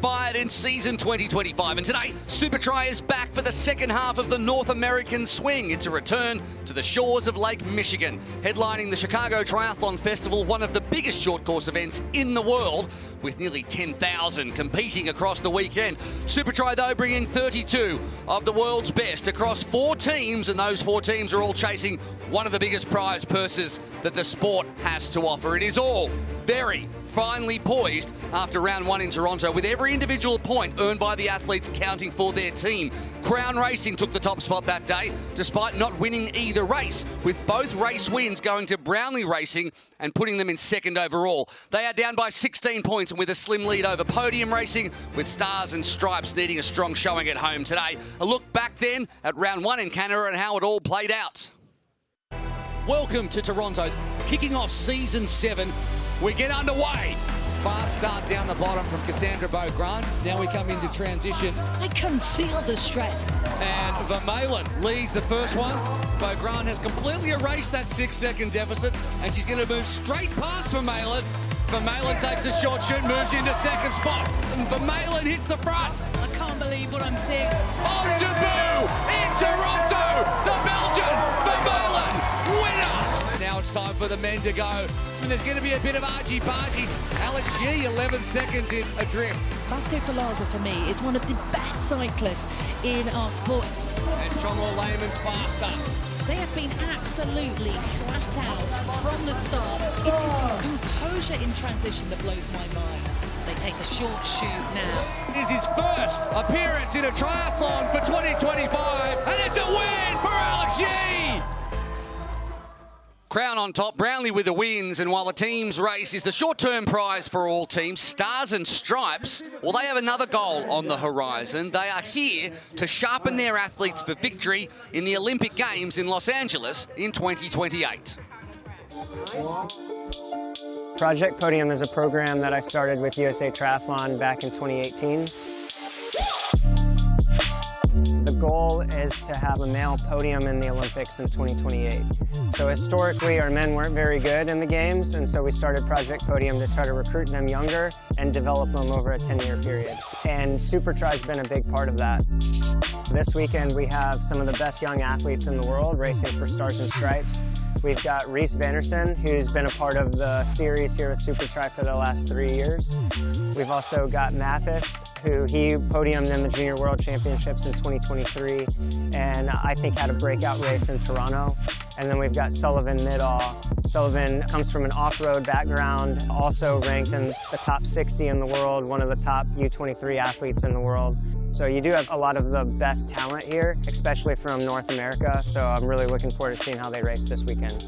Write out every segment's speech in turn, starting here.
Fired in season 2025, and today Supertri is back for the second half of the North American swing. It's a return to the shores of Lake Michigan, headlining the Chicago Triathlon Festival, one of the biggest short course events in the world, with nearly 10,000 competing across the weekend. Supertri, though, bringing 32 of the world's best across 4 teams, and those 4 teams are all chasing one of the biggest prize purses that the sport has to offer. It is all very finely poised after round 1 in Toronto, with every individual point earned by the athletes counting for their team. Crown Racing took the top spot that day, despite not winning either race, with both race wins going to Brownlee Racing and putting them in second overall. They are down by 16 points and with a slim lead over Podium Racing, with Stars and Stripes needing a strong showing at home today. A look back then at round 1 in Canada and how it all played out. Welcome to Toronto, kicking off season 7. We get underway. Fast start down the bottom from Cassandre Beaugrand. Now we come into transition. I can feel the stress. And Vermeulen leads the first one. Beaugrand has completely erased that 6-second deficit, and she's going to move straight past Vermeulen. Vermeulen takes a short shoot, moves into second spot, and Vermeulen hits the front. I can't believe what I'm seeing. On debut in Toronto, the Belgian Vermeulen winner. Now it's time for the men to go, and there's going to be a bit of argy-bargy. Alex Yee, 11 seconds in adrift. Vasco Vilaça, for me, is one of the best cyclists in our sport. And Jonny Brownlee's faster. They have been absolutely flat out from the start. It is a composure in transition that blows my mind. They take a short shoot now. It is his first appearance in a triathlon for 2025, and it's a win for Alex Yee! Crown on top, Brownlee with the wins, and while the team's race is the short-term prize for all teams, Stars and Stripes, well, they have another goal on the horizon. They are here to sharpen their athletes for victory in the Olympic Games in Los Angeles in 2028. Project Podium is a program that I started with USA Triathlon back in 2018. The goal is to have a male podium in the Olympics in 2028. So historically, our men weren't very good in the games, and so we started Project Podium to try to recruit them younger and develop them over a 10-year period. And Supertri's been a big part of that. This weekend, we have some of the best young athletes in the world racing for Stars and Stripes. We've got Reese Vanderson, who's been a part of the series here with Supertri for the last 3 years. We've also got Mathis, who he podiumed in the Junior World Championships in 2023, and I think had a breakout race in Toronto. And then we've got Sullivan Middaugh. Sullivan comes from an off-road background, also ranked in the top 60 in the world, one of the top U23 athletes in the world. So you do have a lot of the best talent here, especially from North America, so I'm really looking forward to seeing how they race this weekend.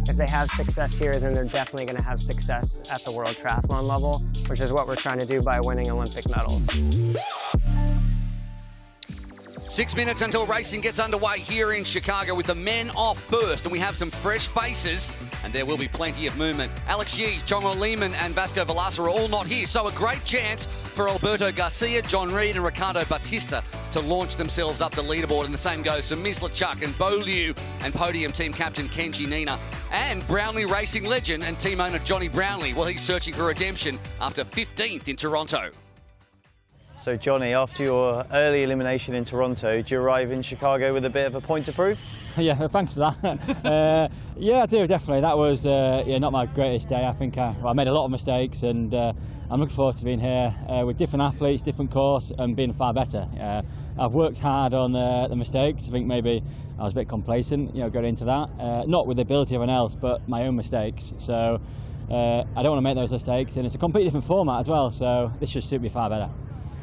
If they have success here, then they're definitely going to have success at the World Triathlon level, which is what we're trying to do by winning Olympic medals. 6 minutes until racing gets underway here in Chicago, with the men off first, and we have some fresh faces, and there will be plenty of movement. Alex Yee, Jonny Brownlee and Vasco Vilaça are all not here, so a great chance for Alberto Garcia, John Reed and Ricardo Batista to launch themselves up the leaderboard, and the same goes for Mislachuk and Beaulieu and podium team captain Kenji Nina, and Brownlee Racing legend and team owner Jonny Brownlee. Well, he's searching for redemption after 15th in Toronto. So Johnny, after your early elimination in Toronto, do you arrive in Chicago with a bit of a point to prove? Yeah, thanks for that. Yeah, I do, definitely. That was not my greatest day. I think I made a lot of mistakes, and I'm looking forward to being here with different athletes, different course, and being far better. I've worked hard on the mistakes. I think maybe I was a bit complacent, going into that. Not with the ability of anyone else, but my own mistakes. So I don't want to make those mistakes, and it's a completely different format as well, so this should suit me far better.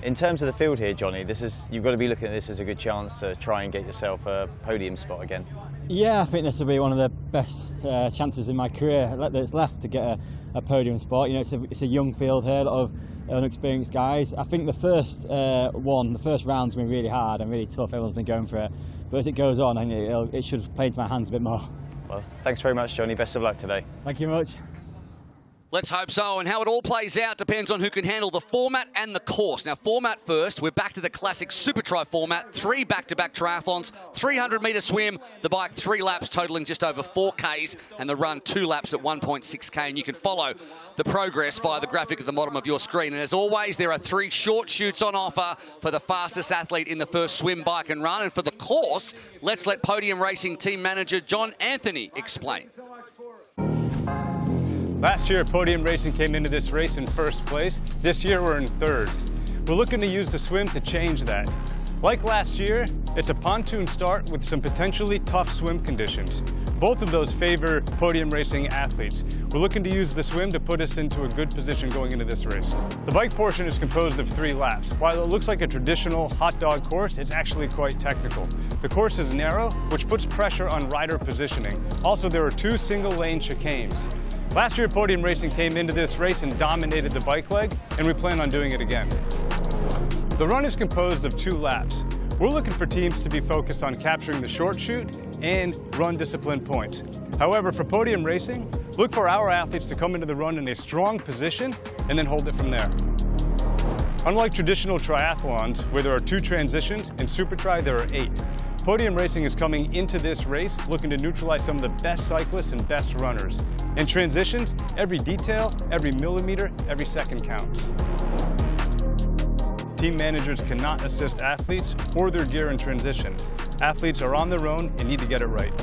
In terms of the field here, Johnny, you've got to be looking at this as a good chance to try and get yourself a podium spot again. Yeah, I think this will be one of the best chances in my career that's left to get a podium spot. It's a young field here, a lot of unexperienced guys. I think the first round's been really hard and really tough. Everyone's been going for it, but as it goes on, I think it should play into my hands a bit more. Well, thanks very much, Johnny. Best of luck today. Thank you much. Let's hope so. And how it all plays out depends on who can handle the format and the course. Now, format first, we're back to the classic Supertri format. 3 back-to-back triathlons, 300-metre swim, the bike 3 laps totaling just over 4 Ks, and the run 2 laps at 1.6 K. And you can follow the progress via the graphic at the bottom of your screen. And as always, there are 3 short shoots on offer for the fastest athlete in the first swim, bike and run. And for the course, let's let Podium Racing team manager John Anthony explain. Last year, Podium Racing came into this race in first place. This year, we're in third. We're looking to use the swim to change that. Like last year, it's a pontoon start with some potentially tough swim conditions. Both of those favor Podium Racing athletes. We're looking to use the swim to put us into a good position going into this race. The bike portion is composed of 3 laps. While it looks like a traditional hot dog course, it's actually quite technical. The course is narrow, which puts pressure on rider positioning. Also, there are 2 single-lane chicanes. Last year, Podium Racing came into this race and dominated the bike leg, and we plan on doing it again. The run is composed of 2 laps. We're looking for teams to be focused on capturing the short shoot and run discipline points. However, for Podium Racing, look for our athletes to come into the run in a strong position and then hold it from there. Unlike traditional triathlons, where there are 2 transitions, in Supertri there are 8. Podium Racing is coming into this race looking to neutralize some of the best cyclists and best runners. In transitions, every detail, every millimeter, every second counts. Team managers cannot assist athletes or their gear in transition. Athletes are on their own and need to get it right.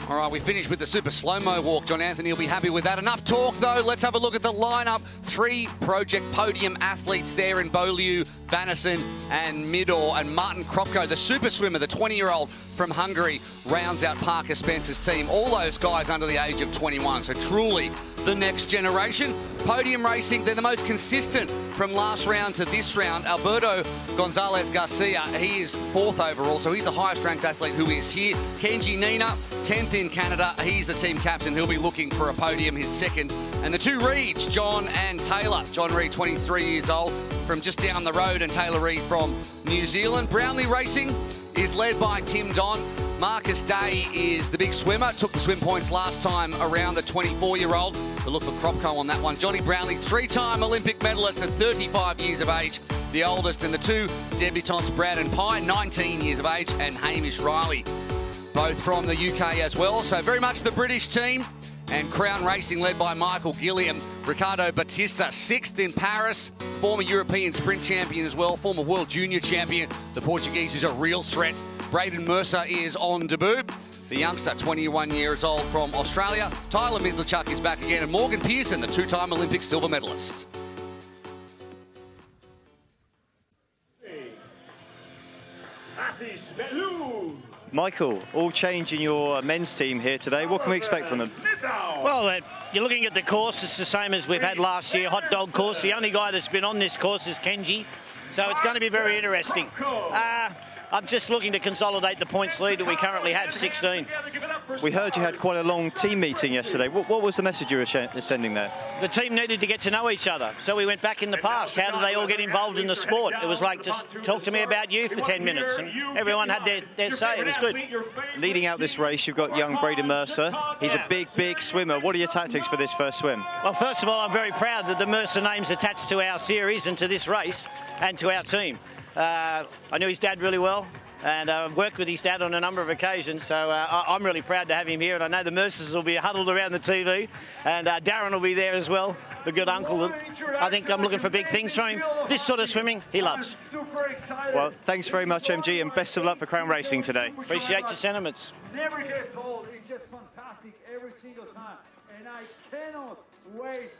All right, we finished with the super slow-mo walk. John Anthony will be happy with that. Enough talk, though. Let's have a look at the lineup. 3 Project Podium athletes there in Beaulieu, Bannerson and Midor. And Martin Kropko, the super swimmer, the 20-year-old from Hungary, rounds out Parker Spencer's team. All those guys under the age of 21. So truly the next generation. Podium Racing, they're the most consistent from last round to this round. Alberto Gonzalez Garcia, he is 4th overall, so he's the highest ranked athlete who is here. Kenji Nina, 10th in Canada. He's the team captain. He'll be looking for a podium, his 2nd. And the 2 Reeds, John and Taylor. John Reed, 23 years old, from just down the road, and Taylor Reed from New Zealand. Brownlee Racing is led by Tim Don. Marcus Day is the big swimmer. Took the swim points last time around, the 24-year-old. We'll look for Kropko on that one. Jonny Brownlee, 3-time Olympic medalist at 35 years of age. The oldest, and the 2 debutantes, Brad and Pye, 19 years of age, and Hamish Riley, both from the UK as well. So very much the British team. And Crown Racing led by Michael Gilliam. Ricardo Batista, 6th in Paris. Former European sprint champion as well. Former world junior champion. The Portuguese is a real threat. Braden Mercer is on debut. The youngster, 21 years old from Australia. Tyler Mislachuk is back again. And Morgan Pearson, the 2-time Olympic silver medalist. Michael, all change in your men's team here today. What can we expect from them? Well, you're looking at the course. It's the same as we've had last year, hot dog course. The only guy that's been on this course is Kenji, so it's going to be very interesting. I'm just looking to consolidate the points lead that we currently have, 16. We heard you had quite a long team meeting yesterday. What was the message you were sending there? The team needed to get to know each other, so we went back in the past. How do they all get involved in the sport? It was like, just talk to me about you for 10 minutes, and everyone had their say. It was good. Leading out this race, you've got young Braden Mercer. He's a big swimmer. What are your tactics for this first swim? Well, first of all, I'm very proud that the Mercer name's attached to our series and to this race and to our team. I knew his dad really well, and I've worked with his dad on a number of occasions, so I'm really proud to have him here, and I know the Mercers will be huddled around the TV, and Darren will be there as well, the good uncle. I think I'm looking for big things from him. This sort of swimming, he loves. Well, thanks very much, MG, and best of luck for Crown Racing today. Appreciate your sentiments. Never gets old. It's just fantastic every single time, and I cannot wait.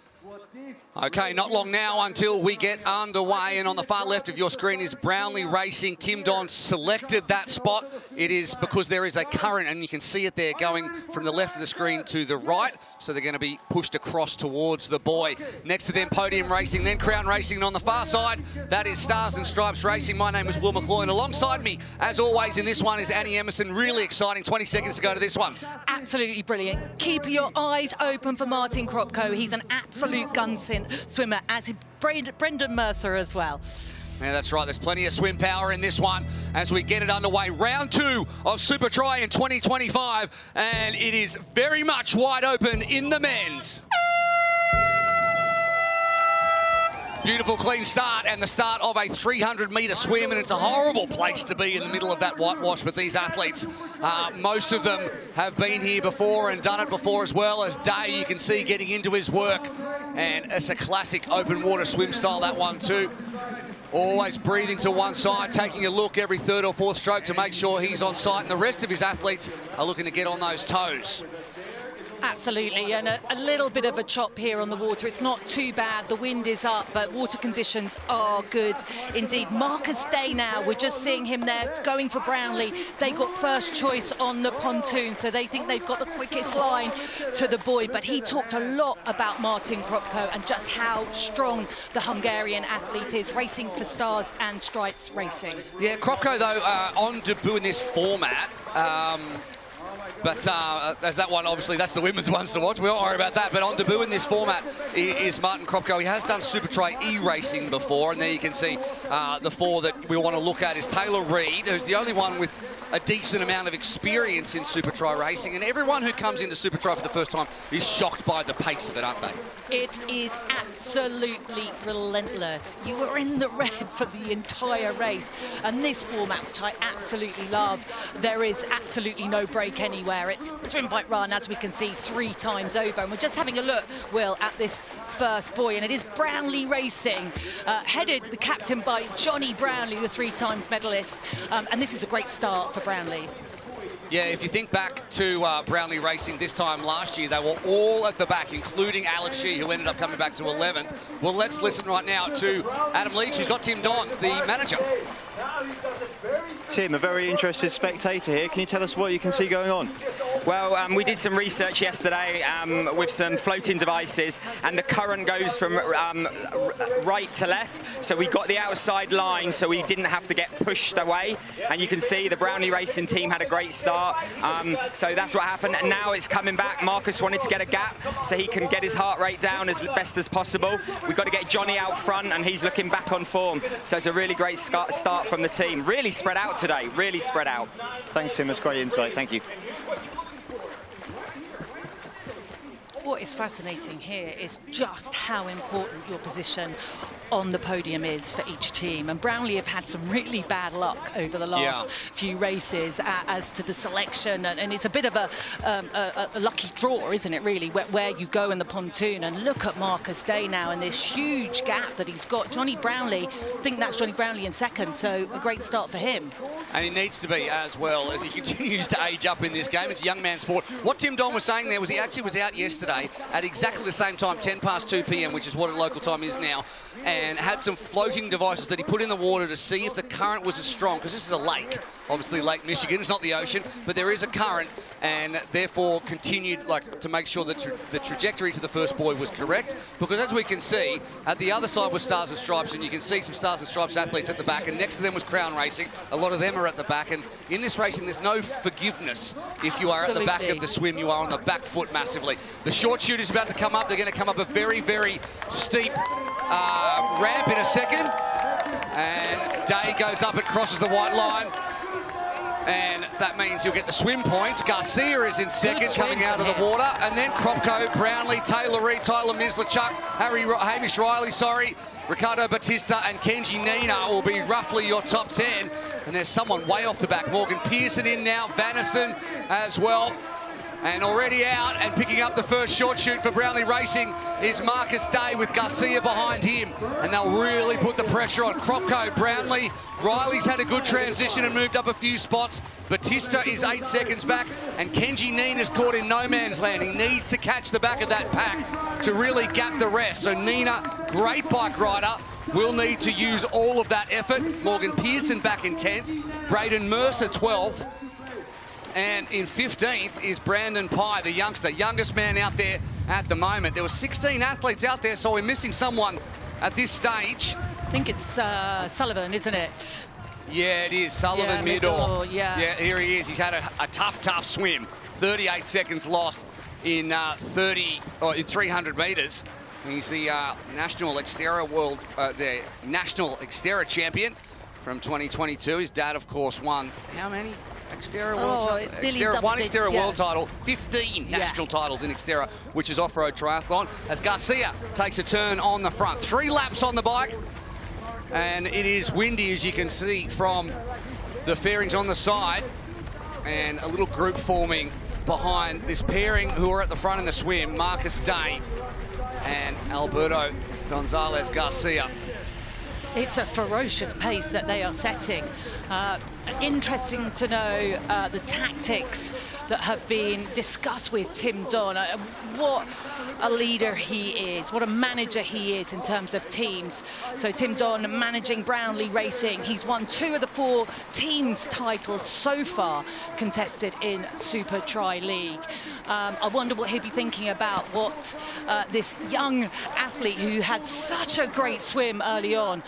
Okay, not long now until we get underway, and on the far left of your screen is Brownlee Racing. Tim Don selected that spot. It is because there is a current, and you can see it there going from the left of the screen to the right, so they're going to be pushed across towards the buoy. Next to them, Podium Racing, then Crown Racing, and on the far side, that is Stars and Stripes Racing. My name is Will McCloy, and alongside me, as always, in this one is Annie Emerson. Really exciting. 20 seconds to go to this one. Absolutely brilliant. Keep your eyes open for Martin Kropko. He's an absolute gun swimmer, as is Brendan Mercer as well. Yeah, that's right. There's plenty of swim power in this one as we get it underway. Round 2 of Supertri in 2025, and it is very much wide open in the men's. Beautiful clean start and the start of a 300-metre swim, and it's a horrible place to be in the middle of that whitewash with these athletes. Most of them have been here before and done it before, as well as Day, you can see, getting into his work. And it's a classic open water swim style, that one too. Always breathing to one side, taking a look every third or fourth stroke to make sure he's on site, and the rest of his athletes are looking to get on those toes. Absolutely, and a little bit of a chop here on the water. It's not too bad. The wind is up, but water conditions are good indeed. Marcus Day now, we're just seeing him there going for Brownlee. They got first choice on the pontoon, so they think they've got the quickest line to the buoy. But he talked a lot about Martin Kropko and just how strong the Hungarian athlete is, racing for stars and stripes racing. Yeah, Kropko, though, on debut in this format. But as that one, obviously, that's the women's ones to watch. We won't worry about that. But on debut in this format is Martin Kropko. He has done Supertri e-racing before, and there you can see the 4 that we want to look at is Taylor Reid, who's the only one with a decent amount of experience in Supertri racing. And everyone who comes into Supertri for the first time is shocked by the pace of it, aren't they? It is absolutely relentless. You were in the red for the entire race. And this format, which I absolutely love, there is absolutely no break anywhere. It's swim, bike, run, as we can see, 3 times over. And we're just having a look, Will, at this first buoy. And it is Brownlee Racing, headed, the captain, by Jonny Brownlee, the 3 times medalist. And this is a great start for Brownlee. Yeah, if you think back to Brownlee Racing this time last year, they were all at the back, including Alex Shee, who ended up coming back to 11th. Well, let's listen right now to Adam Leach, who's got Tim Don, the manager. Tim, a very interested spectator here. Can you tell us what you can see going on? Well, we did some research yesterday with some floating devices, and the current goes from right to left. So we got the outside line, so we didn't have to get pushed away. And you can see the Brownlee Racing team had a great start. So that's what happened. And now it's coming back. Marcus wanted to get a gap so he can get his heart rate down as best as possible. We've got to get Jonny out front, and he's looking back on form. So it's a really great start from the team. Really spread out today, really spread out. Thanks, Tim. That's great insight. Thank you. What is fascinating here is just how important your position on the podium is for each team. And Brownlee have had some really bad luck over the last few races as to the selection, and it's a bit of a lucky draw, isn't it, really, where you go in the pontoon. And look at Marcus Day now and this huge gap that he's got. Jonny Brownlee, I think that's Jonny Brownlee in second, so a great start for him. And he needs to be as well as he continues to age up in this game. It's a young man's sport. What Tim Don was saying there was he actually was out yesterday at exactly the same time, 10 past 2 p.m, which is what local time is now, and had some floating devices that he put in the water to see if the current was as strong, because this is a lake, obviously Lake Michigan, it's not the ocean, but there is a current, and therefore continued to make sure that the trajectory to the first buoy was correct, because as we can see, at the other side was Stars and Stripes, and you can see some Stars and Stripes athletes at the back, and next to them was Crown Racing. A lot of them are at the back, and in this racing there's no forgiveness. If you are at the back of the swim, you are on the back foot massively. The short shoot is about to come up. They're going to come up a very, very steep ramp in a second, and Day goes up and crosses the white line, and that means you'll get the swim points. Garcia is in second, coming out of the water, and then Kropko, Brownlee, Taylor Reid, Tyler Mislachuk, Hamish Riley, Ricardo Batista and Kenji Nina will be roughly your top 10, and there's someone way off the back. Morgan Pearson in now, Vannison as well. And already out and picking up the first short shoot for Brownlee Racing is Marcus Day with Garcia behind him. And they'll really put the pressure on Kropko, Brownlee. Riley's had a good transition and moved up a few spots. Batista is 8 seconds back, and Kenji Nina's caught in no man's land. He needs to catch the back of that pack to really gap the rest. So Nina, great bike rider, will need to use all of that effort. Morgan Pearson back in 10th, Braden Mercer 12th. And in 15th is Brandon Pye, the youngster, youngest man out there at the moment. There were 16 athletes out there, so we're missing someone at this stage. I think it's Sullivan, isn't it? Yeah, it is. Sullivan Midor. Yeah, here he is. He's had a tough swim. 38 seconds lost in 300 metres. He's the national Xterra champion from 2022. His dad, of course, won how many Xterra world title, 15 national titles in Xterra, which is off-road triathlon. As Garcia takes a turn on the front, 3 laps on the bike, and it is windy, as you can see from the fairings on the side, and a little group forming behind this pairing who are at the front in the swim, Marcus Day and Alberto Gonzalez Garcia. It's a ferocious pace that they are setting. Interesting to know the tactics that have been discussed with Tim Don. What a leader he is, what a manager he is in terms of teams. So Tim Don managing Brownlee Racing. He's won 2 of the 4 teams titles so far contested in Supertri League. I wonder what he'd be thinking about what this young athlete who had such a great swim early on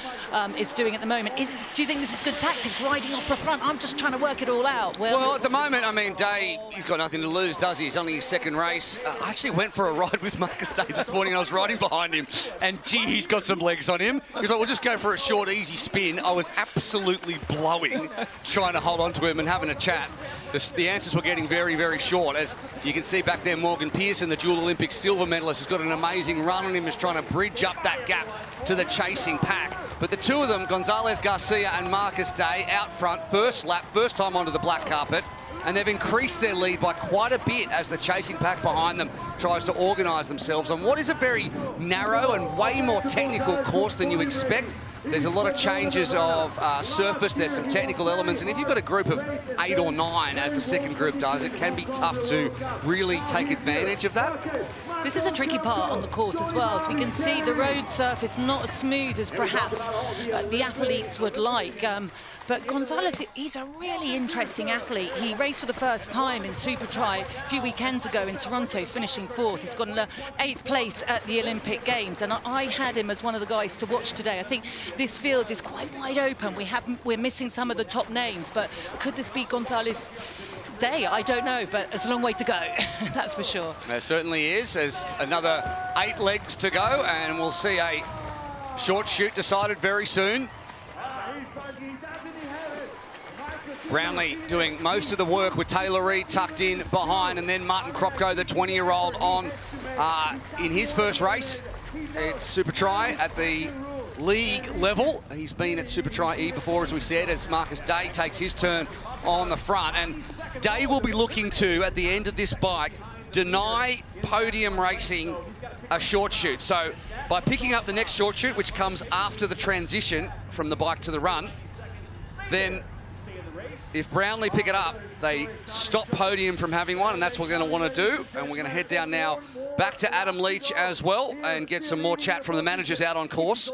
is doing at the moment. Do you think this is good tactics, riding off the front? I'm just trying to work it all out. Well, at the moment, I mean, Day, he's got nothing to lose, does he? It's only his 2nd race. I actually went for a ride with Marcus Day this morning. I was riding behind him, and gee, he's got some legs on him. He was like, we'll just go for a short, easy spin. I was absolutely blowing, trying to hold on to him and having a chat. The answers were getting very, very short. As you can see back there, Morgan Pearson, the dual Olympic silver medalist, has got an amazing run on him, is trying to bridge up that gap to the chasing pack. But the 2 of them, Gonzalez Garcia and Marcus Day, out front, first lap, first time onto the black carpet, and they've increased their lead by quite a bit as the chasing pack behind them tries to organise themselves on what is a very narrow and way more technical course than you expect. There's a lot of changes of surface, there's some technical elements, and if you've got a group of 8 or 9, as the second group does, it can be tough to really take advantage of that. This is a tricky part on the course as well. So we can see the road surface not as smooth as perhaps the athletes would like. But Gonzalez, he's a really interesting athlete. He raced for the first time in Supertri a few weekends ago in Toronto, finishing 4th. He's got an 8th place at the Olympic Games, and I had him as one of the guys to watch today. I think this field is quite wide open. We're missing some of the top names, but could this be Gonzalez Day? I don't know, but it's a long way to go, that's for sure. There certainly is. There's another 8 legs to go, and we'll see a short shoot decided very soon. Brownlee doing most of the work with Taylor Reid tucked in behind, and then Martin Kropko, the 20-year-old, on in his first race. It's Supertri at the league level. He's been at Supertri E before, as we said, as Marcus Day takes his turn on the front. And Day will be looking to, at the end of this bike, deny podium racing a short shoot. So by picking up the next short shoot, which comes after the transition from the bike to the run, then if Brownlee pick it up, they stop podium from having one, and that's what we're going to want to do. And we're going to head down now back to Adam Leach as well and get some more chat from the managers out on course.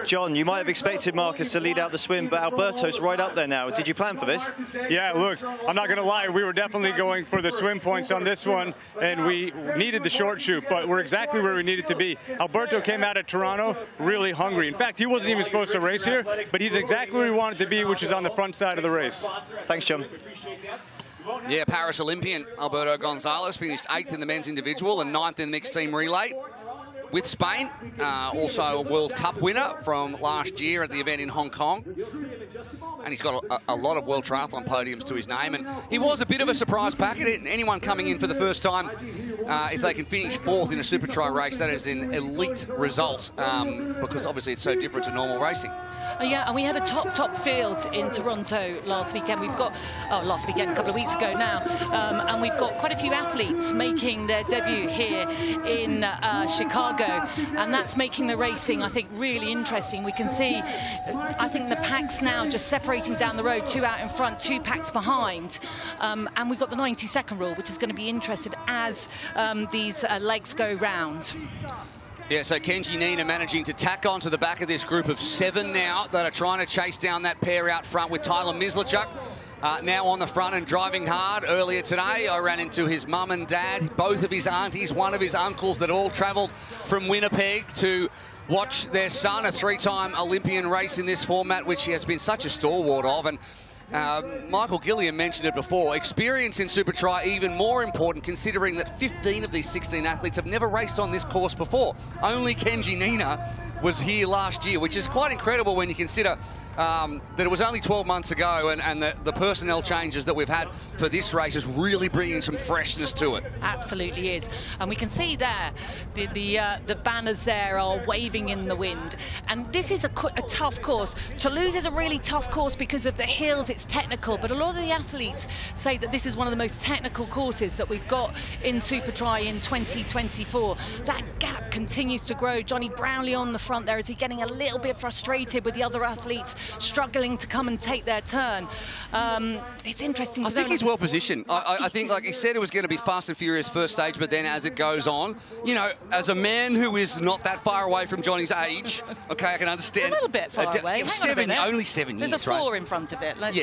John, you might have expected Marcus to lead out the swim, but Alberto's right up there now. Did you plan for this? Yeah, look, I'm not going to lie. We were definitely going for the swim points on this one, and we needed the short shoot, but we're exactly where we needed to be. Alberto came out of Toronto really hungry. In fact, he wasn't even supposed to race here, but he's exactly where he wanted to be, which is on the front side of the race. Thanks, John. Yeah, Paris Olympian Alberto Gonzalez finished 8th in the men's individual and 9th in the mixed team relay with Spain. Also a World Cup winner from last year at the event in Hong Kong. And he's got a lot of World Triathlon podiums to his name. And he was a bit of a surprise packet. Anyone coming in for the first time, if they can finish 4th in a Supertri race, that is an elite result, because obviously it's so different to normal racing. Yeah, and we had a top field in Toronto last weekend. We've got, last weekend, a couple of weeks ago now, and we've got quite a few athletes making their debut here in Chicago, and that's making the racing, I think, really interesting. We can see, I think the packs now just separating down the road, 2 out in front, 2 packs behind, and we've got the 90-second rule, which is going to be interesting as these legs go round. Yeah, so Kenji Nina managing to tack onto the back of this group of 7 now that are trying to chase down that pair out front with Tyler Mislachuk. Now on the front and driving hard. Earlier today, I ran into his mum and dad, both of his aunties, one of his uncles that all travelled from Winnipeg to watch their son, a 3-time Olympian, race in this format, which he has been such a stalwart of. And Michael Gilliam mentioned it before. Experience in Supertri even more important, considering that 15 of these 16 athletes have never raced on this course before. Only Kenji Nina was here last year, which is quite incredible when you consider that it was only 12 months ago, and the personnel changes that we've had for this race is really bringing some freshness to it. Absolutely is. And we can see there, the banners there are waving in the wind. And this is a tough course. Toulouse is a really tough course because of the hills, it's technical, but a lot of the athletes say that this is one of the most technical courses that we've got in Supertri in 2024. That gap continues to grow. Jonny Brownlee on the front there, is he getting a little bit frustrated with the other athletes struggling to come and take their turn? It's interesting. I think he's well positioned. I think, like he said, it was going to be fast and furious first stage, but then as it goes on, you know, as a man who is not that far away from Johnny's age, okay, I can understand. A little bit far away. Only 7 years, There's a 4 in front of it. Let's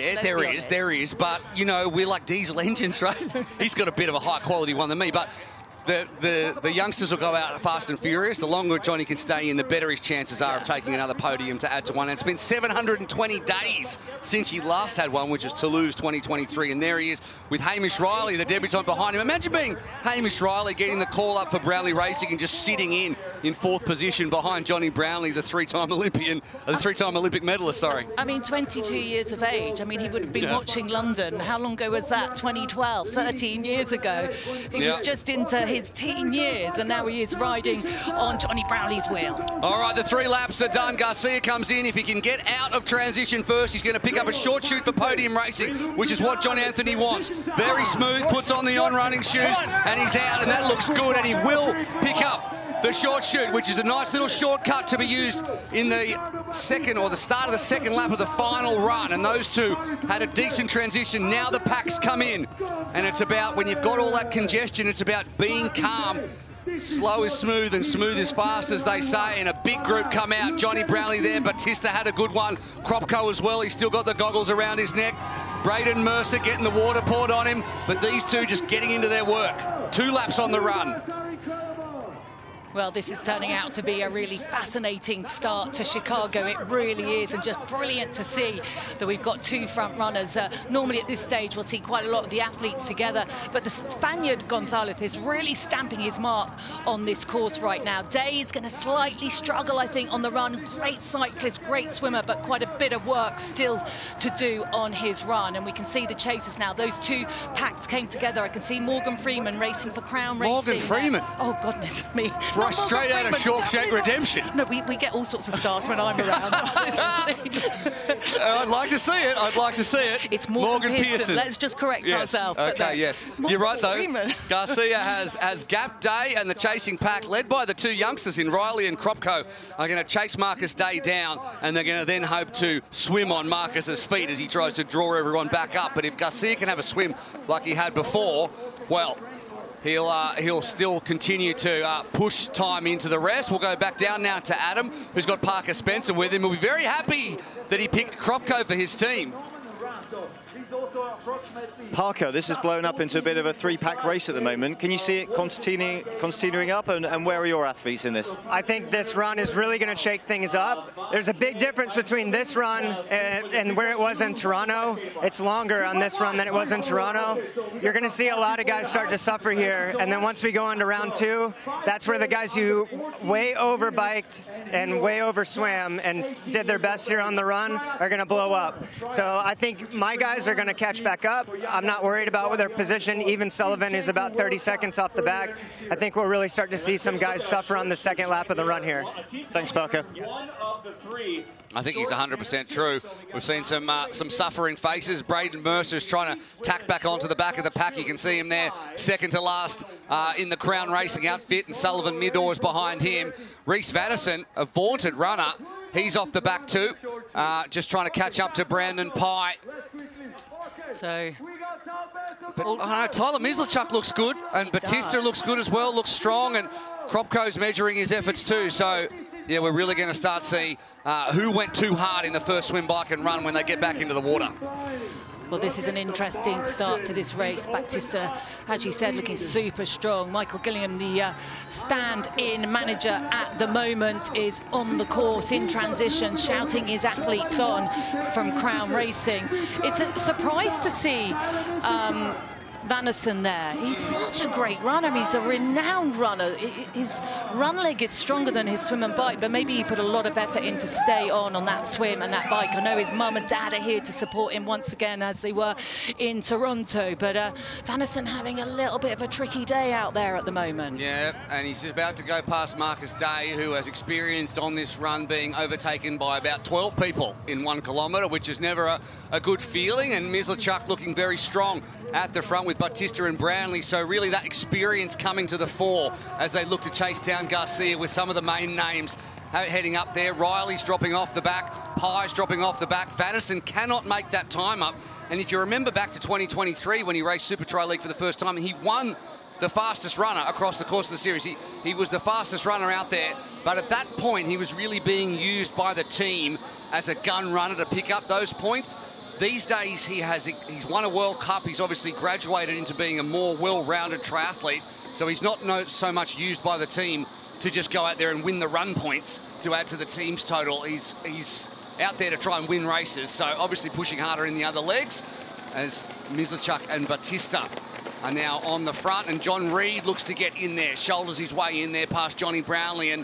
there is. But, you know, we're like diesel engines, right? He's got a bit of a high quality one than me, but the youngsters will go out fast and furious. The longer Johnny can stay in, the better his chances are of taking another podium to add to one. And it's been 720 days since he last had one, which was Toulouse 2023. And there he is with Hamish Riley, the debutant behind him. Imagine being Hamish Riley, getting the call up for Brownlee Racing and just sitting in 4th position behind Jonny Brownlee, the three-time Olympic medalist, sorry. I mean, 22 years of age. I mean, he would have been watching London. How long ago was that? 2012, 13 years ago. He was just into his teen years, and now he is riding on Jonny Brownlee's wheel. All right, the 3 laps are done. Garcia comes in. If he can get out of transition first, he's going to pick up a short shoot for podium racing, which is what John Anthony wants. Very smooth, puts on the on-running shoes, and he's out, and that looks good, and he will pick up the short shoot, which is a nice little shortcut to be used in the second, or the start of the second lap of the final run. And those two had a decent transition. Now the packs come in, and it's about, when you've got all that congestion, it's about being calm. Slow is smooth and smooth is fast, as they say, and a big group come out. Jonny Brownlee there, Batista had a good one. Kropko as well, he's still got the goggles around his neck. Braden Mercer getting the water poured on him, but these two just getting into their work. 2 laps on the run. Well, this is turning out to be a really fascinating start to Chicago. It really is, and just brilliant to see that we've got 2 front runners. Normally at this stage, we'll see quite a lot of the athletes together, but the Spaniard Gonzalez is really stamping his mark on this course right now. Day is going to slightly struggle, I think, on the run. Great cyclist, great swimmer, but quite a bit of work still to do on his run. And we can see the chasers now. Those 2 packs came together. I can see Morgan Freeman racing for Crown Racing. Morgan Freeman? Oh, goodness me. Right, straight out of Shawshank Redemption. No, we get all sorts of stars when I'm around. I'd like to see it. I'd like to see it. It's Morgan Pearson. Let's just correct ourselves. Okay, yes. You're right, though. Garcia has Gap Day, and the chasing pack, led by the 2 youngsters in Riley and Kropko, are going to chase Marcus Day down, and they're going to then hope to swim on Marcus's feet as he tries to draw everyone back up. But if Garcia can have a swim like he had before, well, he'll still continue to push time into the rest. We'll go back down now to Adam, who's got Parker Spencer with him. We'll be very happy that he picked Kropko for his team. Parker, this is blown up into a bit of a 3-pack race at the moment. Can you see it continuing up, and where are your athletes in this? I think this run is really going to shake things up. There's a big difference between this run and where it was in Toronto. It's longer on this run than it was in Toronto. You're going to see a lot of guys start to suffer here, and then once we go into round 2, that's where the guys who way over biked and way over swam and did their best here on the run are going to blow up. So I think my guys are going to catch back up. I'm not worried about their position. Even Sullivan is about 30 seconds off the back. I think we'll really start to see some guys suffer on the second lap of the run here. Thanks, Parker. I think he's 100% true. We've seen some suffering faces. Braden Mercer's trying to tack back onto the back of the pack. You can see him there, second to last in the Crown Racing outfit, and Sullivan mid-oars behind him. Reese Vattison, a vaunted runner, he's off the back too, just trying to catch up to Brandon Pye. So, but Tyler Mislachuk looks good, and Batista looks good as well, looks strong, and Kropko's measuring his efforts too. So, yeah, we're really going to start seeing who went too hard in the first swim, bike and run when they get back into the water. Well, this is an interesting start to this race. Baptista, as you said, looking super strong. Michael Gillingham, the stand-in manager at the moment, is on the course in transition, shouting his athletes on from Crown Racing. It's a surprise to see Vanison there. He's such a great runner. He's a renowned runner. His run leg is stronger than his swim and bike, but maybe he put a lot of effort in to stay on that swim and that bike. I know his mum and dad are here to support him once again, as they were in Toronto, but Vanison having a little bit of a tricky day out there at the moment. Yeah, and he's about to go past Marcus Day, who has experienced on this run being overtaken by about 12 people in 1 kilometre, which is never a good feeling, and Mislichuk looking very strong at the front with Baptista and Brownlee, so really that experience coming to the fore as they look to chase down Garcia with some of the main names heading up there. Riley's dropping off the back, Pye's dropping off the back. Vanison cannot make that time up, and if you remember back to 2023 when he raced Supertri League for the first time, he won the fastest runner across the course of the series. He was the fastest runner out there, but at that point he was really being used by the team as a gun runner to pick up those points. These days he's won a World Cup. He's obviously graduated into being a more well-rounded triathlete, so he's not so much used by the team to just go out there and win the run points to add to the team's total. He's out there to try and win races, so obviously pushing harder in the other legs as Mislichuk and Baptista are now on the front, and John Reid looks to get in there, shoulders his way in there past Jonny Brownlee, and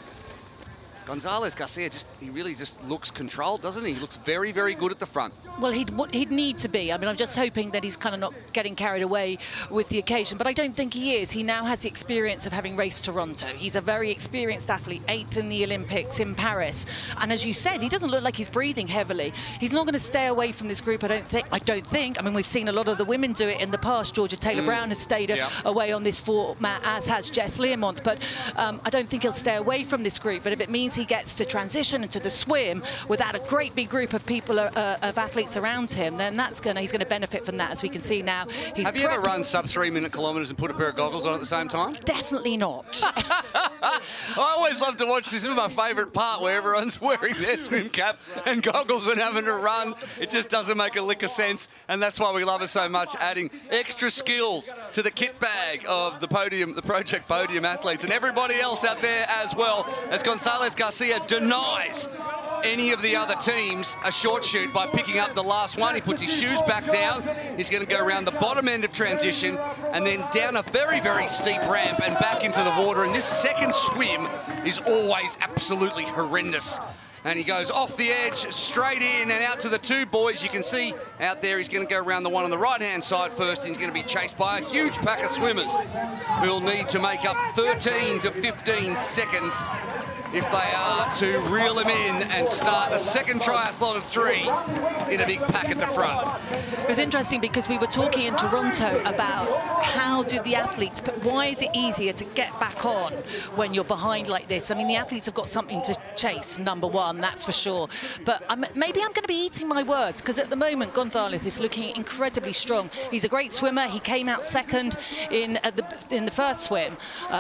Gonzalez Garcia, he really just looks controlled, doesn't he? He looks very, very good at the front. Well, he'd need to be. I mean, I'm just hoping that he's kind of not getting carried away with the occasion, but I don't think he is. He now has the experience of having raced Toronto. He's a very experienced athlete, 8th in the Olympics in Paris. And as you said, he doesn't look like he's breathing heavily. He's not going to stay away from this group, I don't think. I mean, we've seen a lot of the women do it in the past. Georgia Taylor-Brown has stayed away on this format, as has Jess Learmont, but I don't think he'll stay away from this group. But if it means he gets to transition into the swim without a great big group of people, of athletes around him, then he's going to benefit from that, as we can see now. Have you ever run sub 3-minute kilometres and put a pair of goggles on at the same time? Definitely not. I always love to watch this. This is my favourite part, where everyone's wearing their swim cap and goggles and having to run. It just doesn't make a lick of sense, and that's why we love it so much, adding extra skills to the kit bag of the podium, the Project Podium athletes, and everybody else out there as well, as Gonzalez Garcia denies any of the other teams a short shoot by picking up the last one. He puts his shoes back down. He's going to go around the bottom end of transition and then down a very, very steep ramp and back into the water. And this second swim is always absolutely horrendous. And he goes off the edge, straight in and out to the two boys. You can see out there he's going to go around the one on the right-hand side first, and he's going to be chased by a huge pack of swimmers who'll need to make up 13 to 15 seconds if they are to reel him in and start the second triathlon of 3 in a big pack at the front. It was interesting because we were talking in Toronto about how do the athletes, but why is it easier to get back on when you're behind like this? I mean, the athletes have got something to chase, number one, that's for sure. But maybe I'm going to be eating my words, because at the moment Gonzalez is looking incredibly strong. He's a great swimmer. He came out second in the first swim.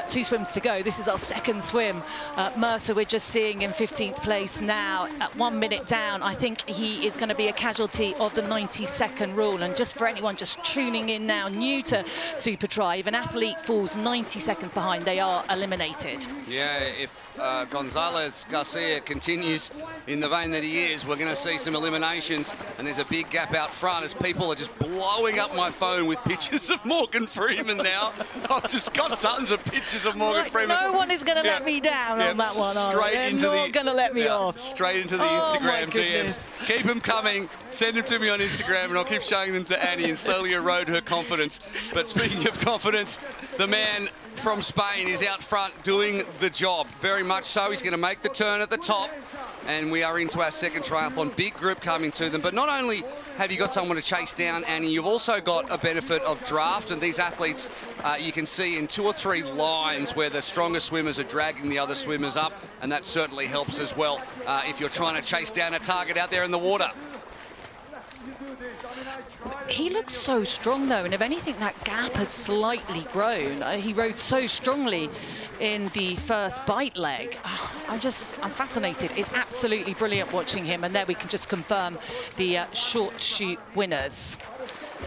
2 swims to go. This is our second swim. Mercer, we're just seeing in 15th place now at 1 minute down. I think he is going to be a casualty of the 90-second rule. And just for anyone just tuning in now, new to Supertri, if an athlete falls 90 seconds behind, they are eliminated. Yeah, if Gonzalez Garcia continues in the vein that he is, we're going to see some eliminations, and there's a big gap out front as people are just blowing up my phone with pictures of Morgan Freeman now. I've just got tons of pictures of Morgan Freeman. No one is going to let me down on that one, They're not going to let me off. Straight into the Instagram DMs. Keep them coming. Send them to me on Instagram, and I'll keep showing them to Annie and slowly erode her confidence. But speaking of confidence, the man from Spain is out front doing the job, very much so. He's going to make the turn at the top, and we are into our second triathlon. Big group coming to them, but not only have you got someone to chase down, Annie, you've also got a benefit of draft, and these athletes you can see in 2 or 3 lines where the stronger swimmers are dragging the other swimmers up, and that certainly helps as well if you're trying to chase down a target out there in the water. He looks so strong, though, and if anything, that gap has slightly grown. He rode so strongly in the first bite leg. I'm fascinated. It's absolutely brilliant watching him, and there we can just confirm the short shoot winners.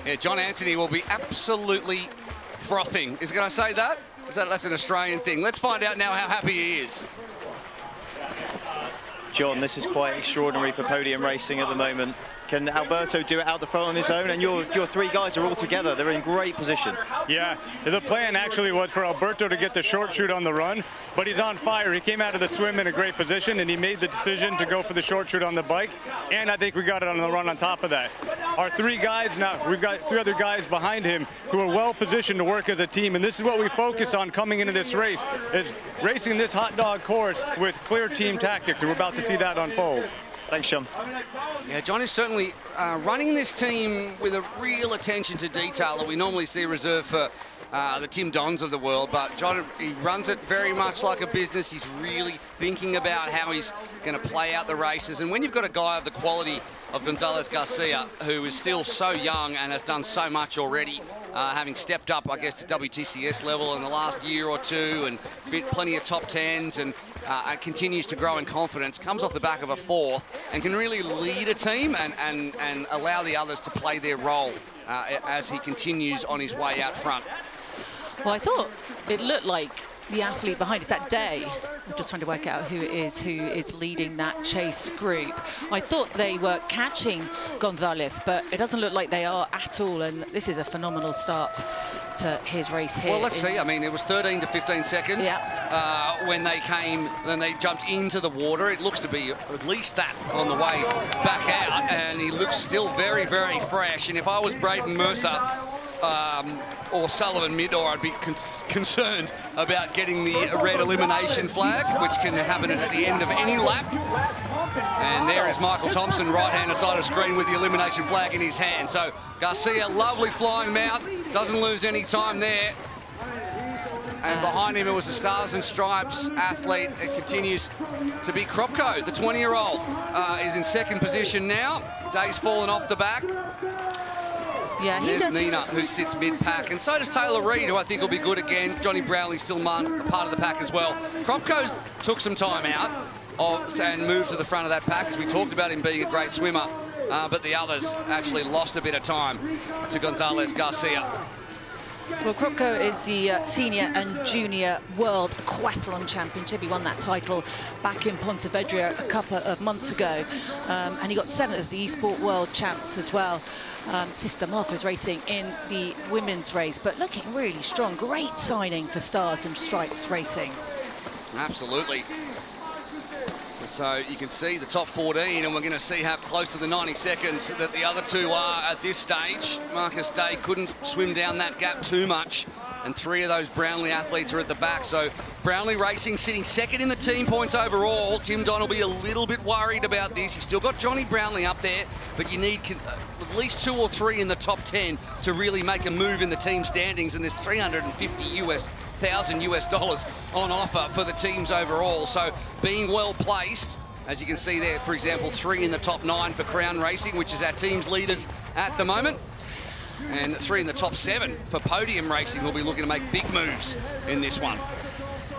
Yeah, John Anthony will be absolutely frothing. Is going to say that? That's an Australian thing. Let's find out now how happy he is. John, this is quite extraordinary for podium racing at the moment. Can Alberto do it out the front on his own? And your three guys are all together. They're in great position. Yeah, the plan actually was for Alberto to get the short shoot on the run, but he's on fire. He came out of the swim in a great position, and he made the decision to go for the short shoot on the bike, and I think we got it on the run on top of that. Our three guys now, we've got three other guys behind him who are well positioned to work as a team, and this is what we focus on coming into this race, is racing this hot dog course with clear team tactics, and we're about to see that unfold. Thanks, John. Yeah, John is certainly running this team with a real attention to detail that we normally see reserved for the Tim Dons of the world. But John, he runs it very much like a business. He's really thinking about how he's going to play out the races. And when you've got a guy of the quality of Gonzalez Garcia, who is still so young and has done so much already, having stepped up, I guess, to WTCS level in the last year or two and fit plenty of top 10s and continues to grow in confidence, comes off the back of a fourth and can really lead a team and allow the others to play their role as he continues on his way out front. Well, I thought it looked like the athlete behind us that day, I'm just trying to work out who it is who is leading that chase group. I thought they were catching Gonzalez, but it doesn't look like they are at all, and this is a phenomenal start to his race here. Well, let's see. I mean, it was 13 to 15 seconds when they jumped into the water. It looks to be at least that on the way back out, and he looks still very, very fresh. And if I was Braden Mercer, or Sullivan Midor, I'd be concerned about getting the red elimination flag, which can happen at the end of any lap. And there is Michael Thompson, right-handed side of screen, with the elimination flag in his hand. So Garcia, lovely flying mouth, doesn't lose any time there. And behind him, it was the Stars and Stripes athlete. It continues to be Kropko, the 20-year-old, is in second position now. Day's fallen off the back. Yeah, there's Nina, who sits mid-pack, and so does Taylor Reid, who I think will be good again. Jonny Brownlee still part of the pack as well. Kropko took some time out and moved to the front of that pack, as we talked about him being a great swimmer, but the others actually lost a bit of time to Gonzalez Garcia. Well, Kropko is the senior and junior world aquathlon championship. He won that title back in Pontevedra a couple of months ago, and he got 7th of the eSport World Champs as well. Sister Martha's racing in the women's race, but looking really strong. Great signing for Stars and Stripes Racing. Absolutely. So you can see the top 14, and we're going to see how close to the 90 seconds that the other two are at this stage. Marcus Day couldn't swim down that gap too much, and 3 of those Brownlee athletes are at the back. So Brownlee Racing sitting second in the team points overall. Tim Don will be a little bit worried about this. He's still got Jonny Brownlee up there, but you need at least 2 or 3 in the top 10 to really make a move in the team standings, and there's $350,000 US on offer for the teams overall. So being well placed, as you can see there, for example, 3 in the top 9 for Crown Racing, which is our team's leaders at the moment, and 3 in the top 7 for Podium Racing, who'll be looking to make big moves in this one.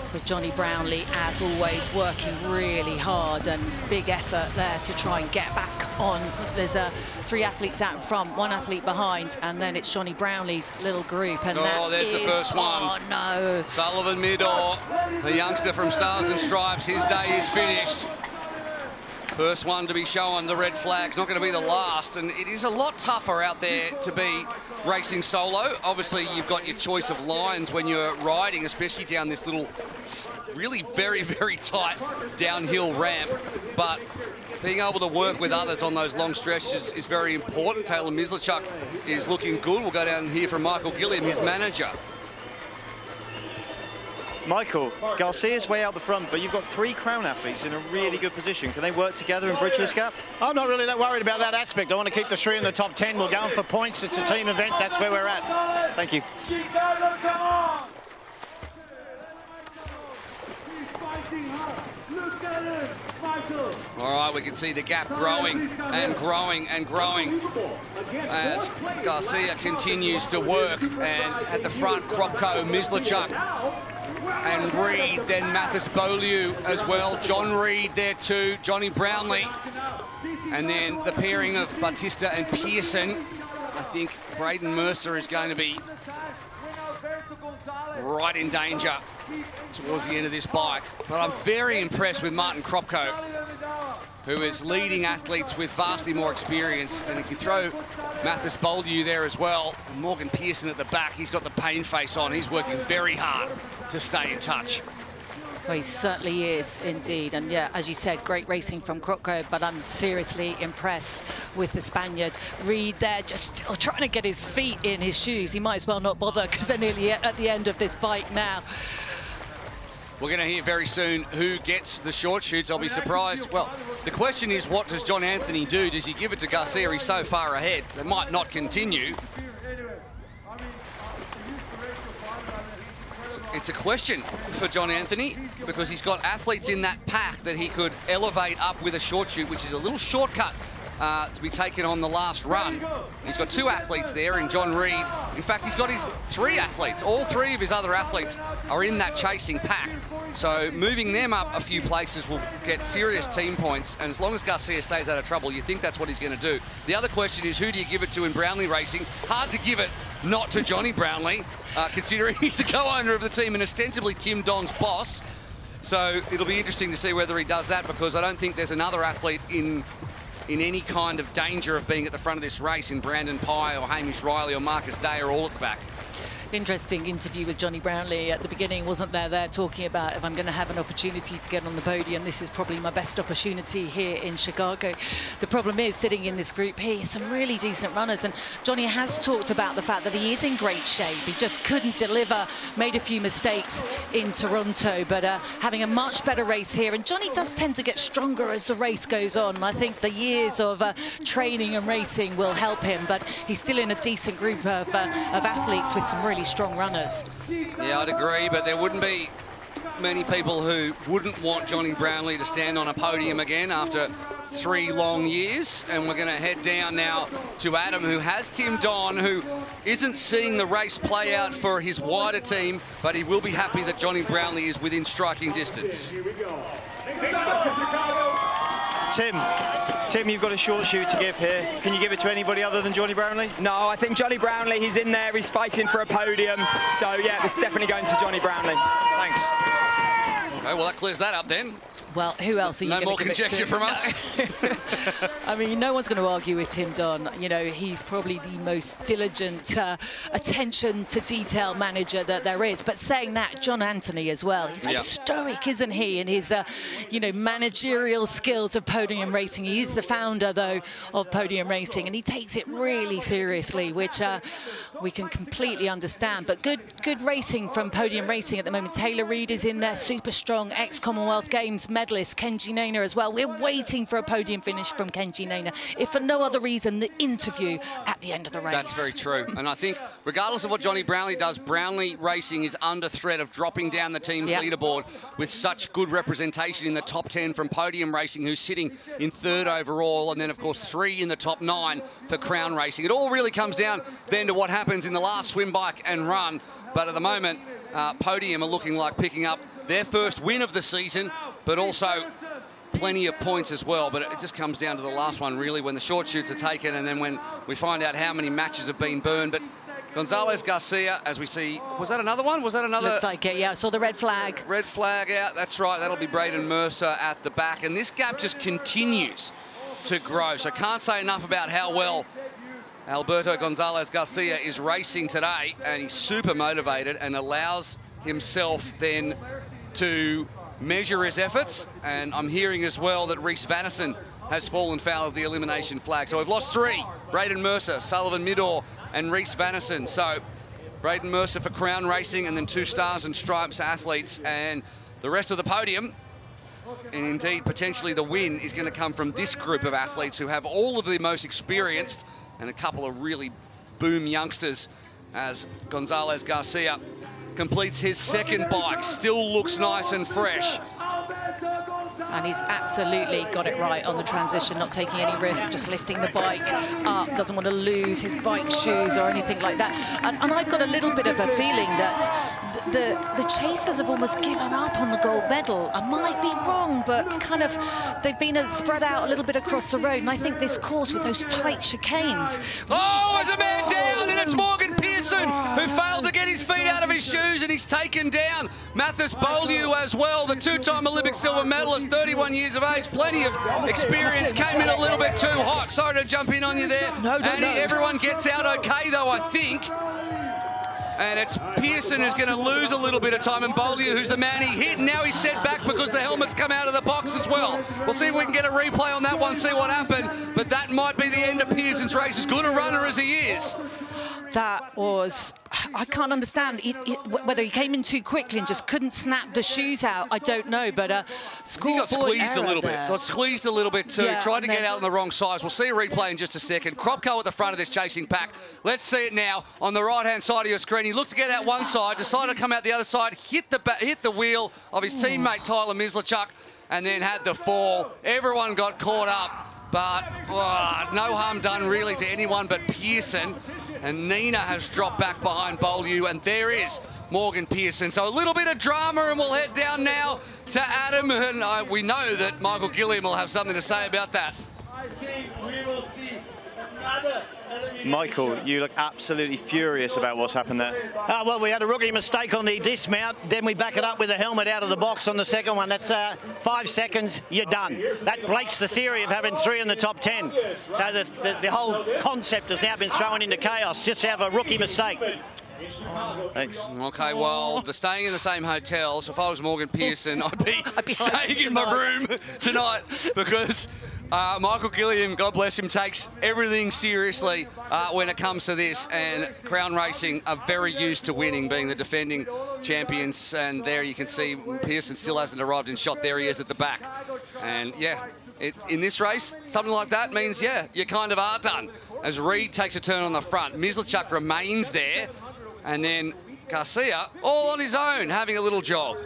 So Jonny Brownlee, as always, working really hard, and big effort there to try and get back on. There's 3 athletes out in front, 1 athlete behind, and then it's Jonny Brownlee's little group. And there's the first one. Oh, no. Sullivan Midor, the youngster from Stars and Stripes, his day is finished. First one to be shown, the red flag's not going to be the last, and it is a lot tougher out there to be racing solo. Obviously, you've got your choice of lines when you're riding, especially down this little, really very, very tight downhill ramp, but being able to work with others on those long stretches is very important. Taylor Mislichuk is looking good. We'll go down and hear from Michael Gilliam, his manager. Michael, Garcia's way out the front, but you've got 3 Crown athletes in a really good position. Can they work together and bridge this gap? I'm not really that worried about that aspect. I want to keep the 3 in the top 10. We're going for points. It's a team event. That's where we're at. Thank you. All right, we can see the gap growing and growing and growing as Garcia continues to work. And at the front, Kropko, Mislichuk and Reid, then Mathis Beaulieu as well. John Reid there too, Jonny Brownlee. And then the pairing of Batista and Pearson I think Braden Mercer is going to be right in danger towards the end of this bike. But I'm very impressed with Martin Kropko, who is leading athletes with vastly more experience. And if you throw Mathis Beaulieu there as well, and Morgan Pearson at the back, he's got the pain face on. He's working very hard to stay in touch. Well, he certainly is indeed. And yeah, as you said, great racing from Kropko, but I'm seriously impressed with the Spaniard. Reed there just still trying to get his feet in his shoes. He might as well not bother because they're nearly at the end of this bike now. We're going to hear very soon who gets the short shoots. I'll be surprised. Well, the question is, what does John Anthony do? Does he give it to Garcia? He's so far ahead. It might not continue. It's a question for John Anthony because he's got athletes in that pack that he could elevate up with a short shoot, which is a little shortcut to be taken on the last run. He's got 2 athletes there in John Reed. In fact, he's got his 3 athletes. All 3 of his other athletes are in that chasing pack. So moving them up a few places will get serious team points. And as long as Garcia stays out of trouble, you think that's what he's going to do. The other question is, who do you give it to in Brownlee Racing? Hard to give it not to Jonny Brownlee, considering he's the co-owner of the team and ostensibly Tim Don's boss. So it'll be interesting to see whether he does that, because I don't think there's another athlete in any kind of danger of being at the front of this race in Brandon Pye or Hamish Riley or Marcus Day are all at the back. Interesting interview with Jonny Brownlee at the beginning, wasn't there talking about, if I'm going to have an opportunity to get on the podium, this is probably my best opportunity here in Chicago. The problem is, sitting in this group here, some really decent runners, and Jonny has talked about the fact that he is in great shape. He just couldn't deliver, made a few mistakes in Toronto, but having a much better race here. And Jonny does tend to get stronger as the race goes on. I think the years of training and racing will help him, but he's still in a decent group of athletes with some really strong runners. Yeah, I'd agree, but there wouldn't be many people who wouldn't want Jonny Brownlee to stand on a podium again after 3 long years. And we're going to head down now to Adam, who has Tim Don, who isn't seeing the race play out for his wider team, but he will be happy that Jonny Brownlee is within striking distance. Tim, you've got a short shoot to give here. Can you give it to anybody other than Jonny Brownlee? No, I think Jonny Brownlee, he's in there, he's fighting for a podium. So, yeah, it's definitely going to Jonny Brownlee. Thanks. Okay, well, that clears that up then. Well, who else are you No more conjecture from us. I mean, no one's going to argue with Tim Don. You know, he's probably the most diligent attention to detail manager that there is. But saying that, John Anthony as well. He's very stoic, isn't he, in his, you know, managerial skills of podium racing. He is the founder, though, of podium racing, and he takes it really seriously, which we can completely understand. But good racing from podium racing at the moment. Taylor Reid is in there, super strong, ex-Commonwealth Games medalist. Kenji Naina as well. We're waiting for a podium finish from Kenji Naina, if for no other reason, the interview at the end of the race. That's very true. And I think, regardless of what Jonny Brownlee does, Brownlee Racing is under threat of dropping down the team's leaderboard with such good representation in the top 10 from Podium Racing, who's sitting in 3rd overall, and then, of course, 3 in the top 9 for Crown Racing. It all really comes down then to what happens in the last swim, bike and run. But at the moment, Podium are looking like picking up their first win of the season, but also plenty of points as well. But it just comes down to the last one, really, when the short shoots are taken and then when we find out how many matches have been burned. But Gonzalez Garcia, as we see, was that another one? Was that another? Looks like it, yeah. I saw the red flag. Red flag out, that's right. That'll be Braden Mercer at the back. And this gap just continues to grow. So can't say enough about how well Alberto Gonzalez Garcia is racing today. And he's super motivated and allows himself then to measure his efforts. And I'm hearing as well that Rhys Vanassen has fallen foul of the elimination flag. So we've lost 3. Braden Mercer, Sullivan Midor and Rhys Vanassen. So Braden Mercer for Crown Racing, and then 2 Stars and Stripes athletes. And the rest of the podium, and indeed potentially the win, is going to come from this group of athletes who have all of the most experienced and a couple of really boom youngsters, as Gonzalez Garcia completes his 2nd bike. Still looks nice and fresh. And he's absolutely got it right on the transition, not taking any risk, just lifting the bike up, doesn't want to lose his bike shoes or anything like that. And I've got a little bit of a feeling that the chasers have almost given up on the gold medal. I might be wrong, but kind of they've been spread out a little bit across the road, and I think this course with those tight chicanes. Oh, there's a man down, and it's Morgan Pearson who failed to get his feet out of his shoes, and he's taken down Mathis Beaugrand as well, the two-time Olympic silver medalist, 31 years of age, plenty of experience, came in a little bit too hot. Sorry to jump in on you there. No. Everyone gets out okay, though, I think. And it's Pearson who's going to lose a little bit of time, and Beaugrand, who's the man he hit, and now he's set back because the helmet's come out of the box as well. We'll see if we can get a replay on that one, see what happened, but that might be the end of Pearson's race, as good a runner as he is. That was, I can't understand whether he came in too quickly and just couldn't snap the shoes out. I don't know, but he got squeezed a little bit. Got squeezed a little bit too. Yeah, tried to get out on the wrong size. We'll see a replay in just a second. Kropko at the front of this chasing pack. Let's see it now on the right-hand side of your screen. He looked to get out one side, decided to come out the other side, hit the wheel of his teammate Tyler Mislachuk, and then had the fall. Everyone got caught up, but no harm done really to anyone but Pearson. And Nina has dropped back behind Beaugrand, and there is Morgan Pearson. So a little bit of drama, and we'll head down now to Adam, and we know that Michael Gilliam will have something to say about that. I think we will see another Michael, you look absolutely furious about what's happened there. Well, we had a rookie mistake on the dismount, then we back it up with a helmet out of the box on the second one. That's 5 seconds, you're done. That breaks the theory of having 3 in the top 10. So the whole concept has now been thrown into chaos, just to have a rookie mistake. Thanks. Okay, well, they're staying in the same hotel, so if I was Morgan Pearson, I'd be staying in my room tonight, because Michael Gilliam, God bless him, takes everything seriously when it comes to this, and Crown Racing are very used to winning, being the defending champions, and there you can see Pearson still hasn't arrived in shot. There he is at the back, and yeah, in this race, something like that means, yeah, you kind of are done, as Reed takes a turn on the front. Mislachuk remains there, and then Garcia all on his own, having a little jog.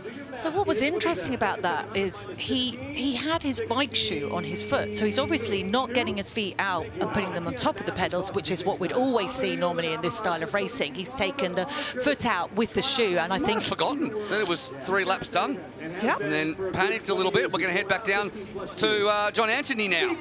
So what was interesting about that is he had his bike shoe on his foot, so he's obviously not getting his feet out and putting them on top of the pedals, which is what we'd always see normally in this style of racing. He's taken the foot out with the shoe, and I think... Forgotten that it was 3 laps done. Yeah. And then panicked a little bit. We're going to head back down to John Anthony now.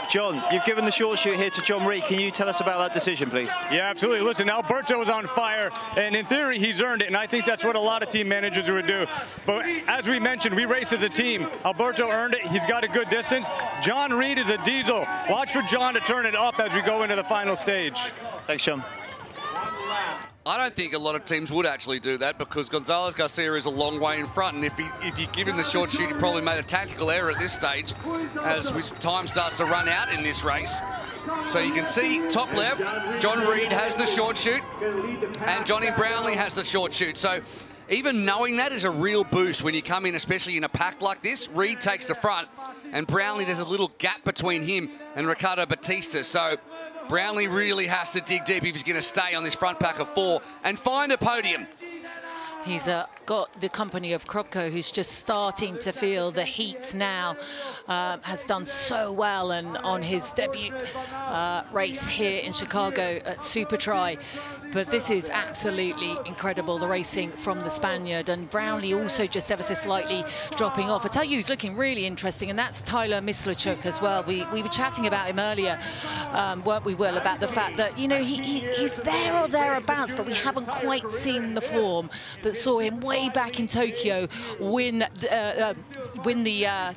John, you've given the short shoot here to John Reed. Can you tell us about that decision, please? Yeah, absolutely. Listen, Alberto was on fire, and in theory, he's earned it, and I think that's what a lot of team managers would do. But as we mentioned, we race as a team. Alberto earned it. He's got a good distance. John Reed is a diesel. Watch for John to turn it up as we go into the final stage. Thanks, John. I don't think a lot of teams would actually do that, because Gonzalez Garcia is a long way in front, and if you give him the short shoot, he probably made a tactical error at this stage as time starts to run out in this race. So you can see top left, John Reed has the short shoot, and Jonny Brownlee has the short shoot. So even knowing that is a real boost when you come in, especially in a pack like this. Reed takes the front, and Brownlee, there's a little gap between him and Ricardo Batista. So Brownlee really has to dig deep if he's going to stay on this front pack of 4 and find a podium. He's got the company of Kropko, who's just starting to feel the heat now. Has done so well, and on his debut race here in Chicago at Supertri. But this is absolutely incredible, the racing from the Spaniard. And Brownlee also just ever so slightly dropping off. I tell you, he's looking really interesting, and that's Tyler Mislachuk as well. We were chatting about him earlier, weren't we, Will, about the fact that, you know, he's there or thereabouts, but we haven't quite seen the form that saw him way back in Tokyo win the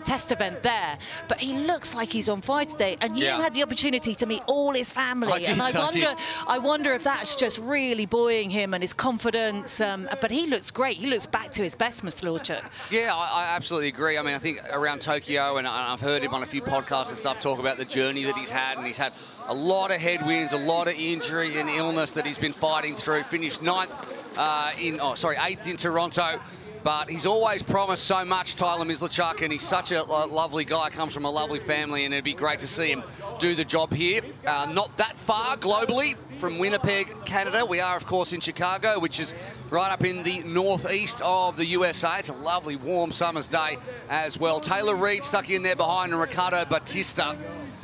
test event there. But he looks like he's on fire today, and you had the opportunity to meet all his family. I wonder if that's just really buoying him and his confidence. But he looks great. He looks back to his best, Mislachuk. Yeah, I absolutely agree. I mean, I think around Tokyo, and I've heard him on a few podcasts and stuff talk about the journey that he's had, and he's had a lot of headwinds, a lot of injury and illness that he's been fighting through. Finished 8th in Toronto. But he's always promised so much, Tyler Mislachuk, and he's such a lovely guy, comes from a lovely family, and it'd be great to see him do the job here. Not that far globally from Winnipeg, Canada. We are, of course, in Chicago, which is right up in the northeast of the USA. It's a lovely, warm summer's day as well. Taylor Reed stuck in there behind, and Ricardo Batista.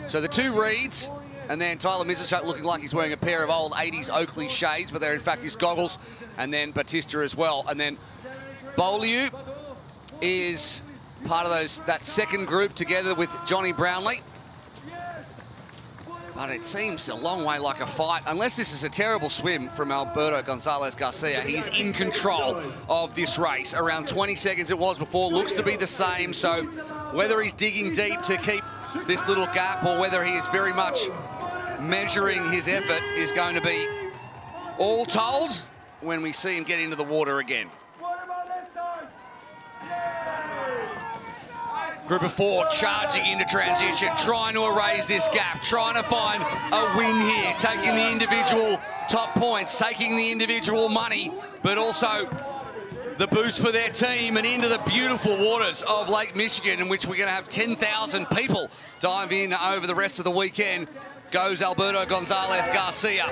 So the 2 Reeds And then Tyler Mizichuk looking like he's wearing a pair of old 80s Oakley shades, but they're in fact his goggles. And then Batista as well. And then Beaulieu is part of that second group together with Jonny Brownlee. But it seems a long way like a fight. Unless this is a terrible swim from Alberto Gonzalez Garcia, he's in control of this race. Around 20 seconds it was before, looks to be the same. So whether he's digging deep to keep this little gap or whether he is very much measuring his effort is going to be all told when we see him get into the water again. Group of 4 charging into transition, trying to erase this gap, trying to find a win here, taking the individual top points, taking the individual money, but also the boost for their team and into the beautiful waters of Lake Michigan, in which we're going to have 10,000 people dive in over the rest of the weekend. Goes Alberto Gonzalez Garcia.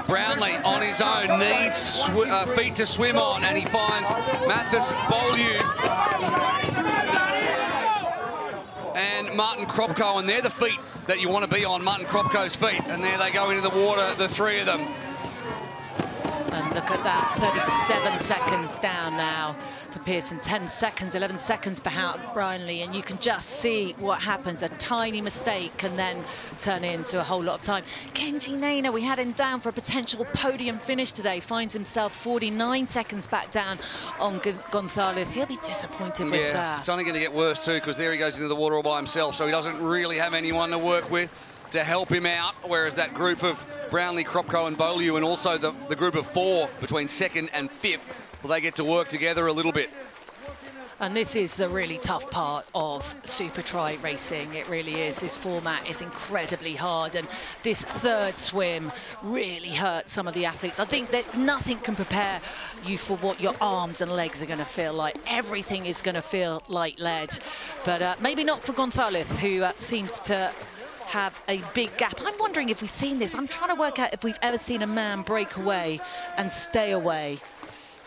Brownlee on his own needs feet to swim on, and he finds Mathis Beaulieu and Martin Kropko, and they're the feet that you want to be on, Martin Kropko's feet. And there they go into the water, the 3 of them. And look at that, 37 seconds down now for Pearson. 10 seconds, 11 seconds behind Brownlee, and you can just see what happens. A tiny mistake can then turn into a whole lot of time. Kenji Naina, we had him down for a potential podium finish today, finds himself 49 seconds back down on Gonzalez. He'll be disappointed with that. It's only going to get worse too, because there he goes into the water all by himself, so he doesn't really have anyone to work with to help him out, whereas that group of Brownlee, Kropko and Beaulieu, and also the group of 4 between 2nd and 5th, well, they get to work together a little bit. And this is the really tough part of Supertri racing. It really is. This format is incredibly hard, and this 3rd swim really hurts some of the athletes. I think that nothing can prepare you for what your arms and legs are going to feel like. Everything is going to feel like lead, but maybe not for Gonzalez, who seems to have a big gap. I'm wondering if we've seen this. I'm trying to work out if we've ever seen a man break away and stay away.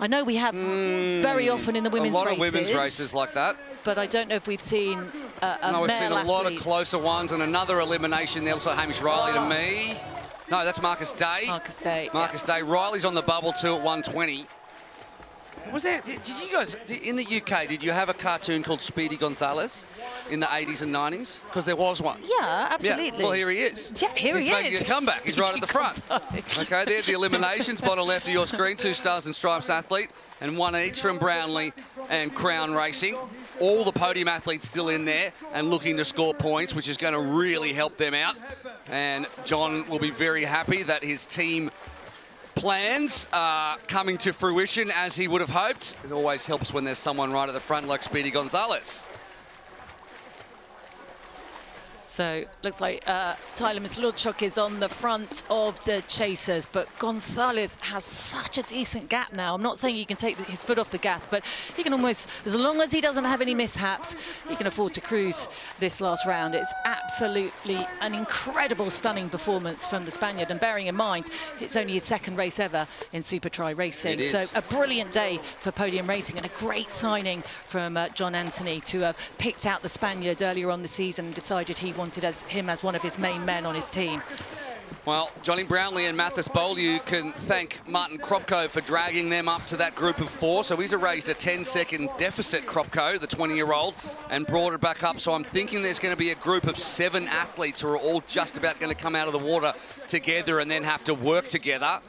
I know we have very often in the women's races. A lot of women's races like that. But I don't know if we've seen a No, we've male seen a lot of athlete. closer ones, and another elimination there. Also Hamish Riley to me. No, that's Marcus Day. Marcus Day. Marcus Day. Riley's on the bubble too at 120. Was there, did you guys, in the UK, did you have a cartoon called Speedy Gonzalez in the 80s and 90s? Because there was one. Yeah, absolutely. Yeah. Well, here he is. Yeah, here he is. He's making a comeback. He's right at the front. Okay, there's the eliminations. Bottom left of your screen, 2 Stars and Stripes athlete, and 1 each from Brownlee and Crown Racing. All the podium athletes still in there and looking to score points, which is going to really help them out. And John will be very happy that his team plans are coming to fruition as he would have hoped. It always helps when there's someone right at the front like Speedy Gonzalez. So looks like Tyler Misludchuk is on the front of the chasers, but Gonzalez has such a decent gap now. I'm not saying he can take his foot off the gas, but he can almost, as long as he doesn't have any mishaps, he can afford to cruise this last round. It's absolutely an incredible, stunning performance from the Spaniard, and bearing in mind it's only his 2nd race ever in Supertri racing. So a brilliant day for podium racing, and a great signing from John Anthony to have picked out the Spaniard earlier on the season and decided he wanted him as one of his main men on his team. Well, Jonny Brownlee and Mathis Beaulieu can thank Martin Kropko for dragging them up to that group of 4. So he's erased a 10-second deficit, Kropko, the 20-year-old, and brought it back up. So I'm thinking there's going to be a group of 7 athletes who are all just about going to come out of the water together and then have to work together.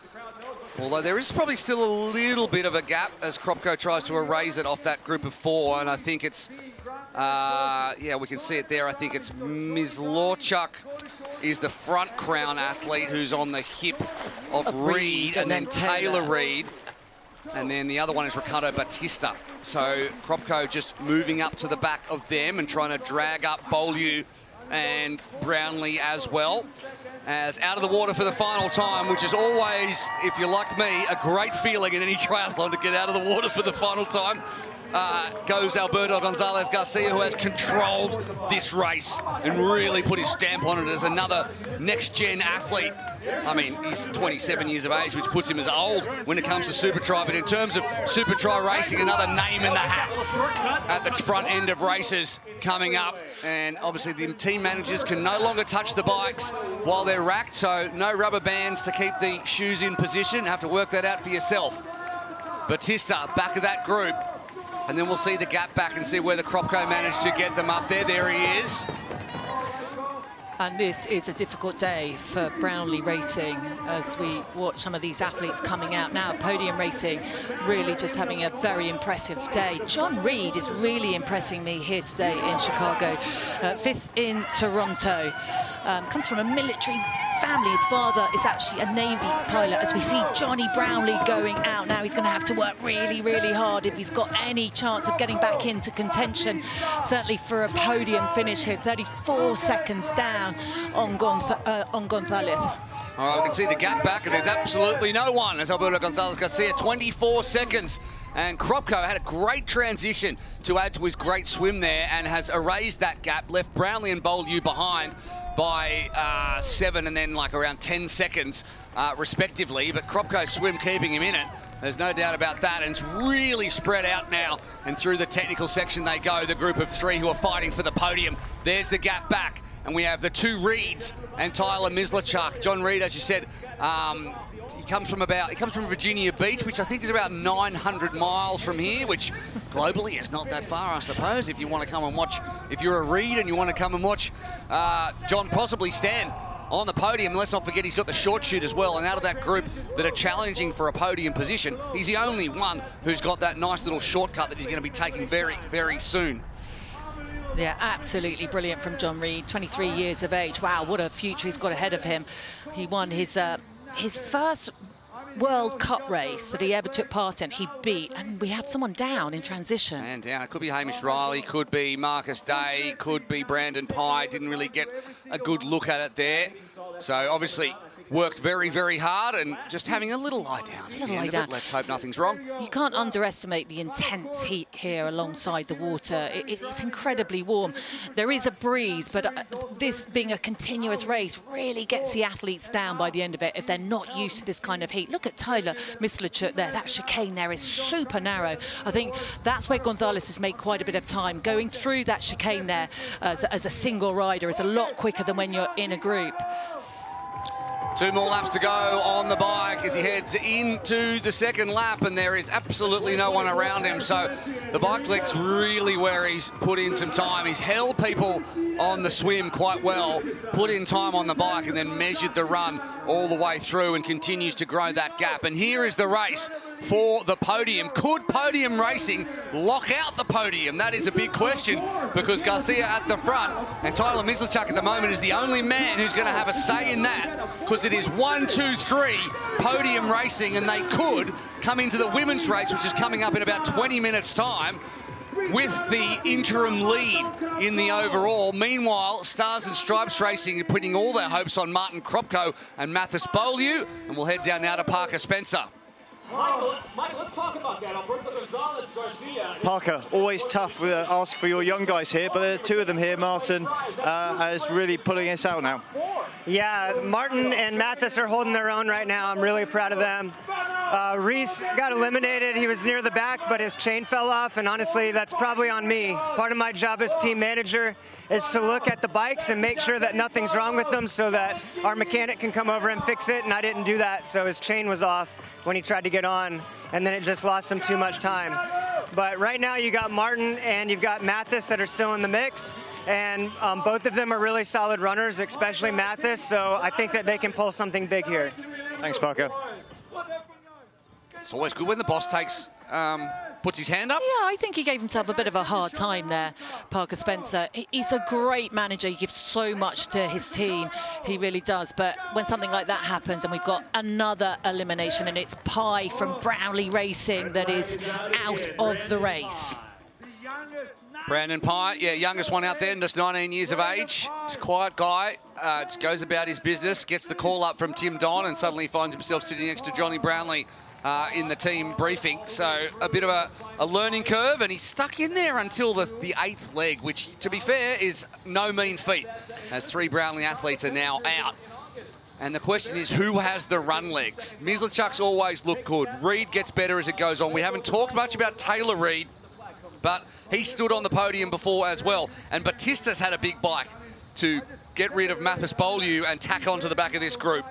Although there is probably still a little bit of a gap as Kropko tries to erase it off that group of 4, and I think it's, yeah, we can see it there. I think it's Mislorchuk is the front Crown athlete who's on the hip of Reed, and then Taylor Reed, and then the other one is Ricardo Batista. So Kropko just moving up to the back of them and trying to drag up Beaulieu and Brownlee as well. As out of the water for the final time, which is always, if you're like me, a great feeling in any triathlon to get out of the water for the final time, goes Alberto Gonzalez Garcia, who has controlled this race and really put his stamp on it as another next-gen athlete I mean, he's 27 years of age, which puts him as old when it comes to Supertri. But in terms of Supertri racing, another name in the hat at the front end of races coming up. And obviously the team managers can no longer touch the bikes while they're racked, so no rubber bands to keep the shoes in position. Have to work that out for yourself. Batista back of that group, and then we'll see the gap back and see where the Kropko managed to get them up there. There he is. And this is a difficult day for Brownlee Racing as we watch some of these athletes coming out now. Podium Racing really just having a very impressive day. John Reed is really impressing me here today in Chicago. 5th in Toronto. Comes from a military family. His father is actually a Navy pilot. As we see Jonny Brownlee going out now, he's going to have to work really, really hard if he's got any chance of getting back into contention. Certainly for a podium finish here. 34 seconds down on Gonzalez. All right, we can see the gap back, and there's absolutely no one as Alberto Gonzalez Garcia, 24 seconds. And Kropko had a great transition to add to his great swim there and has erased that gap, left Brownlee and Beaulieu behind by 7 and then like around 10 seconds respectively. But Kropko's swim keeping him in it. There's no doubt about that, and it's really spread out now, and through the technical section they go, the group of 3 who are fighting for the podium. There's the gap back, and we have the 2 Reeds and Tyler Mislachuk. John Reed, as you said, he comes from Virginia Beach, which I think is about 900 miles from here, which globally is not that far, I suppose, if you want to come and watch, if you're a Reed and you want to come and watch John possibly stand on the podium. Let's not forget he's got the short shoot as well, and out of that group that are challenging for a podium position, he's the only one who's got that nice little shortcut that he's going to be taking very, very soon. Yeah, absolutely brilliant from John Reed, 23 years of age. Wow, what a future he's got ahead of him. He won his first World Cup race that he ever took part in. He beat, and we have someone down in transition. And down. It could be Hamish Riley, could be Marcus Day, could be Brandon Pye. Didn't really get a good look at it there. So obviously worked very, very hard and just having a little lie down. Let's hope nothing's wrong. You can't underestimate the intense heat here alongside the water. It's incredibly warm. There is a breeze, but this being a continuous race really gets the athletes down by the end of it if they're not used to this kind of heat. Look at Tyler Mislachuk there. That chicane there is super narrow. I think that's where Gonzalez has made quite a bit of time. Going through that chicane there as a single rider is a lot quicker than when you're in a group. 2 more laps to go on the bike as he heads into the second lap, and there is absolutely no one around him. So the bike legs really where he's put in some time. He's held people on the swim quite well, put in time on the bike, and then measured the run all the way through and continues to grow that gap. And here is the race for the podium. Could podium racing lock out the podium? That is a big question, because Garcia at the front and Tyler Mislachuk at the moment is the only man who's going to have a say in that, because it is 1, 2, 3 podium racing, and they could come into the women's race, which is coming up in about 20 minutes time, with the interim lead in the overall. Meanwhile, Stars and Stripes Racing are putting all their hopes on Martin Kropko and Mathis Beaulieu, and we'll head down now to Parker Spencer. Michael, let's talk about that. Alberto Gonzalez Garcia. Parker, always tough to ask for your young guys here, but there are 2 of them here. Martin is really pulling us out now. Yeah, Martin and Mathis are holding their own right now. I'm really proud of them. Reese got eliminated. He was near the back, but his chain fell off, and honestly, that's probably on me. Part of my job as team manager is to look at the bikes and make sure that nothing's wrong with them so that our mechanic can come over and fix it, and I didn't do that, so his chain was off when he tried to get on, and then it just lost him too much time. But right now you got Martin and you've got Mathis that are still in the mix, and both of them are really solid runners, especially Mathis, so I think that they can pull something big here. Thanks, Parker. It's always good when the boss puts his hand up. Yeah, I think he gave himself a bit of a hard time there, Parker Spencer. He's a great manager. He gives so much to his team. He really does. But when something like that happens and we've got another elimination, and it's Pye from Brownlee Racing that is out of the race. Brandon Pye, yeah, youngest one out there, just 19 years of age. He's a quiet guy, just goes about his business, gets the call up from Tim Don, and suddenly finds himself sitting next to Jonny Brownlee in the team briefing. So a bit of a learning curve, and he's stuck in there until the 8th leg, which, to be fair, is no mean feat, as 3 Brownlee athletes are now out. And the question is, who has the run legs? Mislichuk's always looked good. Reed gets better as it goes on. We haven't talked much about Taylor Reed, but he stood on the podium before as well. And Batista's had a big bike to get rid of Mathis Beaulieu and tack onto the back of this group.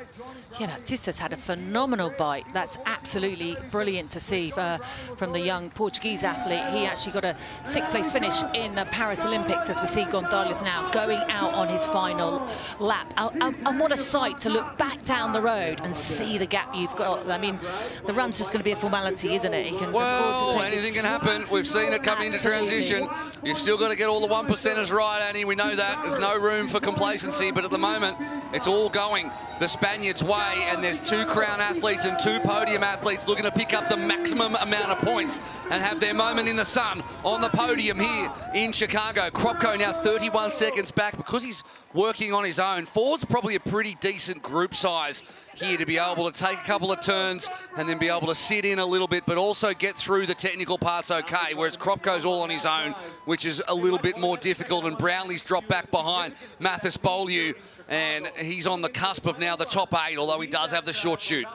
Yeah, Batista's had a phenomenal bike. That's absolutely brilliant to see from the young Portuguese athlete. He actually got a 6th place finish in the Paris Olympics, as we see Gonzalez now going out on his final lap. And what a sight to look back down the road and see the gap you've got. I mean, the run's just going to be a formality, isn't it? He can afford to take anything can happen. We've seen it come into transition. You've still got to get all the 1%ers right, Annie. We know that. There's no room for complacency, but at the moment, it's all going the Spaniards' way, and there's 2 crown athletes and 2 podium athletes looking to pick up the maximum amount of points and have their moment in the sun on the podium here in Chicago. Kropko now 31 seconds back because he's working on his own. 4's probably a pretty decent group size here to be able to take a couple of turns and then be able to sit in a little bit, but also get through the technical parts okay, whereas Kropko's all on his own, which is a little bit more difficult, and Brownlee's dropped back behind Mathis Beaulieu, and he's on the cusp of now the top 8, although he does have the short shoot.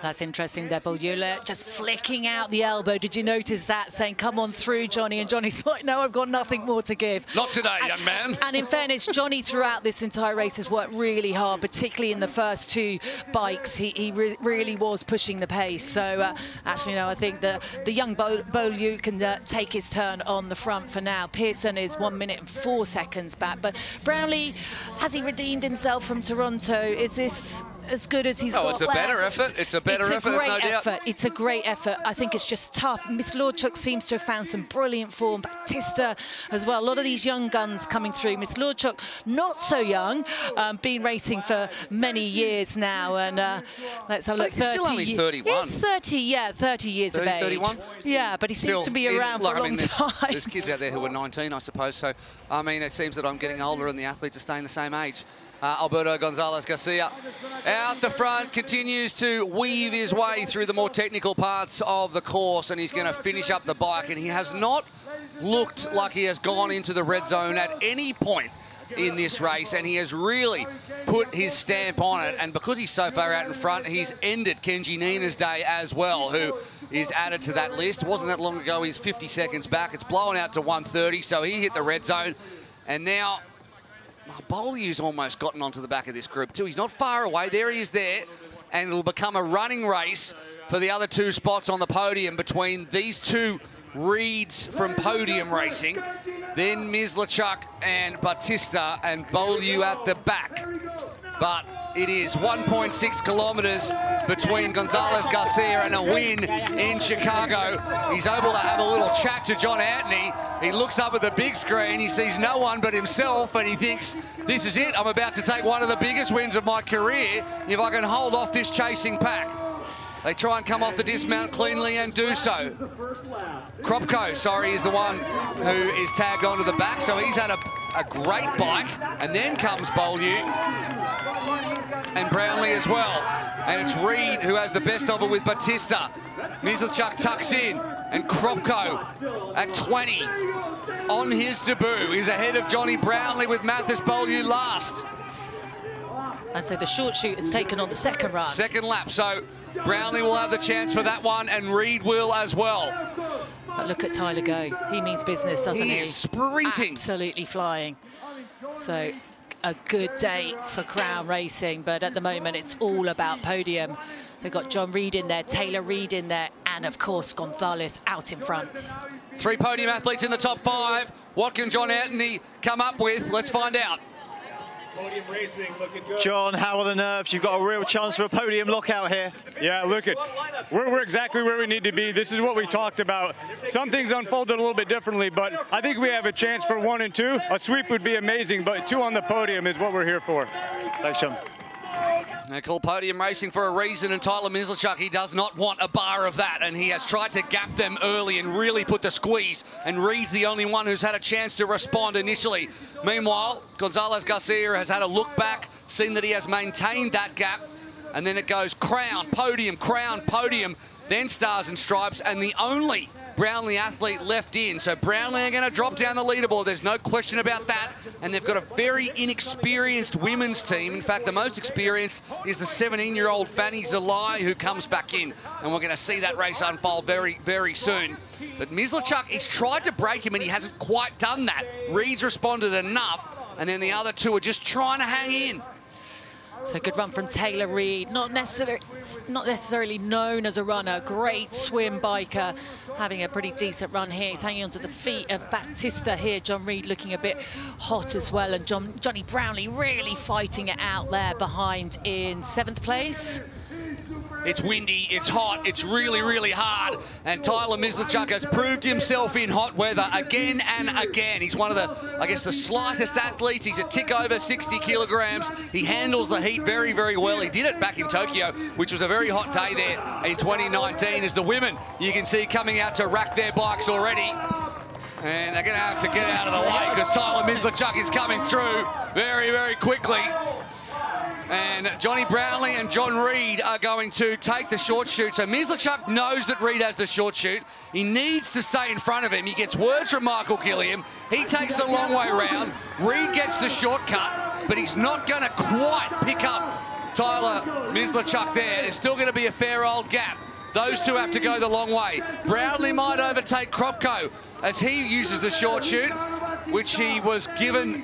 That's interesting there, Beaulieu just flicking out the elbow. Did you notice that? Saying, come on through, Jonny. And Johnny's like, no, I've got nothing more to give. Not today, young man. And in fairness, Jonny throughout this entire race has worked really hard, particularly in the first 2 bikes. He really was pushing the pace. So actually, no, I think the young Beaulieu can take his turn on the front for now. Pearson is 1 minute and 4 seconds back. But Brownlee, has he redeemed himself from Toronto? Is this as good as he's got left? It's a better effort. It's a better effort, there's no doubt. It's a great effort. I think it's just tough. Miss Lordchuk seems to have found some brilliant form. Batista as well. A lot of these young guns coming through. Miss Lordchuk, not so young, been racing for many years now. And let's have a look. He's still only 31. He's 30 years of age. 31? Yeah, but he seems to be around for a long time. There's kids out there who are 19, I suppose. So, I mean, it seems that I'm getting older and the athletes are staying the same age. Alberto Gonzalez Garcia out the front, continues to weave his way through the more technical parts of the course, and he's going to finish up the bike. And he has not looked like he has gone into the red zone at any point in this race, and he has really put his stamp on it. And because he's so far out in front, he's ended Kenji Nina's day as well, who is added to that list. It wasn't that long ago, he's 50 seconds back. It's blown out to 1:30, so he hit the red zone. And now Beaulieu's almost gotten onto the back of this group too. He's not far away. There he is there. And it'll become a running race for the other 2 spots on the podium between these 2 Reeds from podium racing. Then Mislichuk and Batista, and Beaulieu at the back. But it is 1.6 kilometres between Gonzalez Garcia and a win in Chicago. He's able to have a little chat to John Anthony. He looks up at the big screen, he sees no one but himself, and he thinks, this is it, I'm about to take one of the biggest wins of my career if I can hold off this chasing pack. They try and come off the dismount cleanly and do so. Kropko, sorry, is the one who is tagged onto the back, so he's had a great bike, and then comes Beaulieu and Brownlee as well. And it's Reed who has the best of it with Batista. Mislichuk tucks in, and Kropko at 20 on his debut. He's ahead of Jonny Brownlee with Mathis Beaulieu last. And so the short shoot is taken on the second run. Second lap, so Brownlee will have the chance for that one, and Reed will as well. But look at Tyler go. He means business, doesn't he? He is sprinting. Absolutely flying. So a good day for Crown Racing, but at the moment it's all about podium. We've got John Reed in there, Taylor Reed in there, and of course Gonzalez out in front. 3 podium athletes in the top 5. What can John Anthony come up with? Let's find out. Podium racing looking good. John, how are the nerves? You've got a real chance for a podium lockout here. Yeah, look at, we're exactly where we need to be. This is what we talked about. Some things unfolded a little bit differently, but I think we have a chance for 1 and 2. A sweep would be amazing, but 2 on the podium is what we're here for. Thanks, John. They call podium racing for a reason, and Tyler Mislichuk, he does not want a bar of that, and he has tried to gap them early and really put the squeeze, and Reed's the only one who's had a chance to respond initially. Meanwhile, Gonzalez Garcia has had a look back, seen that he has maintained that gap, and then it goes crown, podium, then stars and stripes, and the only Brownlee athlete left in. So Brownlee are going to drop down the leaderboard. There's no question about that. And they've got a very inexperienced women's team. In fact, the most experienced is the 17-year-old Fanny Zalai, who comes back in. And we're going to see that race unfold very, very soon. But Mislichuk, he's tried to break him and he hasn't quite done that. Reed's responded enough. And then the other two are just trying to hang in. So good run from Taylor Reed, not necessarily known as a runner, great swim biker, having a pretty decent run here. He's hanging onto the feet of Batista here. John Reed looking a bit hot as well, and Jonny Brownlee really fighting it out there behind in 7th place. It's windy, it's hot, it's really, really hard. And Tyler Mislichuk has proved himself in hot weather again and again. He's one of the, I guess, the slightest athletes. He's a tick over 60 kilograms. He handles the heat very, very well. He did it back in Tokyo, which was a very hot day there in 2019. As the women, you can see, coming out to rack their bikes already. And they're going to have to get out of the way because Tyler Mislichuk is coming through very, very quickly. And Jonny Brownlee and John Reed are going to take the short shoot. So Mislichuk knows that Reed has the short shoot. He needs to stay in front of him. He gets words from Michael Gilliam. He takes the long way round. Reed gets the shortcut, but he's not going to quite pick up Tyler Mislichuk there. There's still going to be a fair old gap. Those two have to go the long way. Brownlee might overtake Kropko as he uses the short shoot, which he was given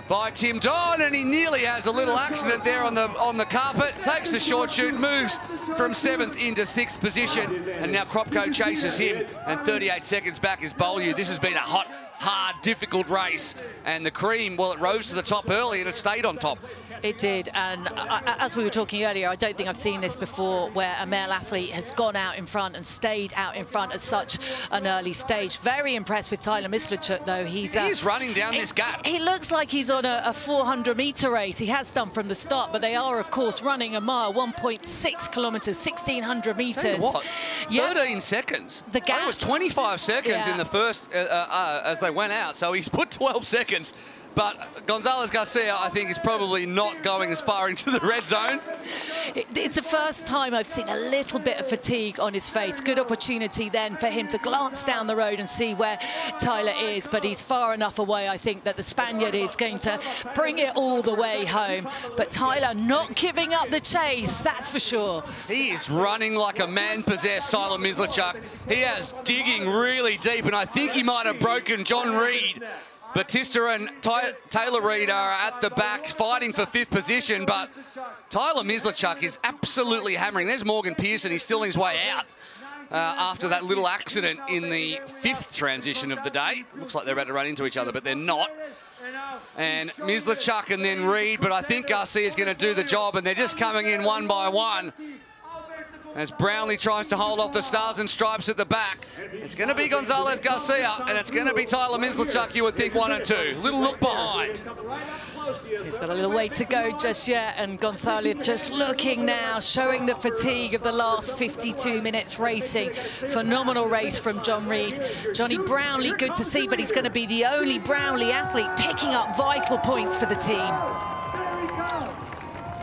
by Tim Don, and he nearly has a little accident there on the carpet. Takes the short shoot, moves from 7th into 6th position, and now Kropko chases him, and 38 seconds back is Beaulieu. This has been a hot, hard, difficult race, and the cream, well, it rose to the top early and it stayed on top. It did, and as we were talking earlier, I don't think I've seen this before, where a male athlete has gone out in front and stayed out in front at such an early stage. Very impressed with Tyler Mislichuk, though. He's running down this gap. He looks like he's on a 400-meter race. He has done from the start, but they are, of course, running a mile, 1.6 kilometers, 1,600 meters. Tell you what, 13 seconds. The gap. It was 25 seconds in the first as they went out, so he's put 12 seconds. But Gonzalez Garcia, I think, is probably not going as far into the red zone. It's the first time I've seen a little bit of fatigue on his face. Good opportunity then for him to glance down the road and see where Tyler is. But he's far enough away, I think, that the Spaniard is going to bring it all the way home. But Tyler not giving up the chase, that's for sure. He is running like a man-possessed, Tyler Mislichuk. He is digging really deep, and I think he might have broken John Reed. Batista and Taylor Reed are at the back fighting for 5th position, but Tyler Mislichuk is absolutely hammering. There's Morgan Pearson. He's still on his way out after that little accident in the 5th transition of the day. Looks like they're about to run into each other, but they're not. And Mislichuk and then Reed, but I think Garcia's going to do the job, and they're just coming in one by one. As Brownlee tries to hold off the Stars and Stripes at the back. It's going to be Gonzalez Garcia, and it's going to be Tyler Mislichuk, you would think, 1 and 2. Little look behind. He's got a little way to go just yet, and Gonzalez just looking now, showing the fatigue of the last 52 minutes racing. Phenomenal race from John Reed. Jonny Brownlee, good to see, but he's going to be the only Brownlee athlete picking up vital points for the team.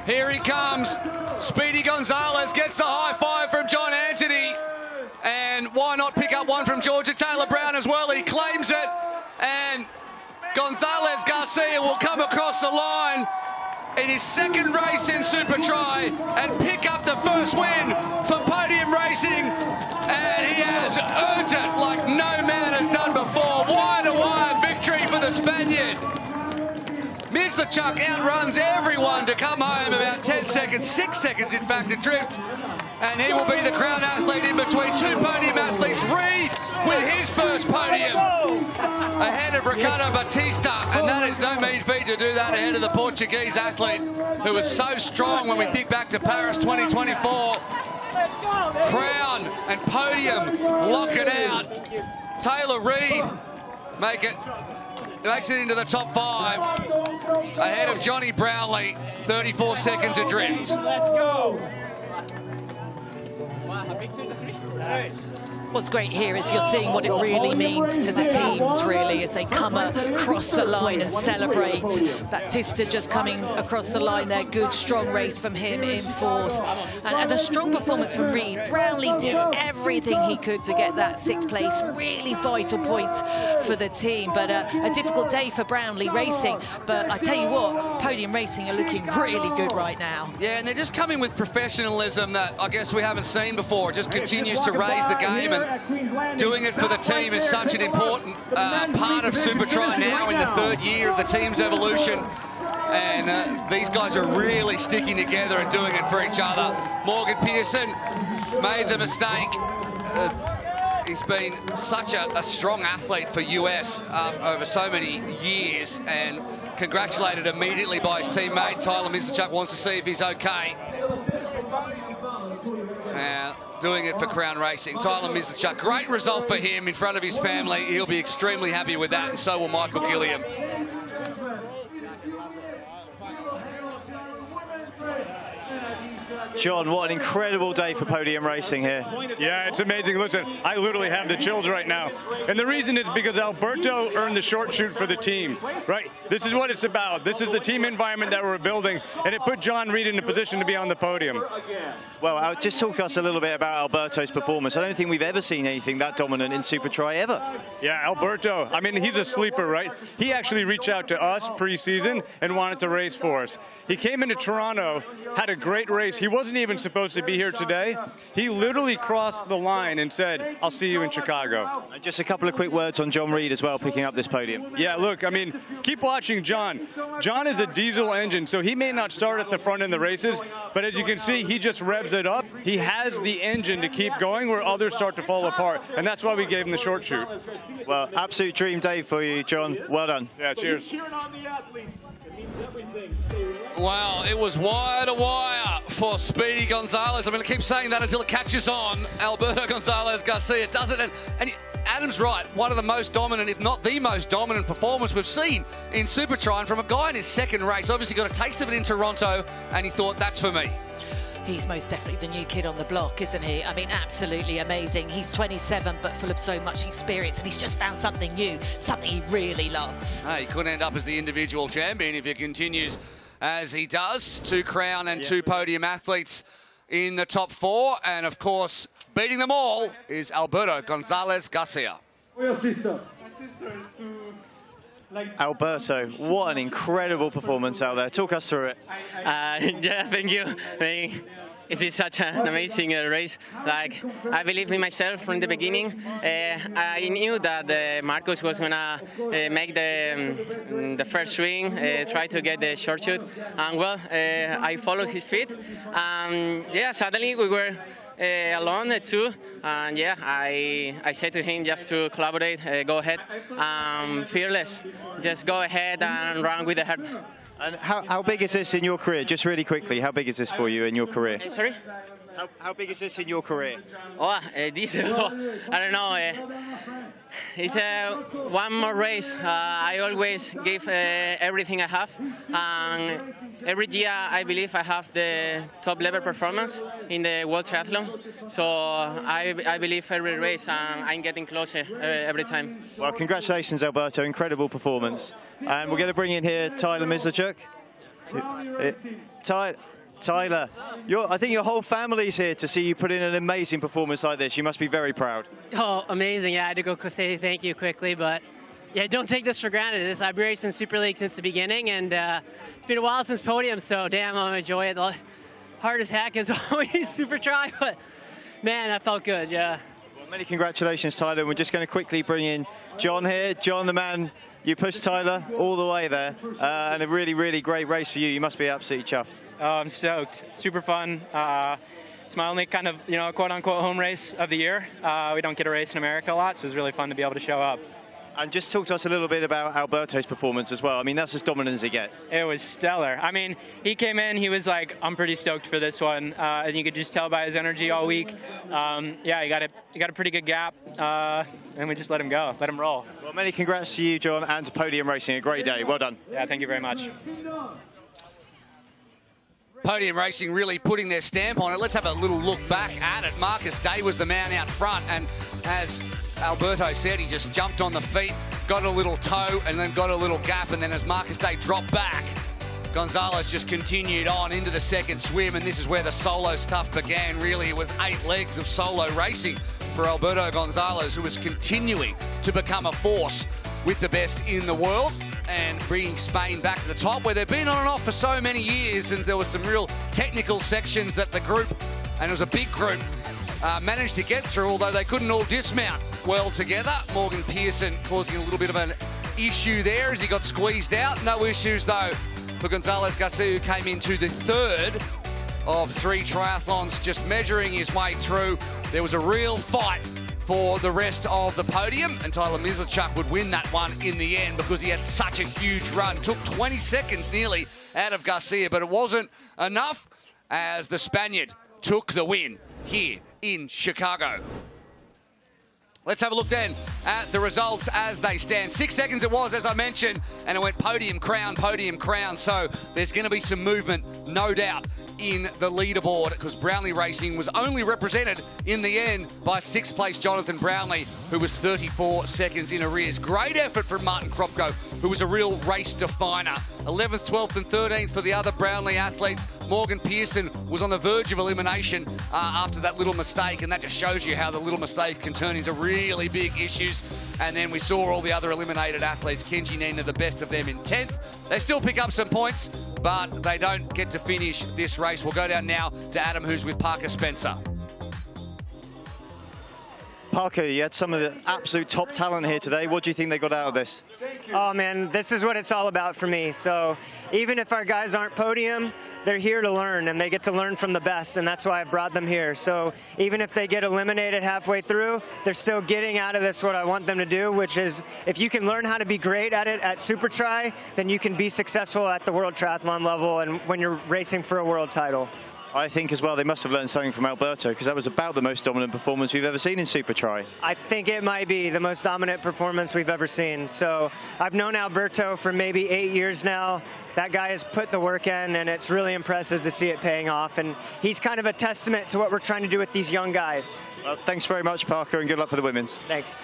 Here he comes. Speedy Gonzalez gets the high five from John Anthony. And why not pick up one from Georgia Taylor Brown as well? He claims it. And Gonzalez Garcia will come across the line in his 2nd race in Supertri and pick up the first win for podium racing. And he has earned it like no man has done before. Wire-to-wire victory for the Spaniard. Mislichuk outruns everyone to come home about 10 seconds, 6 seconds in fact, adrift. And he will be the crown athlete in between 2 podium athletes. Reed with his first podium ahead of Ricardo Batista. And that is no mean feat to do that ahead of the Portuguese athlete who was so strong when we think back to Paris 2024. Crown and podium lock it out. Taylor Reed makes it into the top 5 ahead of Jonny Brownlee, 34 seconds adrift. Let's go. What's great here is you're seeing what it really means to the teams, really, as they come across the line and celebrate. Baptista just coming across the line there. Good, strong race from him in fourth. And a strong performance from Reed. Brownlee did everything he could to get that sixth place. Really vital points for the team. But a difficult day for Brownlee racing. But I tell you what, podium racing are looking really good right now. Yeah, and they're just coming with professionalism that I guess we haven't seen before. It just continues to raise the game, and doing it for the team is such an important part of Supertri now in the third year of the team's evolution. And these guys are really sticking together and doing it for each other. Morgan Pearson made the mistake. He's been such a strong athlete for US over so many years, and congratulated immediately by his teammate. Tyler Mislachuk wants to see if he's okay. Doing it for Crown Racing. Tyler Mislachuk, great result for him in front of his family. He'll be extremely happy with that, and so will Michael Gilliam. John, what an incredible day for podium racing here. Yeah, it's amazing. Listen, I literally have the chills right now. And the reason is because Alberto earned the short shoot for the team, right? This is what it's about. This is the team environment that we're building, and it put John Reed in a position to be on the podium. Well, just talk to us a little bit about Alberto's performance. I don't think we've ever seen anything that dominant in Supertri ever. Yeah, Alberto, I mean, he's a sleeper, right? He actually reached out to us pre-season and wanted to race for us. He came into Toronto, had a great race. He wasn't even supposed to be here today. He literally crossed the line and said, I'll see you in Chicago. And just a couple of quick words on John Reed as well, picking up this podium. Yeah, look, I mean, keep watching John. John is a diesel engine, so he may not start at the front in the races, but as you can see, he just revs it up. He has the engine to keep going where others start to fall apart, and that's why we gave him the short shoot. Well, absolute dream day for you, John. Well done. Yeah, cheers. Cheering on the athletes. It means everything. Well, it was wire to wire for Speedy Gonzalez. I'm going to keep saying that until it catches on. Alberto Gonzalez Garcia does it. And Adam's right. One of the most dominant, if not the most dominant performance we've seen in Supertri. And from a guy in his second race, obviously got a taste of it in Toronto, and he thought, that's for me. He's most definitely the new kid on the block, isn't he? I mean, absolutely amazing. He's 27, but full of so much experience, and he's just found something new, something he really loves. He could end up as the individual champion if he continues as he does. 2 crown and 2 podium athletes in the top 4. And, of course, beating them all is Alberto Gonzalez Garcia. Your sister. Alberto, what an incredible performance out there. Talk us through it. Yeah, thank you. I mean, it is such an amazing race. Like, I believe in myself from the beginning. I knew that Marcus was gonna make the first swing, try to get the short shoot, and well, I followed his feet. Yeah, suddenly we were alone too, and yeah, I said to him just to collaborate, go ahead, fearless, just go ahead and run with the heart. And how big is this in your career? Just really quickly, how big is this for you in your career? Sorry? How big is this in your career? Oh, this, I don't know. It's one more race. I always give everything I have. And every year, I believe I have the top level performance in the World Triathlon. So I believe every race, and I'm getting closer every time. Well, congratulations, Alberto. Incredible performance. And we're going to bring in here Tyler Mislachuk. Tyler, I think your whole family's here to see you put in an amazing performance like this. You must be very proud. Oh, amazing. Yeah, I had to go say thank you quickly, but yeah, don't take this for granted. I've been racing Super League since the beginning, and it's been a while since podium, so damn, I'm enjoying it. The hard as heck is always Supertri, but man, that felt good, yeah. Well, many congratulations, Tyler. We're just going to quickly bring in John here. John, the man, you pushed Tyler all the way there, and a really, really great race for you. You must be absolutely chuffed. Oh, I'm stoked. Super fun. It's my only kind of, quote-unquote home race of the year. We don't get a race in America a lot, so it was really fun to be able to show up. And just talk to us a little bit about Alberto's performance as well. I mean, that's as dominant as it gets. It was stellar. I mean, he came in, he was like, I'm pretty stoked for this one. And you could just tell by his energy all week. Yeah, he got a pretty good gap. And we just let him go, let him roll. Well, many congrats to you, John, and to Podium Racing. A great day. Well done. Yeah, thank you very much. Podium Racing really putting their stamp on it. Let's have a little look back at it. Marcus Day was the man out front, and as Alberto said, he just jumped on the feet, got a little toe, and then got a little gap, and then as Marcus Day dropped back, Gonzalez just continued on into the second swim, and this is where the solo stuff began. Really, it was 8 legs of solo racing for Alberto Gonzalez, who was continuing to become a force with the best in the world and bringing Spain back to the top, where they've been on and off for so many years, and there were some real technical sections that the group, and it was a big group, managed to get through, although they couldn't all dismount well together. Morgan Pearson causing a little bit of an issue there as he got squeezed out. No issues, though, for Gonzalez Garcia, who came into the third of 3 triathlons, just measuring his way through. There was a real fight for the rest of the podium, and Tyler Mislachuk would win that one in the end because he had such a huge run. Took 20 seconds nearly out of Garcia, but it wasn't enough as the Spaniard took the win here in Chicago. Let's have a look then at the results as they stand. 6 seconds it was, as I mentioned, and it went podium, crown, so there's going to be some movement, no doubt, in the leaderboard, because Brownlee Racing was only represented in the end by 6th place Jonathan Brownlee, who was 34 seconds in arrears. Great effort from Martin Kropko, who was a real race definer. 11th, 12th and 13th for the other Brownlee athletes. Morgan Pearson was on the verge of elimination after that little mistake, and that just shows you how the little mistake can turn into really big issues. And then we saw all the other eliminated athletes. Kenji Nina, the best of them, in 10th. They still pick up some points, but they don't get to finish this race. We'll go down now to Adam, who's with Parker Spencer. Parker, you had some of the absolute top talent here today. What do you think they got out of this? Oh, man, this is what it's all about for me. So even if our guys aren't podium, they're here to learn, and they get to learn from the best, and that's why I brought them here. So even if they get eliminated halfway through, they're still getting out of this what I want them to do, which is if you can learn how to be great at it at Supertri, then you can be successful at the World Triathlon level and when you're racing for a world title. I think as well they must have learned something from Alberto, because that was about the most dominant performance we've ever seen in Supertri. I think it might be the most dominant performance we've ever seen. So I've known Alberto for maybe 8 years now. That guy has put the work in, and it's really impressive to see it paying off. And he's kind of a testament to what we're trying to do with these young guys. Well, thanks very much, Parker, and good luck for the women's. Thanks.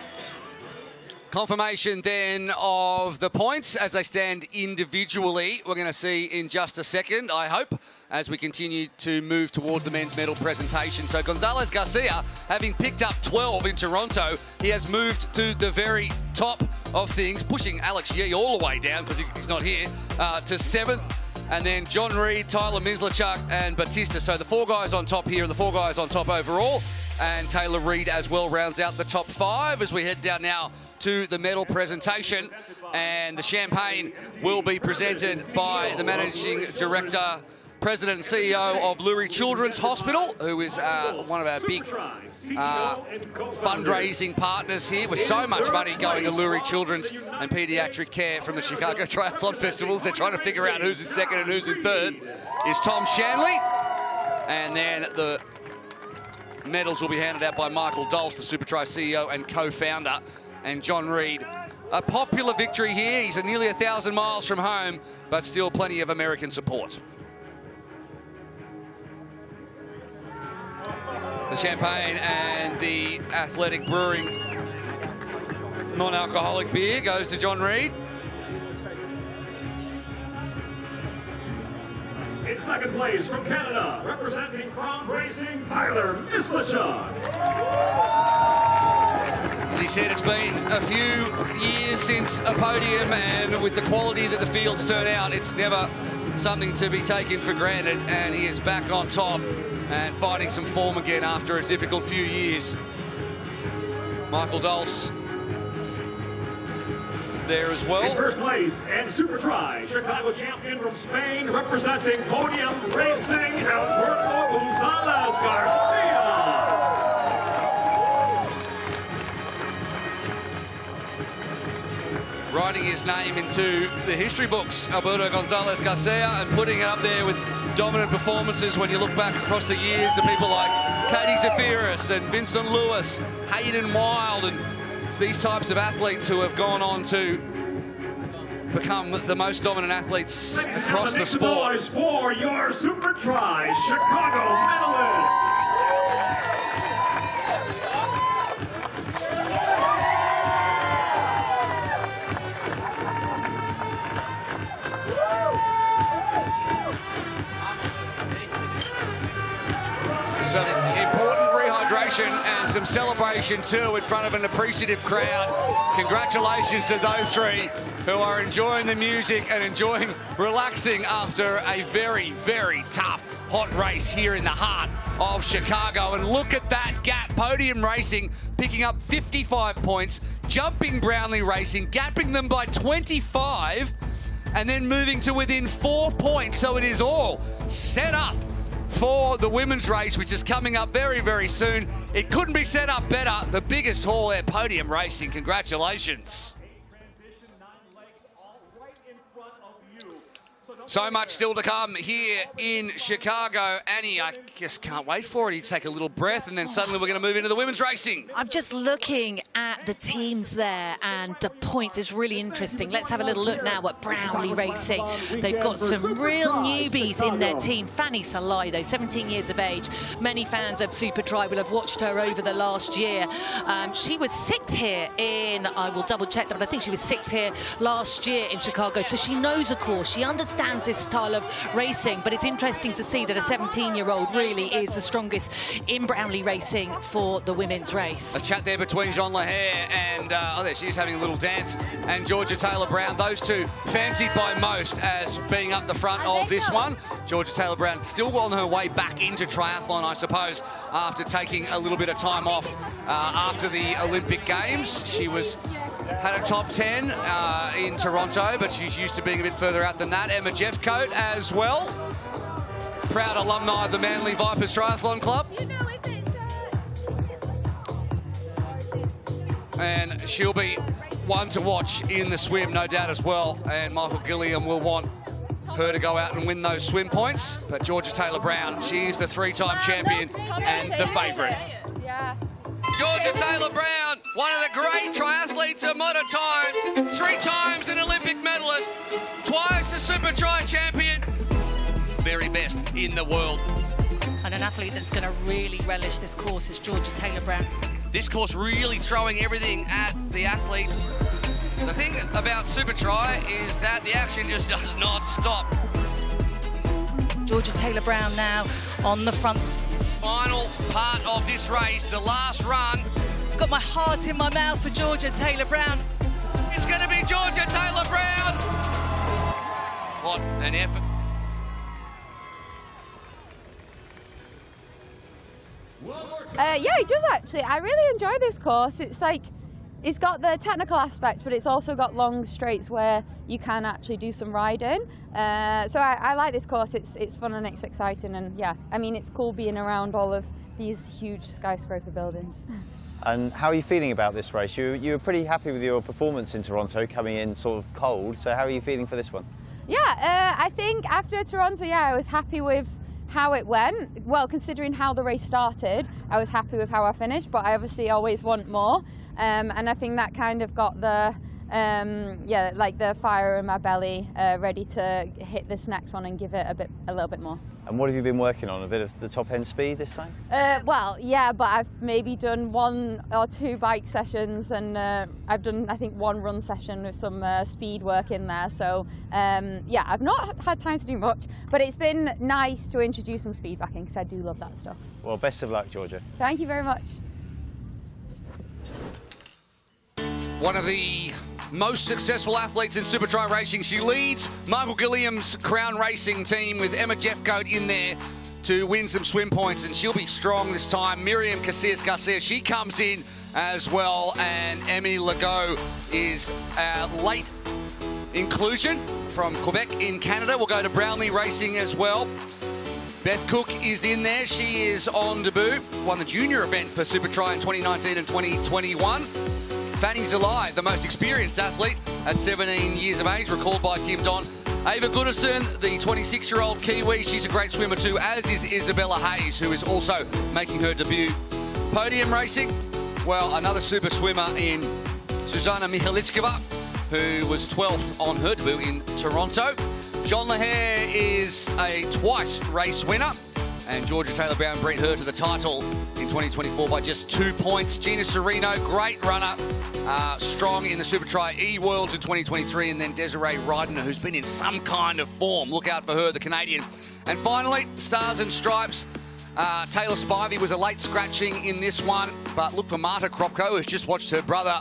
Confirmation then of the points as they stand individually. We're going to see in just a second, I hope, as we continue to move towards the men's medal presentation. So Gonzalez Garcia, having picked up 12 in Toronto, he has moved to the very top of things, pushing Alex Yee all the way down because he's not here, to 7th. And then John Reed, Tyler Mislachuk, and Batista. So the 4 guys on top here and the 4 guys on top overall. And Taylor Reed as well rounds out the top 5 as we head down now to the medal presentation. And the champagne will be presented by the Managing Director, President and CEO of Lurie Children's Hospital, who is one of our big fundraising partners here, with so much money going to Lurie Children's and Pediatric Care from the Chicago Triathlon Festivals. They're trying to figure out who's in second and who's in third. Is Tom Shanley. And then the medals will be handed out by Michael Dulce, the Supertri CEO and co-founder, and John Reed. A popular victory here. He's nearly 1,000 miles from home, but still plenty of American support. The champagne and the Athletic Brewing non-alcoholic beer goes to John Reed. In second place from Canada, representing Crown Racing, Tyler Mislachuk. As he said, it's been a few years since a podium, and with the quality that the fields turn out, it's never something to be taken for granted, and he is back on top and finding some form again after a difficult few years. Michael Dulce there as well. In first place, and Supertri, Chicago champion from Spain, representing Podium Racing, Alberto Gonzalez Garcia. Writing his name into the history books, Alberto Gonzalez Garcia, and putting it up there with dominant performances when you look back across the years to people like Katie Zafiris and Vincent Lewis, Hayden Wild, and it's these types of athletes who have gone on to become the most dominant athletes across the sport. $1,000 for your Supertri Chicago medalists. some celebration too in front of an appreciative crowd. Congratulations to those three who are enjoying the music and enjoying relaxing after a very, very tough, hot race here in the heart of Chicago. And look at that gap. Podium Racing picking up 55 points, Jumping Brownlee Racing, gapping them by 25, and then moving to within 4 points. So it is all set up for the women's race, which is coming up very, very soon. It couldn't be set up better. The biggest haul there, Podium Racing. Congratulations. So much still to come here in Chicago. Annie, I just can't wait for it. You take a little breath and then suddenly we're going to move into the women's racing. I'm just looking at the teams there and the points is really interesting. Let's have a little look now at Brownlee Racing. They've got some real newbies in their team. Fanny Salai, though, 17 years of age. Many fans of Supertri will have watched her over the last year. She was 6th here in, I will double check that, but I think she was 6th here last year in Chicago. So she knows the course. She understands this style of racing, but it's interesting to see that a 17-year-old really is the strongest in Brownlee Racing for the women's race. A chat there between Jean Lahaye and, oh, there she is having a little dance, and Georgia Taylor-Brown. Those two fancied by most as being up the front of this one. Georgia Taylor-Brown still on her way back into triathlon, I suppose, after taking a little bit of time off after the Olympic Games. She had a top 10 in Toronto, but she's used to being a bit further out than that. Emma Jeffcoat as well. Proud alumni of the Manly Vipers Triathlon Club. And she'll be one to watch in the swim, no doubt as well. And Michael Gilliam will want her to go out and win those swim points. But Georgia Taylor-Brown, she's the 3-time champion and the favourite. Yeah. Georgia Taylor-Brown, one of the great triathletes of modern time, 3 times an Olympic medalist, twice a Supertri champion, very best in the world. And an athlete that's going to really relish this course is Georgia Taylor-Brown. This course really throwing everything at the athlete. The thing about Supertri is that the action just does not stop. Georgia Taylor-Brown now on the front. Final part of this race, the last run. Got my heart in my mouth for Georgia Taylor-Brown. It's going to be Georgia Taylor-Brown. What an effort. Yeah, it does actually. I really enjoy this course. It's like, it's got the technical aspect, but it's also got long straights where you can actually do some riding. So I like this course. It's fun and it's exciting, and yeah, I mean, it's cool being around all of these huge skyscraper buildings. And how are you feeling about this race? You were pretty happy with your performance in Toronto, coming in sort of cold. So how are you feeling for this one? Yeah, I think after Toronto, yeah, I was happy with how it went. Well, considering how the race started, I was happy with how I finished, but I obviously always want more. And I think that kind of got the, yeah, like the fire in my belly, ready to hit this next one and give it a little bit more. And what have you been working on? A bit of the top end speed this time? Well, yeah, but I've maybe done 1 or 2 bike sessions, and I've done, I think, 1 run session with some speed work in there. So yeah, I've not had time to do much, but it's been nice to introduce some speed back in because I do love that stuff. Well, best of luck, Georgia. Thank you very much. One of the most successful athletes in Supertri racing. She leads Michael Gilliam's Crown Racing team with Emma Jeffcoat in there to win some swim points, and she'll be strong this time. Miriam Casillas-Garcia, she comes in as well, and Emmy Legault is a late inclusion from Quebec in Canada. We'll go to Brownlee Racing as well. Beth Cook is in there. She is on debut. Won the junior event for Supertri in 2019 and 2021. Fanny Zalai, the most experienced athlete at 17 years of age, recalled by Tim Don. Ava Goodison, the 26-year-old Kiwi, she's a great swimmer too, as is Isabella Hayes, who is also making her debut. Podium racing, well, another super swimmer in Susanna Mihalichkova, who was 12th on her debut in Toronto. John Lahaye is a twice race winner, and Georgia Taylor-Brown beat her to the title in 2024 by just 2 points. Gina Serino, great runner, strong in the Supertri E-Worlds in 2023, and then Desiree Rydener, who's been in some kind of form. Look out for her, the Canadian. And finally, Stars and Stripes, Taylor Spivey was a late scratching in this one, but look for Marta Kropko, who's just watched her brother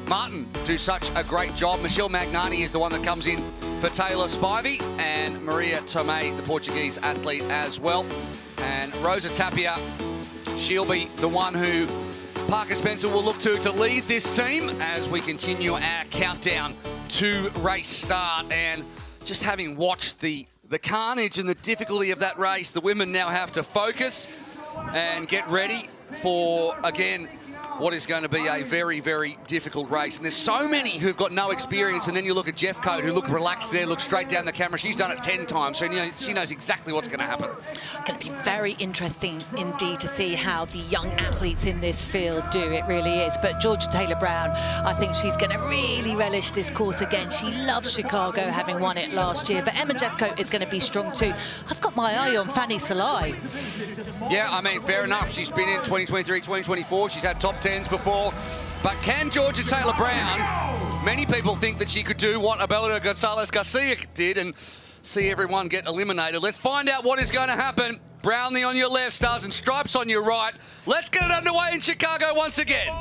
Martin do such a great job. Michelle Magnani is the one that comes in for Taylor Spivey, and Maria Tomei, the Portuguese athlete as well. And Rosa Tapia, she'll be the one who Parker Spencer will look to lead this team as we continue our countdown to race start. And just having watched the carnage and the difficulty of that race, the women now have to focus and get ready for, again, what is going to be a very, very difficult race. And there's so many who've got no experience, and then you look at Jeff Coate, who looked relaxed there, looked straight down the camera. She's done it 10 times, so she knows exactly what's going to happen. Going to be very interesting indeed to see how the young athletes in this field do. It really is. But Georgia Taylor-Brown, I think she's going to really relish this course again. She loves Chicago, having won it last year. But Emma Jeffcoat is going to be strong too. I've got my eye on Fanny Salai. Yeah, I mean, fair enough. She's been in 2023, 2024. She's had top 10s before. But can Georgia Taylor-Brown, many people think that she could do what Abelda Gonzalez-Garcia did and see everyone get eliminated. Let's find out what is going to happen. Brownlee on your left, Stars and Stripes on your right. Let's get it underway in Chicago once again.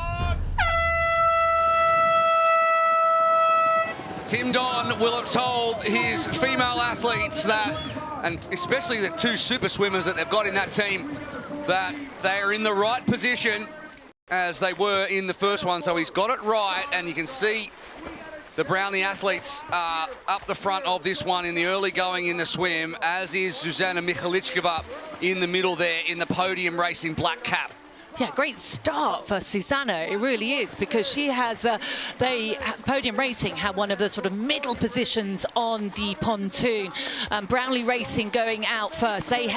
Tim Don will have told his female athletes that, and especially the two super swimmers that they've got in that team, that they are in the right position as they were in the first one. So he's got it right, and you can see the Brownlee athletes are up the front of this one in the early going in the swim, as is Zuzana Michalichkova in the middle there in the podium racing black cap. Yeah, great start for Susanna. It really is, because she has, Podium Racing had one of the sort of middle positions on the pontoon. Brownlee Racing going out first. They,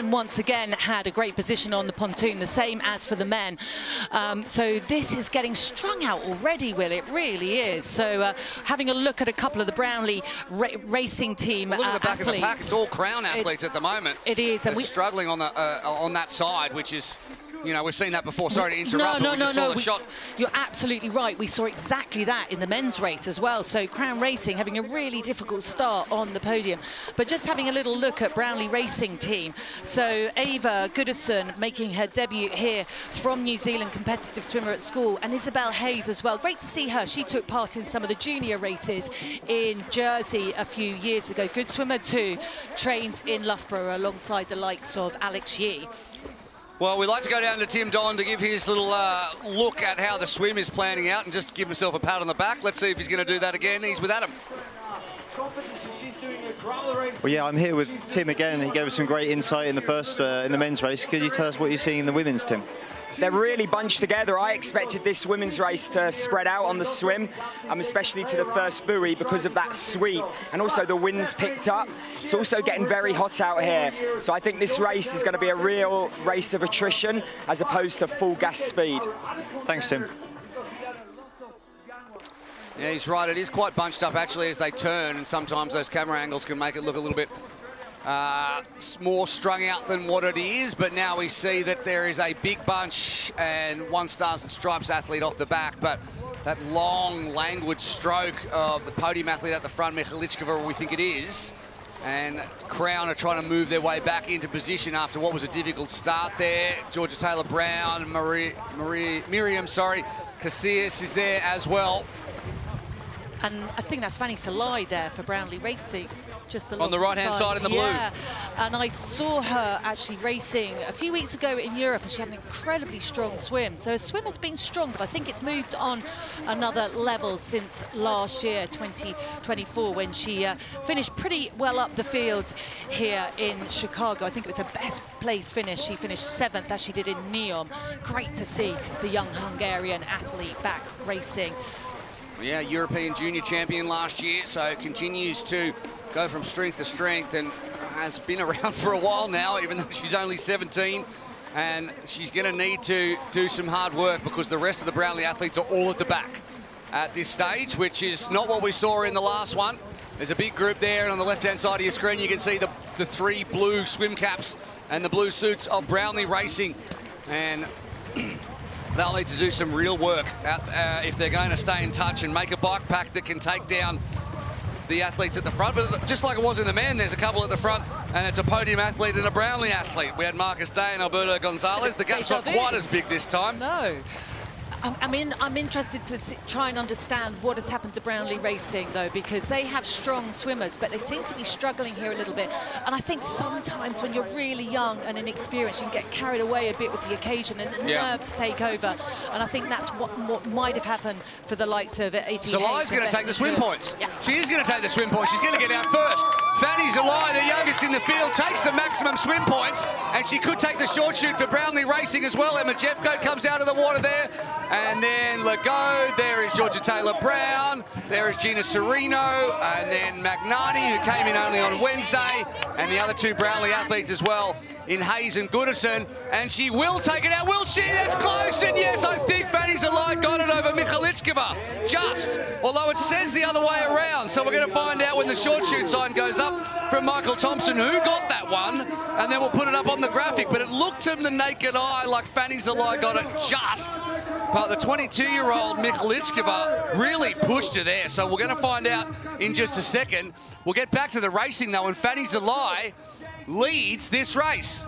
once again, had a great position on the pontoon, the same as for the men. So this is getting strung out already, Will. It really is. So having a look at a couple of the Brownlee racing team Look at the back athletes. of the pack. It's all Crown athletes at the moment. It is. They're struggling on that side, which is... You know, we've seen that before. Sorry to interrupt, but we just saw the shot. You're absolutely right. We saw exactly that in the men's race as well. So Crown Racing having a really difficult start on the podium. But just having a little look at Brownlee Racing team. So Ava Goodison making her debut here from New Zealand, competitive swimmer at school, and Isabel Hayes as well. Great to see her. She took part in some of the junior races in Jersey a few years ago. Good swimmer too. Trains in Loughborough alongside the likes of Alex Yee. Well, we'd like to go down to Tim Don to give his little look at how the swim is planning out and just give himself a pat on the back. Let's see if he's going to do that again. He's with Adam. Well, yeah, I'm here with Tim again. He gave us some great insight in the first, in the men's race. Could you tell us what you're seeing in the women's, Tim? They're really bunched together. I expected this women's race to spread out on the swim, especially to the first buoy because of that sweep, and also the wind's picked up. It's also getting very hot out here. So I think this race is going to be a real race of attrition as opposed to full gas speed. Thanks, Tim. Yeah, he's right. It is quite bunched up, actually, as they turn, and sometimes those camera angles can make it look a little bit more strung out than what it is, but now we see that there is a big bunch and one Stars and Stripes athlete off the back, but that long, languid stroke of the podium athlete at the front, Michalichkova, we think it is, and Crown are trying to move their way back into position after what was a difficult start there. Georgia Taylor-Brown, Miriam, Casillas is there as well. And I think that's Fanny Salai there for Brownlee Racing. Just on the right-hand side in the blue. Yeah, and I saw her actually racing a few weeks ago in Europe, and she had an incredibly strong swim. So her swim has been strong, but I think it's moved on another level since last year, 2024, when she finished pretty well up the field here in Chicago. I think it was her best place finish. She finished 7th, as she did in Neom. Great to see the young Hungarian athlete back racing. Yeah, European junior champion last year, so continues to go from strength to strength and has been around for a while now, even though she's only 17. And she's going to need to do some hard work because the rest of the Brownlee athletes are all at the back at this stage, which is not what we saw in the last one. There's a big group there, and on the left-hand side of your screen, you can see the 3 blue swim caps and the blue suits of Brownlee Racing. And they'll need to do some real work if they're going to stay in touch and make a bike pack that can take down the athletes at the front. But just like it was in the men, there's a couple at the front and it's a podium athlete and a Brownlee athlete. We had Marcus Day and Alberto Gonzalez. The gap's not quite as big this time. No. I'm interested to try and understand what has happened to Brownlee Racing, though, because they have strong swimmers, but they seem to be struggling here a little bit. And I think sometimes when you're really young and inexperienced, you can get carried away a bit with the occasion and the nerves take over. And I think that's what might have happened for the likes of 18. Zalai's going to take the swim points. Yeah. She is going to take the swim points. She's going to get out first. Fanny Zalai, the youngest in the field, takes the maximum swim points, and she could take the short shoot for Brownlee Racing as well. Emma Jeffcoat comes out of the water there. And then Legault, there is Georgia Taylor-Brown, there is Gina Serino, and then Magnani, who came in only on Wednesday, and the other two Brownlee athletes as well, in Hayes and Goodison, and she will take it out, will she? That's close, and yes, I think Fanny Zalai got it over Michalichkova, just, although it says the other way around, so we're going to find out when the short shoot sign goes up from Michael Thompson who got that one, and then we'll put it up on the graphic, but it looked to the naked eye like Fanny Zalai got it just, but the 22-year-old Michalichkova really pushed her there, so we're going to find out in just a second. We'll get back to the racing though, and Fanny Zalai leads this race.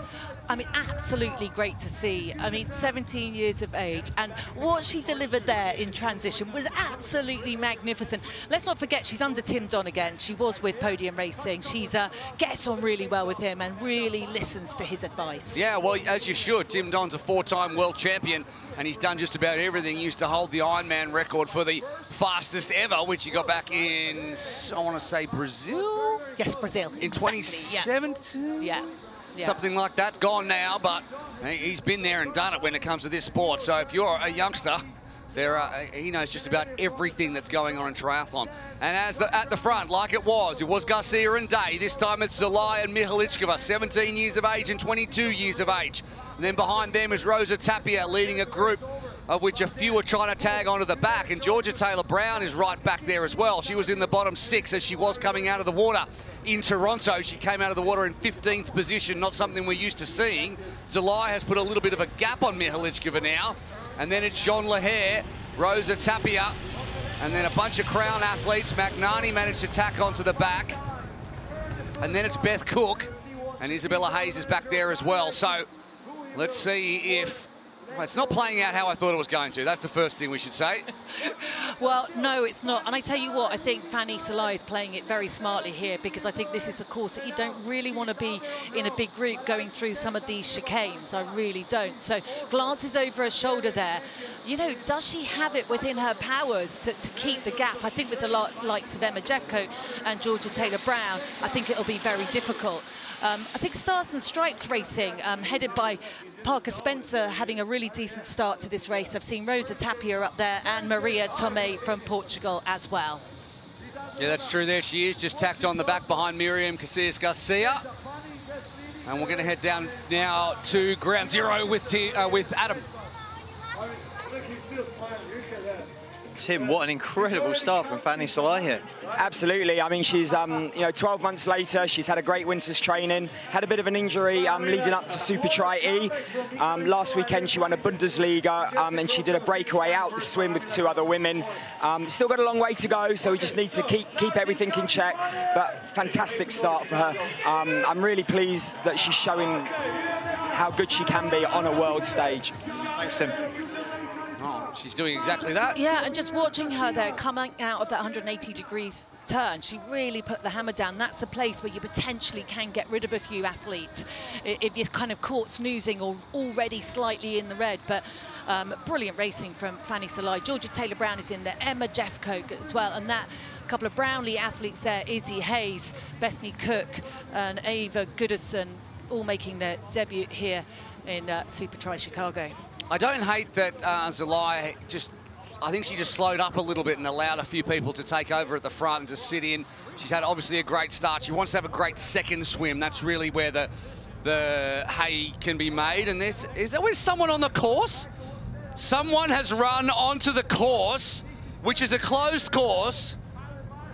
I mean, absolutely great to see. I mean, 17 years of age, and what she delivered there in transition was absolutely magnificent. Let's not forget, she's under Tim Don again. She was with Podium Racing. She's gets on really well with him and really listens to his advice. Yeah, well, as you should. Tim Don's a 4-time world champion, and he's done just about everything. He used to hold the Ironman record for the fastest ever, which he got back in, I want to say, Brazil? Yes, Brazil. In 2017? Yeah. Yeah. Something like that's gone now, but he's been there and done it when it comes to this sport. So if you're a youngster, he knows just about everything that's going on in triathlon. And at the front, like it was Garcia and Day. This time it's Zalai and Michalichkova, 17 years of age and 22 years of age. And then behind them is Rosa Tapia leading a group of which a few are trying to tag onto the back, and Georgia Taylor-Brown is right back there as well. She was in the bottom 6 as she was coming out of the water in Toronto. She came out of the water in 15th position, not something we're used to seeing. Zalai has put a little bit of a gap on Michalichkova now, and then it's Jean Lahair, Rosa Tapia, and then a bunch of Crown athletes. Magnani managed to tack onto the back, and then it's Beth Cook, and Isabella Hayes is back there as well. So let's see if... Well, it's not playing out how I thought it was going to. That's the first thing we should say. Well, no, it's not. And I tell you what, I think Fanny Zalai is playing it very smartly here, because I think this is a course that you don't really want to be in a big group going through some of these chicanes. I really don't. So glances over her shoulder there. You know, does she have it within her powers to keep the gap? I think with the likes of Emma Jeffcoat and Georgia Taylor-Brown, I think it'll be very difficult. I think Stars and Stripes Racing, headed by Parker Spencer, having a really decent start to this race. I've seen Rosa Tapia up there and Maria Tomei from Portugal as well. Yeah, that's true. There she is, just tacked on the back behind Miriam Casillas Garcia. And we're going to head down now to ground zero with Adam. Tim, what an incredible start from Fanny Zalai here. Absolutely. I mean, she's, 12 months later, she's had a great winter's training, had a bit of an injury leading up to Supertri E. Last weekend, she won a Bundesliga, and she did a breakaway out the swim with 2 other women. Still got a long way to go, so we just need to keep everything in check, but fantastic start for her. I'm really pleased that she's showing how good she can be on a world stage. Thanks, Tim. Oh, she's doing exactly that. Yeah, and just watching her there coming out of that 180 degrees turn, she really put the hammer down. That's a place where you potentially can get rid of a few athletes if you're kind of caught snoozing or already slightly in the red. But brilliant racing from Fanny Zalai. Georgia Taylor-Brown is in there, Emma Jeffcoat as well, and that couple of Brownlee athletes there, Izzy Hayes, Bethany Cook and Ava Goodison, all making their debut here in Supertri Chicago. I don't hate that Zalai I think she just slowed up a little bit and allowed a few people to take over at the front and to sit in. She's had obviously a great start. She wants to have a great second swim. That's really where the hay can be made. And is there someone on the course? Someone has run onto the course, which is a closed course.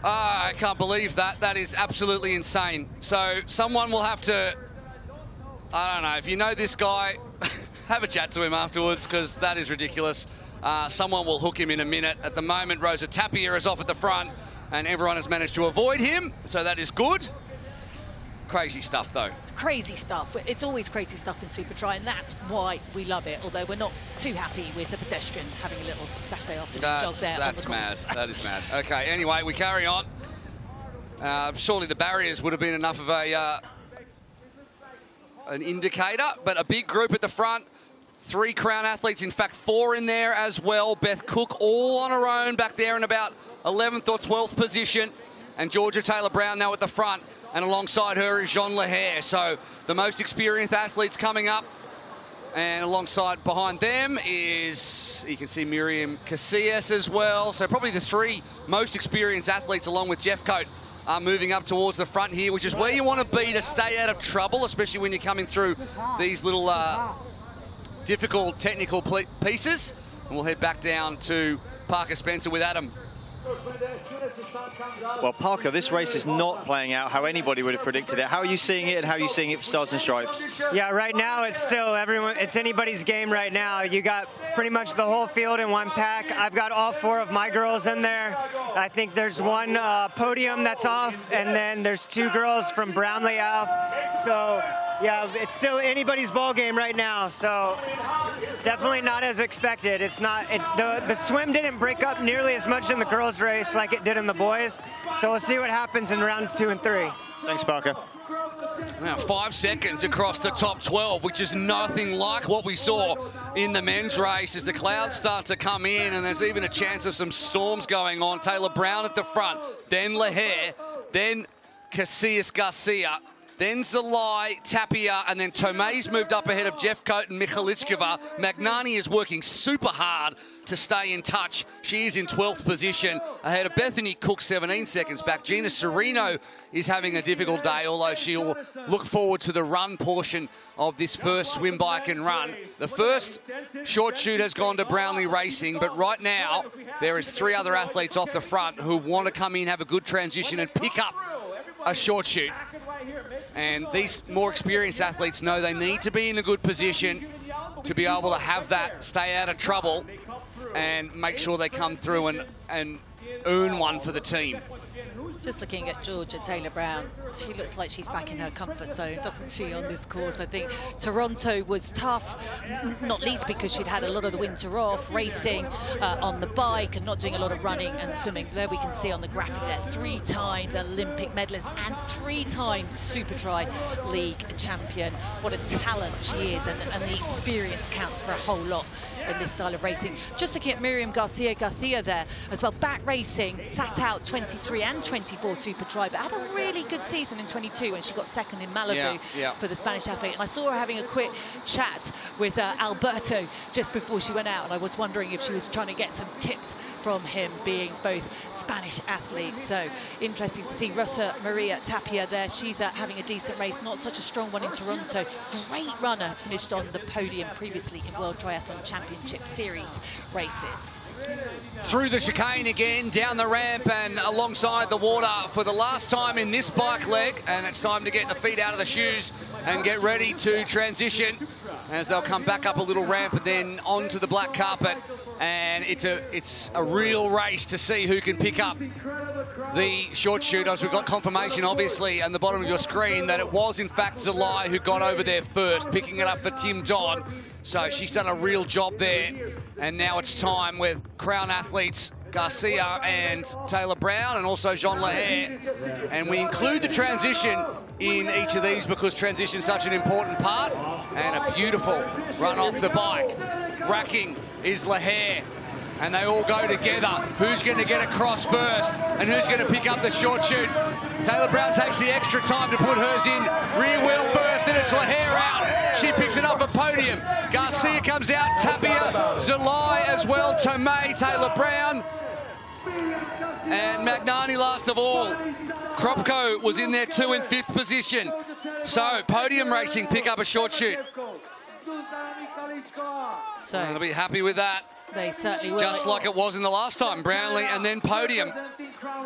I can't believe that. That is absolutely insane. So someone will have to, I don't know, if you know this guy, have a chat to him afterwards, because that is ridiculous. Someone will hook him in a minute. At the moment, Rosa Tapia is off at the front, and everyone has managed to avoid him, so that is good. Crazy stuff, though. Crazy stuff. It's always crazy stuff in Supertri, and that's why we love it, although we're not too happy with the pedestrian having a little Saturday afternoon jog there on the course. That is mad. Okay, anyway, we carry on. Surely the barriers would have been enough of an indicator, but a big group at the front. 3 Crown athletes, in fact 4 in there as well. Beth Cook all on her own back there in about 11th or 12th position. And Georgia Taylor-Brown now at the front. And alongside her is Jean Lehair. So the most experienced athletes coming up. And alongside behind them is, you can see Miriam Casillas as well. So probably the 3 most experienced athletes along with Jeff Coate are moving up towards the front here, which is where you want to be to stay out of trouble, especially when you're coming through these little difficult technical pieces. And we'll head back down to Parker Spencer with Adam. Well, Parker, this race is not playing out how anybody would have predicted it. How are you seeing it, and how are you seeing it for Stars and Stripes? Yeah, right now it's still it's anybody's game right now. You got pretty much the whole field in one pack. I've got all 4 of my girls in there. I think there's 1 podium that's off, and then there's 2 girls from Brownlee off. So, yeah, it's still anybody's ball game right now. So, definitely not as expected. It's not the swim didn't break up nearly as much in the girls' race like it did in the boys. So we'll see what happens in rounds 2 and 3. Thanks, Parker. Now 5 seconds across the top 12, which is nothing like what we saw in the men's race as the clouds start to come in, and there's even a chance of some storms going on. Taylor-Brown at the front, then Lehair, then Casillas Garcia, then Zalai, Tapia, and then Tomei's moved up ahead of Jeff Coate and Michalichkova. Magnani is working super hard to stay in touch. She is in 12th position ahead of Bethany Cook, 17 seconds back. Gina Serino is having a difficult day, although she'll look forward to the run portion of this first swim, bike and run. The first short shoot has gone to Brownlee Racing, but right now there is 3 other athletes off the front who want to come in, have a good transition and pick up a short shoot. And these more experienced athletes know they need to be in a good position to be able to have that, stay out of trouble, and make sure they come through and earn one for the team. Just looking at Georgia Taylor-Brown, she looks like she's back in her comfort zone, doesn't she, on this course? I think Toronto was tough, not least because she'd had a lot of the winter off, racing on the bike and not doing a lot of running and swimming. There we can see on the graphic there, 3 times Olympic medalist and 3 times Supertri League champion. What a talent she is, and the experience counts for a whole lot in this style of racing. Just looking at Miriam Garcia there as well, back racing, sat out 23 and 24 Supertri, but had a really good season in 22 when she got second in Malibu for the Spanish athlete. And I saw her having a quick chat with Alberto just before she went out, and I was wondering if she was trying to get some tips from him, being both Spanish athletes. So interesting to see Rosa Maria Tapia there. She's having a decent race, not such a strong one in Toronto. Great runner, has finished on the podium previously in World Triathlon Championship Series races. Through the chicane again, down the ramp and alongside the water for the last time in this bike leg, and it's time to get the feet out of the shoes and get ready to transition as they'll come back up a little ramp and then onto the black carpet. And it's a real race to see who can pick up the short shoot, as we've got confirmation obviously on the bottom of your screen that it was in fact Zalai who got over there first, picking it up for Tim Dodd. So she's done a real job there. And now it's time with Crown athletes Garcia and Taylor-Brown and also Jean Lehair. And we include the transition in each of these because transition is such an important part. And a beautiful run off the bike. Racking is Lehair. And they all go together. Who's going to get across first? And who's going to pick up the short shoot? Taylor-Brown takes the extra time to put hers in. Rear wheel first, and it's Lehair out. She picks it up a podium. Garcia comes out, Tapia, Zalai as well, Tomei, Taylor-Brown. And Magnani last of all. Kropko was in there too in 5th position. So, podium racing pick up a short shoot. So they'll be happy with that. They certainly will. Just like it was in the last time, Brownlee and then podium.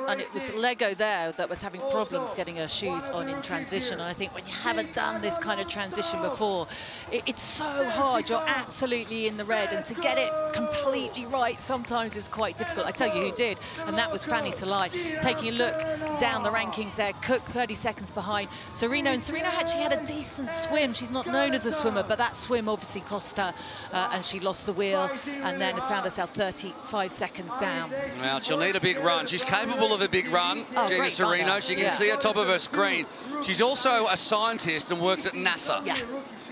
and it was Lego there that was having problems getting her shoes on in transition. And I think when you haven't done this kind of transition before, it's so hard. You're absolutely in the red, and to get it completely right sometimes is quite difficult. I tell you who did, and that was Fanny Salai. Taking a look down the rankings there, Cook 30 seconds behind Serino, and Serino actually had a decent swim. She's not known as a swimmer, but that swim obviously cost her, and she lost the wheel, and then has found herself 35 seconds down. Well, she'll need a big run. She's capable of a big run, Gina Serino. She can see at top of her screen. She's also a scientist and works at NASA. Yeah.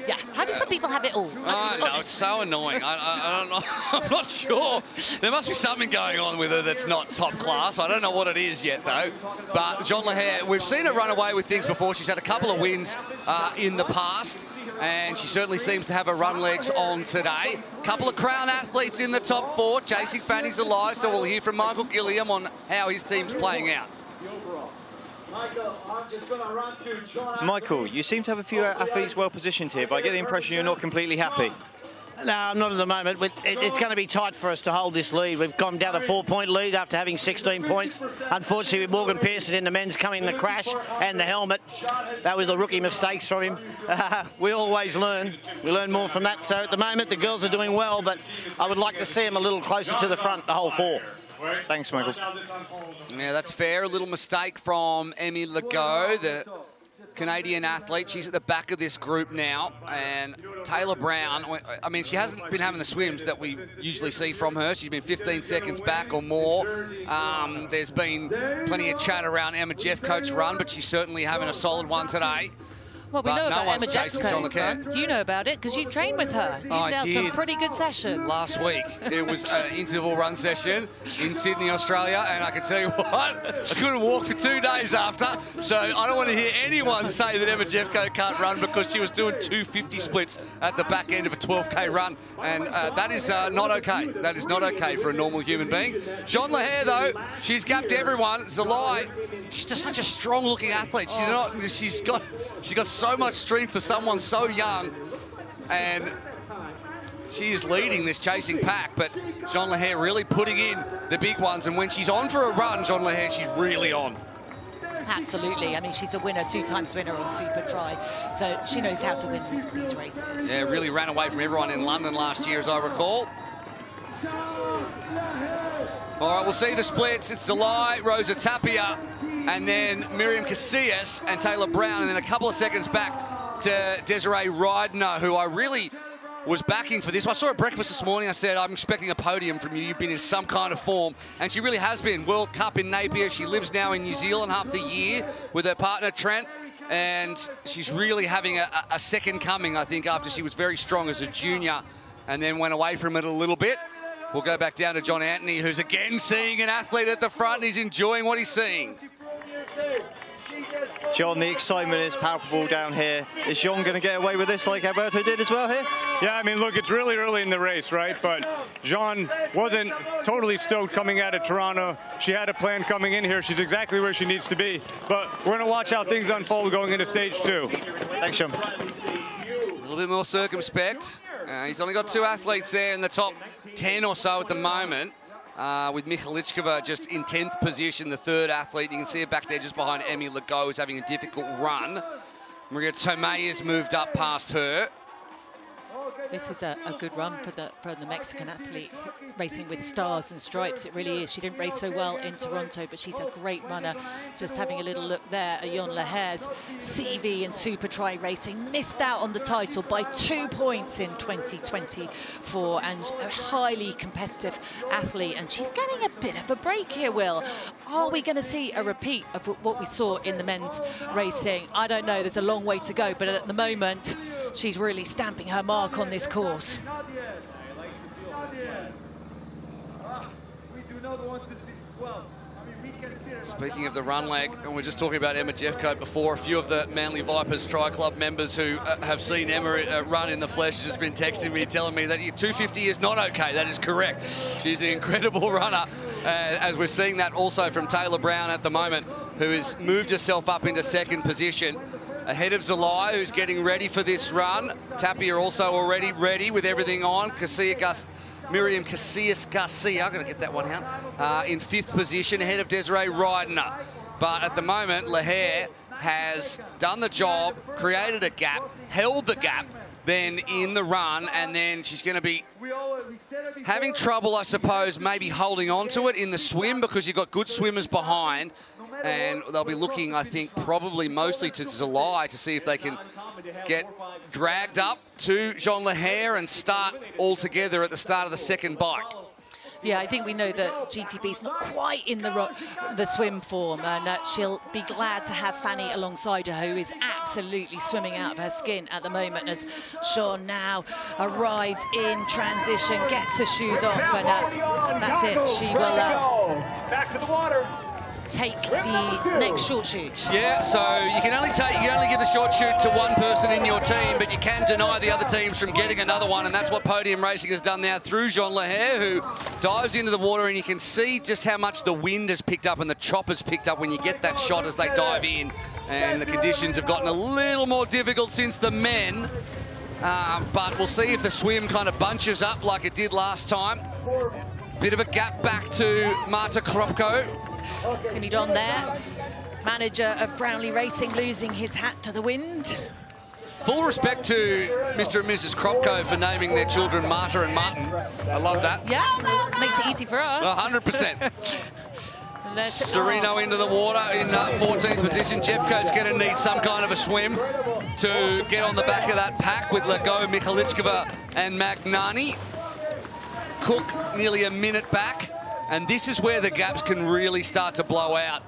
Yeah, how do some people have it all? I know, it's so annoying. I don't know. I'm not sure. There must be something going on with her that's not top class. I don't know what it is yet, though. But Jean Leher, we've seen her run away with things before. She's had a couple of wins in the past, and she certainly seems to have her run legs on today. Couple of Crown athletes in the top 4, chasing Fanny's alive, so we'll hear from Michael Gilliam on how his team's playing out. Michael, you seem to have a few athletes well positioned here, but I get the impression you're not completely happy. No, I'm not at the moment. It's going to be tight for us to hold this lead. We've gone down a 4-point lead after having 16 points. Unfortunately, with Morgan Pearson in the men's coming the crash and the helmet, that was the rookie mistakes from him. We always learn. We learn more from that. So at the moment, the girls are doing well, but I would like to see them a little closer to the front, the whole 4. Thanks, Michael. Yeah, that's fair. A little mistake from Emmy Legault, the Canadian athlete. She's at the back of this group now. And Taylor Brown, I mean, she hasn't been having the swims that we usually see from her. She's been 15 seconds back or more. There's been plenty of chat around Emma Jeffcoat's run, but she's certainly having a solid one today. Well, we know about Emma Jeffcoat. You know about it because you trained with her. You did some pretty good sessions. Last week, it was an interval run session in Sydney, Australia, and I can tell you what, I couldn't walk for 2 days after, so I don't want to hear anyone say that Emma Jeffcoat can't run because she was doing 250 splits at the back end of a 12K run, and that is not okay. That is not okay for a normal human being. Jean Leher, though, she's gapped everyone. Zalai, she's just such a strong-looking athlete. She's got so much strength for someone so young, and she is leading this chasing pack, but Jean Leher really putting in the big ones, and when she's on for a run, Jean Leher, she's really on. Absolutely. I mean, she's a winner, 2-time winner on Supertri, so she knows how to win these races. Yeah, really ran away from everyone in London last year, as I recall. All right, we'll see the splits. It's Zalai, Rosa Tapia, and then Miriam Casillas and Taylor Brown, and then a couple of seconds back to Desiree Reidner, who I really was backing for this. I saw her at breakfast this morning. I said, I'm expecting a podium from you. You've been in some kind of form. And she really has been. World Cup in Napier. She lives now in New Zealand half the year with her partner, Trent. And she's really having a second coming, I think, after she was very strong as a junior and then went away from it a little bit. We'll go back down to John Anthony, who's again seeing an athlete at the front. He's enjoying what he's seeing. John, the excitement is palpable down here. Is Jean going to get away with this like Alberto did as well here? Yeah, I mean, look, it's really early in the race, right? But Jean wasn't totally stoked coming out of Toronto. She had a plan coming in here. She's exactly where she needs to be. But we're going to watch how things unfold going into stage 2. Thanks, Jean. A little bit more circumspect. He's only got 2 athletes there in the top 10 or so at the moment. With Michalichkova just in 10th position, the 3rd athlete. You can see her back there just behind Emmy Legault, who's having a difficult run. Maria Tomei has moved up past her. This is a good run for the Mexican athlete racing with stars and stripes. It really is. She didn't race so well in Toronto, but she's a great runner. Just having a little look there at Jean Leher's CV and Supertri racing. Missed out on the title by 2 points in 2024, and a highly competitive athlete. And she's getting a bit of a break here, Will. Are we going to see a repeat of what we saw in the men's racing? I don't know. There's a long way to go, but at the moment, she's really stamping her mark on this course. Speaking of the run leg, and we're just talking about Emma Jeffcoat before, a few of the Manly Vipers Tri Club members who have seen Emma run in the flesh have just been texting me, telling me that 250 is not okay. That is correct. She's an incredible runner, as we're seeing that also from Taylor Brown at the moment, who has moved herself up into 2nd position. Ahead of Zalai, who's getting ready for this run. Tapia also already ready with everything on. Casillas Miriam Casillas-Garcia, I'm going to get that one out, in 5th position ahead of Desiree Rydener. But at the moment, Lahair has done the job, created a gap, held the gap, then in the run, and then she's going to be having trouble, I suppose, maybe holding on to it in the swim because you've got good swimmers behind. And they'll be looking, I think, probably mostly to Zulai to see if they can get dragged up to Jean Lahair and start all together at the start of the second bike. Yeah, I think we know that GTB's not quite in the swim form, and she'll be glad to have Fanny alongside her, who is absolutely swimming out of her skin at the moment as Jean now arrives in transition, gets the shoes off, and that's it. She will back to the water. Take the next short shoot. Yeah, so you can only give the short shoot to one person in your team, but you can deny the other teams from getting another one, and that's what Podium Racing has done now through Jean Lahair, who dives into the water, and you can see just how much the wind has picked up and the chop has picked up when you get that shot as they dive in, and the conditions have gotten a little more difficult since the men, but we'll see if the swim kind of bunches up like it did last time. Bit of a gap back to Marta Kropko. Timmy Don there, manager of Brownlee Racing, losing his hat to the wind. Full respect to Mr. and Mrs. Kropko for naming their children Marta and Martin. I love that. Yeah, makes it easy for us. 100%. Sereno into the water in 14th position. Jeffco's going to need some kind of a swim to get on the back of that pack with Lago, Mikhalichkova and Magnani. Cook nearly a minute back. And this is where the gaps can really start to blow out.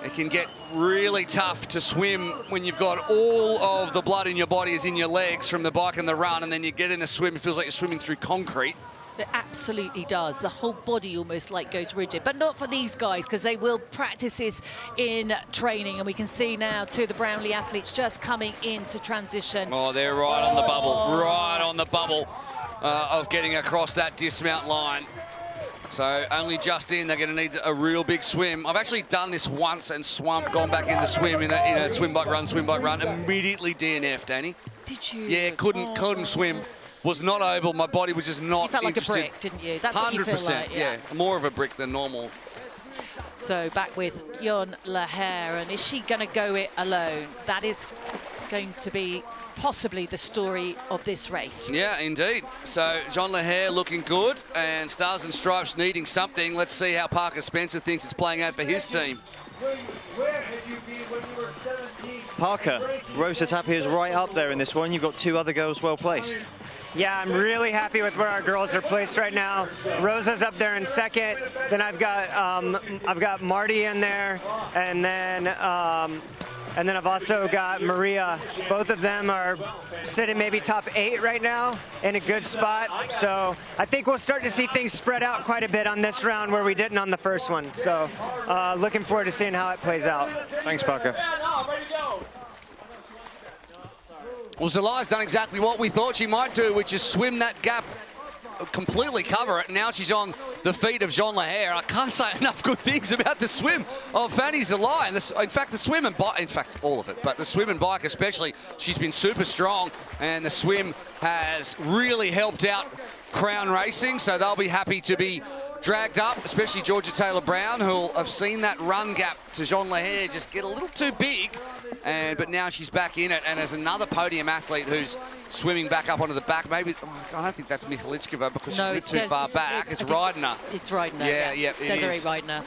It can get really tough to swim when you've got all of the blood in your body is in your legs from the bike and the run, and then you get in a swim, it feels like you're swimming through concrete. It absolutely does. The whole body almost like goes rigid, but not for these guys because they will practice this in training, and we can see now two of the Brownlee athletes just coming into transition. Oh, they're right on the bubble, right on the bubble of getting across that dismount line. So only just in, they're going to need a real big swim. I've actually done this once and gone back in the swim in a swim bike run, immediately DNF'd, Danny. Did you? Yeah, couldn't swim. Was not able. My body was just not interested. You felt like a brick, didn't you? That's what you feel like. Yeah, more of a brick than normal. So back with Jean Lahair, and is she going to go it alone? That is going to be possibly the story of this race. Yeah, indeed. So Jean Lahair looking good, and Stars and Stripes needing something. Let's see how Parker Spencer thinks it's playing out for his team. Parker, Rosa Tapia is right up there in this one. You've got two other girls well placed. Yeah, I'm really happy with where our girls are placed right now. Rosa's up there in second. Then I've got Marty in there, and then I've also got Maria. Both of them are sitting maybe top 8 right now in a good spot. So I think we'll start to see things spread out quite a bit on this round where we didn't on the first one. So looking forward to seeing how it plays out. Thanks, Parker. Well, Zulai's done exactly what we thought she might do, which is swim that gap, completely cover it. Now she's on the feet of Jean Lahair. I can't say enough good things about the swim of Fanny Zulai. And in fact, the swim and bike, in fact, all of it, but the swim and bike especially, she's been super strong, and the swim has really helped out Crown Racing, so they'll be happy to be dragged up, especially Georgia Taylor-Brown, who'll have seen that run gap to Jean Lahair just get a little too big, but now she's back in it, and there's another podium athlete who's swimming back up onto the back. Maybe, I don't think that's Mikhalichkova because she's too far back. It's Rydener. It's Rydener, yeah. Desiree Rydener,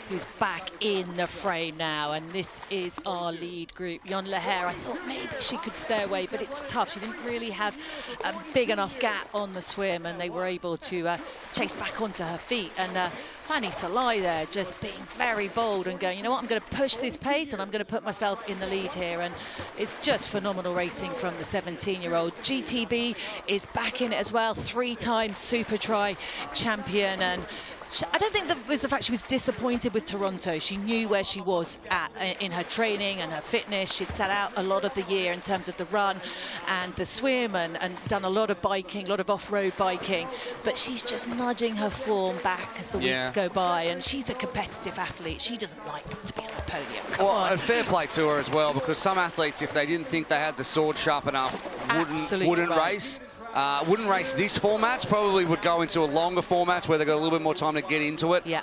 who's back in the frame now, and this is our lead group. Jean Lahair, I thought maybe she could stay away, but it's tough. She didn't really have a big enough gap on the swim, and they were able to chase back onto her feet. And Fanny Zulai there just being very bold and going, you know what, I'm going to push this pace and I'm going to put myself in the lead here. And it's just phenomenal racing from the 17-year-old. GTB is back in it as well, 3-time Supertri champion. And I don't think that was the fact she was disappointed with Toronto. She knew where she was at in her training and her fitness. She'd set out a lot of the year in terms of the run and the swim and done a lot of biking, a lot of off-road biking. But she's just nudging her form back as the weeks go by. And she's a competitive athlete. She doesn't like to be on the podium. Come on. And fair play to her as well, because some athletes, if they didn't think they had the sword sharp enough, wouldn't race. Wouldn't race this format, probably would go into a longer formats where they've got a little bit more time to get into it. Yeah.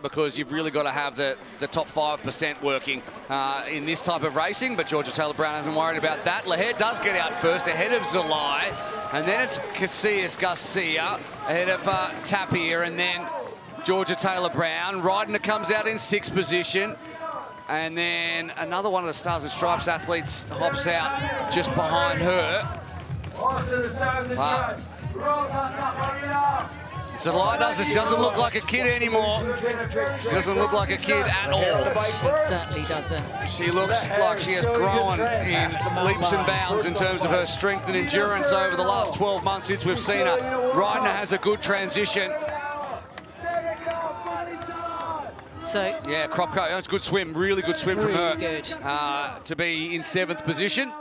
Because you've really got to have the top 5% working in this type of racing, but Georgia Taylor-Brown hasn't worried about that. Laher does get out first ahead of Zulai, and then it's Casillas Garcia ahead of Tapia, and then Georgia Taylor-Brown. Ryder comes out in 6th position. And then another one of the Stars and Stripes athletes hops out just behind her. Zulai doesn't look like a kid anymore. She doesn't look like a kid at all. She certainly doesn't. She looks like she has grown in leaps and bounds in terms of her strength and endurance over the last 12 months since we've seen her. Ryder has a good transition. So, yeah, Kropko, that's a good swim, really good swim from her. Good. To be in 7th position.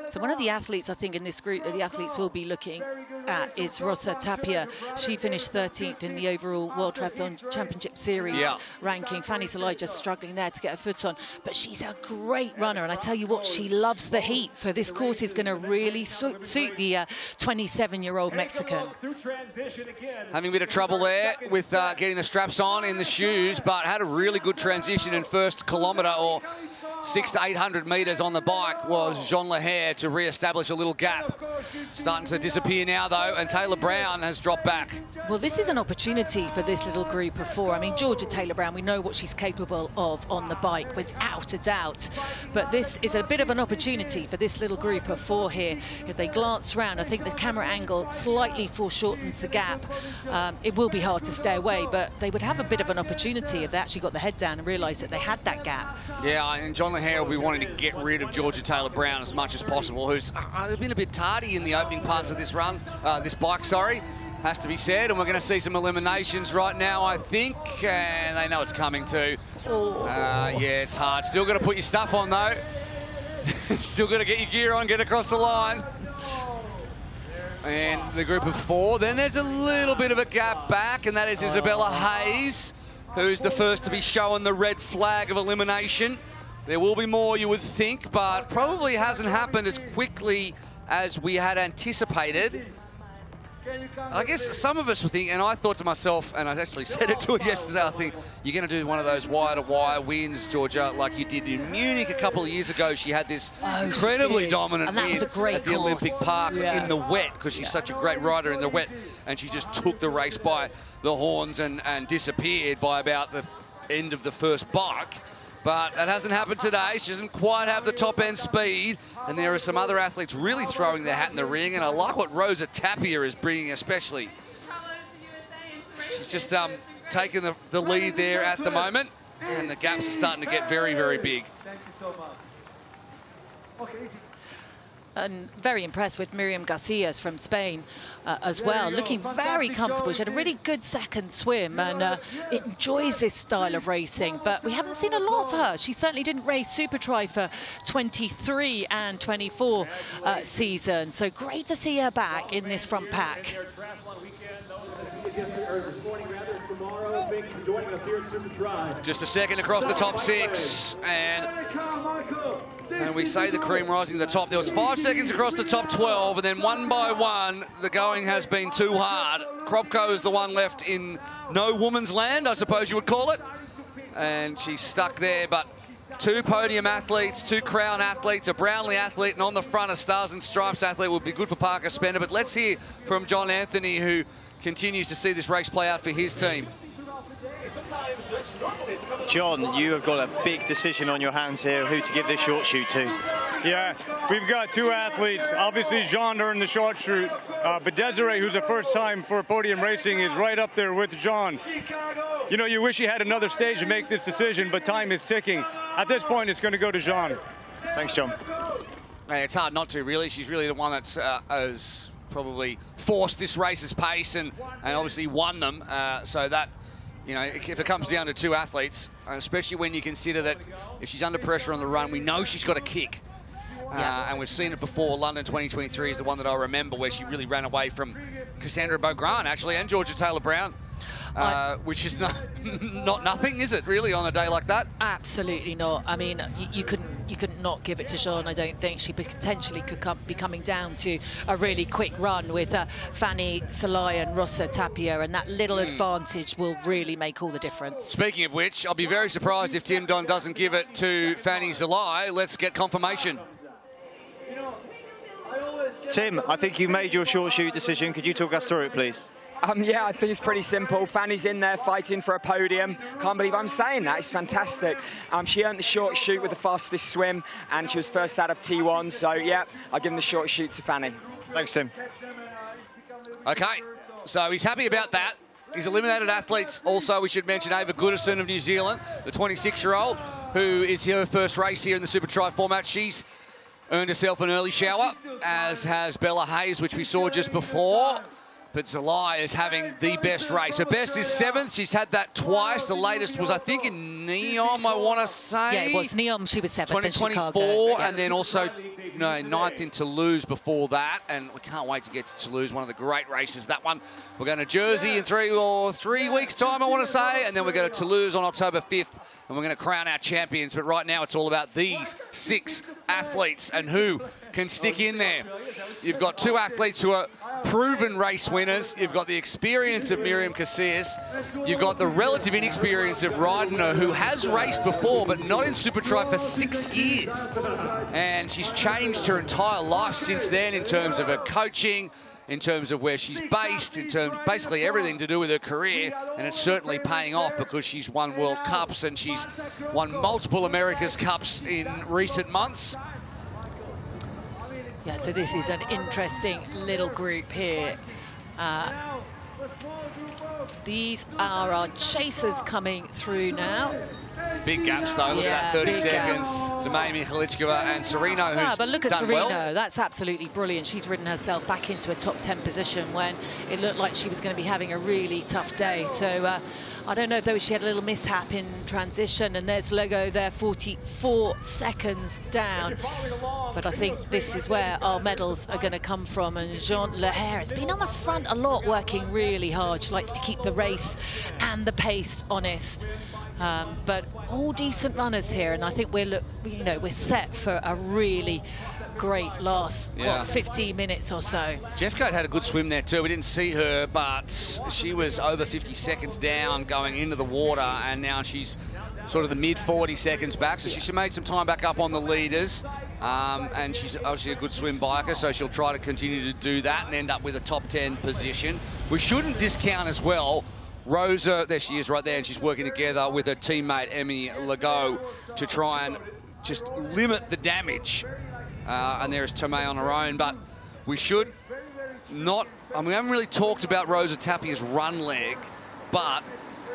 So one of the athletes, I think, in this group that the athletes will be looking at is Rosa Tapia. She finished 13th in the overall World Triathlon Championship Series ranking. Fanny Zulai just struggling there to get her foot on. But she's a great runner, and I tell you what, she loves the heat. So this course is going to really suit the 27-year-old Mexican. Having a bit of trouble there with getting the straps on in the shoes, but had a really good transition in first kilometre, or 600 to 800 metres on the bike, was Jean Laher to re-establish a little gap. Starting to disappear now, though, and Taylor-Brown has dropped back. Well, this is an opportunity for this little group of 4. I mean, Georgia Taylor-Brown, we know what she's capable of on the bike, without a doubt. But this is a bit of an opportunity for this little group of 4 here. If they glance around, I think the camera angle slightly foreshortens the gap. It will be hard to stay away, but they would have a bit of an opportunity if they actually got the head down and realised that they had that gap. Yeah, and John Laher will be wanting to get rid of Georgia Taylor-Brown as much as possible, who's been a bit tardy in the opening parts of this run, this bike, sorry, has to be said. And we're going to see some eliminations right now, I think, and they know it's coming too. Yeah, it's hard. Still got to put your stuff on, though. Still got to get your gear on, get across the line. And the group of 4. Then there's a little bit of a gap back, and that is Isabella Hayes, who's the first to be shown the red flag of elimination. There will be more, you would think, but probably hasn't happened as quickly as we had anticipated. I guess some of us were thinking, and I thought to myself, and I actually said it to her yesterday, I think, you're going to do one of those wire-to-wire wins, Georgia, like you did in Munich a couple of years ago. She had this incredibly dominant win at the Olympic Park in the wet, because she's such a great rider in the wet, and she just took the race by the horns and disappeared by about the end of the first bike. But that hasn't happened today. She doesn't quite have the top-end speed. And there are some other athletes really throwing their hat in the ring. And I like what Rosa Tapia is bringing especially. She's just taking the lead there at the moment. And the gaps are starting to get very, very big. Thank you so much. Okay. And very impressed with Miriam Garcias from Spain as well, looking very comfortable. She had a really good second swim and enjoys this style of racing, but we haven't seen a lot of her. She certainly didn't race Supertri for 23 and 24 season, so great to see her back in this front pack. Just a second across the top 6, and we say the cream rising to the top. There was 5 seconds across the top 12, and then one by one, the going has been too hard. Kropko is the one left in no woman's land, I suppose you would call it. And she's stuck there, but 2 podium athletes, 2 crown athletes, a Brownlee athlete, and on the front, a Stars and Stripes athlete would be good for Parker Spender. But let's hear from John Anthony, who continues to see this race play out for his team. John, you have got a big decision on your hands here, who to give this short shoot to. Yeah, we've got 2 athletes. Obviously, Jean earned the short shoot, but Desiree, who's a first time for podium racing, is right up there with Jean. You know, you wish you had another stage to make this decision, but time is ticking. At this point, it's going to go to Jean. Thanks, John. Hey, it's hard not to, really. She's really the one that's has probably forced this race's pace and obviously won them. So that, you know, if it comes down to 2 athletes, especially when you consider that if she's under pressure on the run, we know she's got a kick. And we've seen it before. London 2023 is the one that I remember, where she really ran away from Cassandre Beaugrand, actually, and Georgia Taylor-Brown, which is not nothing, is it, really, on a day like that? Absolutely not. I mean, you couldn't couldn't not give it to Jean. I don't think she potentially could be coming down to a really quick run with Fanny Salai and Rosa Tapia, and that little advantage will really make all the difference. Speaking of which, I'll be very surprised if Tim Don doesn't give it to Fanny Salai. Let's get confirmation. Tim, I think you made your short shoot decision. Could you talk us through it, please? Yeah, I think it's pretty simple. Fanny's in there fighting for a podium. Can't believe I'm saying that. It's fantastic. She earned the short shoot with the fastest swim, and she was first out of T1. So, yeah, I'll give him the short shoot to Fanny. Thanks, Tim. Okay, so he's happy about that. He's eliminated athletes. Also, we should mention Ava Goodison of New Zealand, the 26-year-old, who is her first race here in the Supertri format. She's earned herself an early shower, as has Bella Hayes, which we saw just before. But Salai is having the best race. Her best is 7th. She's had that twice. The latest was, I think, in Neom, I want to say. Yeah, it was Neom. She was 7th in Chicago. 2024, and then also 9th in Toulouse before that. And we can't wait to get to Toulouse, one of the great races, that one. We're going to Jersey in 3 weeks' time, I want to say. And then we go to Toulouse on October 5th, and we're going to crown our champions. But right now, it's all about these 6 athletes and who can stick in there. You've got 2 athletes who are proven race winners. You've got the experience of Miriam Casillas. You've got the relative inexperience of Rydner, who has raced before, but not in Supertri for 6 years. And she's changed her entire life since then in terms of her coaching, in terms of where she's based, in terms of basically everything to do with her career. And it's certainly paying off because she's won World Cups and she's won multiple America's Cups in recent months. Yeah, so this is an interesting little group here. These are our chasers coming through now. Big gaps, though. Look at that, 30 seconds to Mamie Khalichkova and Serino, who's but look at done Serino. well. That's absolutely brilliant. She's ridden herself back into a top 10 position when it looked like she was going to be having a really tough day. So I don't know, though, she had a little mishap in transition, and there's Lego there, 44 seconds down. But I think this is where our medals are going to come from. And Jean Lehair has been on the front a lot, working really hard. She likes to keep the race and the pace honest. But all decent runners here, and I think we're set for a really great last 15 minutes or so. Jeffcoat had a good swim there too. We didn't see her, but she was over 50 seconds down going into the water, and now she's sort of the mid 40 seconds back. So she made some time back up on the leaders. And she's obviously a good swim biker, so she'll try to continue to do that and end up with a top 10 position. We shouldn't discount as well Rosa, there she is right there, and she's working together with her teammate Emmy Legault to try and just limit the damage. And there's Tomei on her own, but we should not, we haven't really talked about Rosa Tapia's run leg, but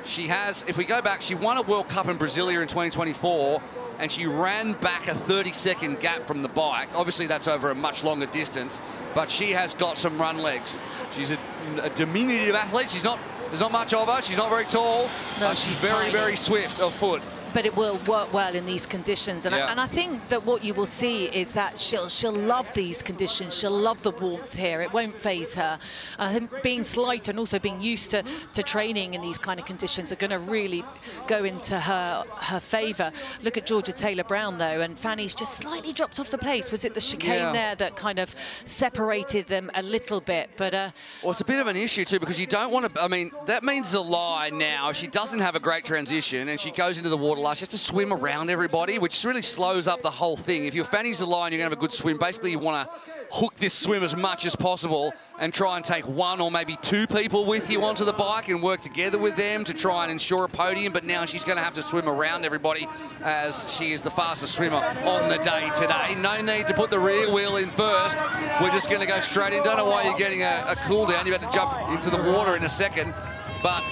she has, if we go back, she won a World Cup in Brasilia in 2024, and she ran back a 30-second gap from the bike. Obviously, that's over a much longer distance, but she has got some run legs. She's a diminutive athlete. There's not much of her. She's not very tall. No, she's very, very swift of foot. But it will work well in these conditions, and I think that what you will see is that she'll love these conditions. She'll love the warmth here. It won't faze her. And I think being slight and also being used to training in these kind of conditions are going to really go into her favour. Look at Georgia Taylor-Brown though, and Fanny's just slightly dropped off the pace. Was it the chicane there that kind of separated them a little bit? But well, it's a bit of an issue too, because you don't want to. I mean, that means Zalai now. She doesn't have a great transition, and she goes into the water. She has to swim around everybody, which really slows up the whole thing. If you're Fanny's the line, you're going to have a good swim. Basically, you want to hook this swim as much as possible and try and take 1 or maybe 2 people with you onto the bike and work together with them to try and ensure a podium. But now she's going to have to swim around everybody, as she is the fastest swimmer on the day today. No need to put the rear wheel in first. We're just going to go straight in. Don't know why you're getting a cool down. You've had to jump into the water in a second. But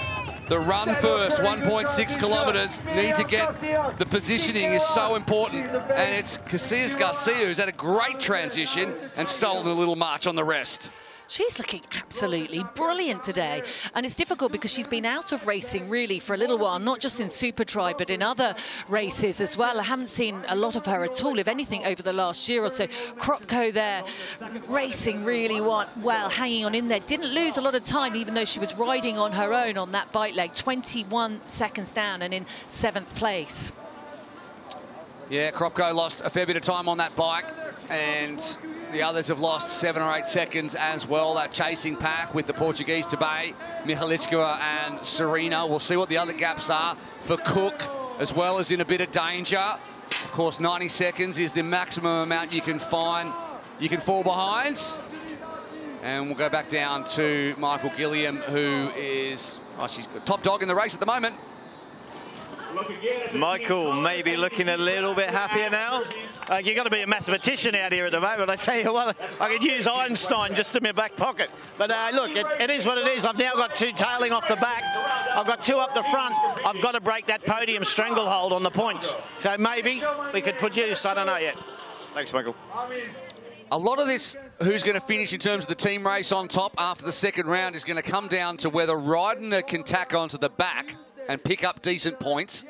the run first, 1.6 kilometres, need to get the positioning is so important. And it's Casillas Garcia who's had a great transition and stolen a little march on the rest. She's looking absolutely brilliant today. And it's difficult because she's been out of racing really for a little while, not just in Supertri, but in other races as well. I haven't seen a lot of her at all, if anything, over the last year or so. Kropko there, racing really well, hanging on in there. Didn't lose a lot of time, even though she was riding on her own on that bike leg. 21 seconds down and in 7th place. Yeah, Kropko lost a fair bit of time on that bike, and the others have lost 7 or 8 seconds as well. That chasing pack with the Portuguese Tabay, Mihaličkova and Serena. We'll see what the other gaps are for Cook, as well as in a bit of danger. Of course, 90 seconds is the maximum amount you can fall behind. And we'll go back down to Michael Gilliam, who is, she's top dog in the race at the moment. Michael maybe looking a little bit happier now. You've got to be a mathematician out here at the moment. I tell you what, I could use Einstein just in my back pocket. But look, it is what it is. I've now got 2 tailing off the back. I've got 2 up the front. I've got to break that podium stranglehold on the points. So maybe we could produce, I don't know yet. Thanks, Michael. A lot of this, who's going to finish in terms of the team race on top after the second round, is going to come down to whether Ryder can tack onto the back and pick up decent points,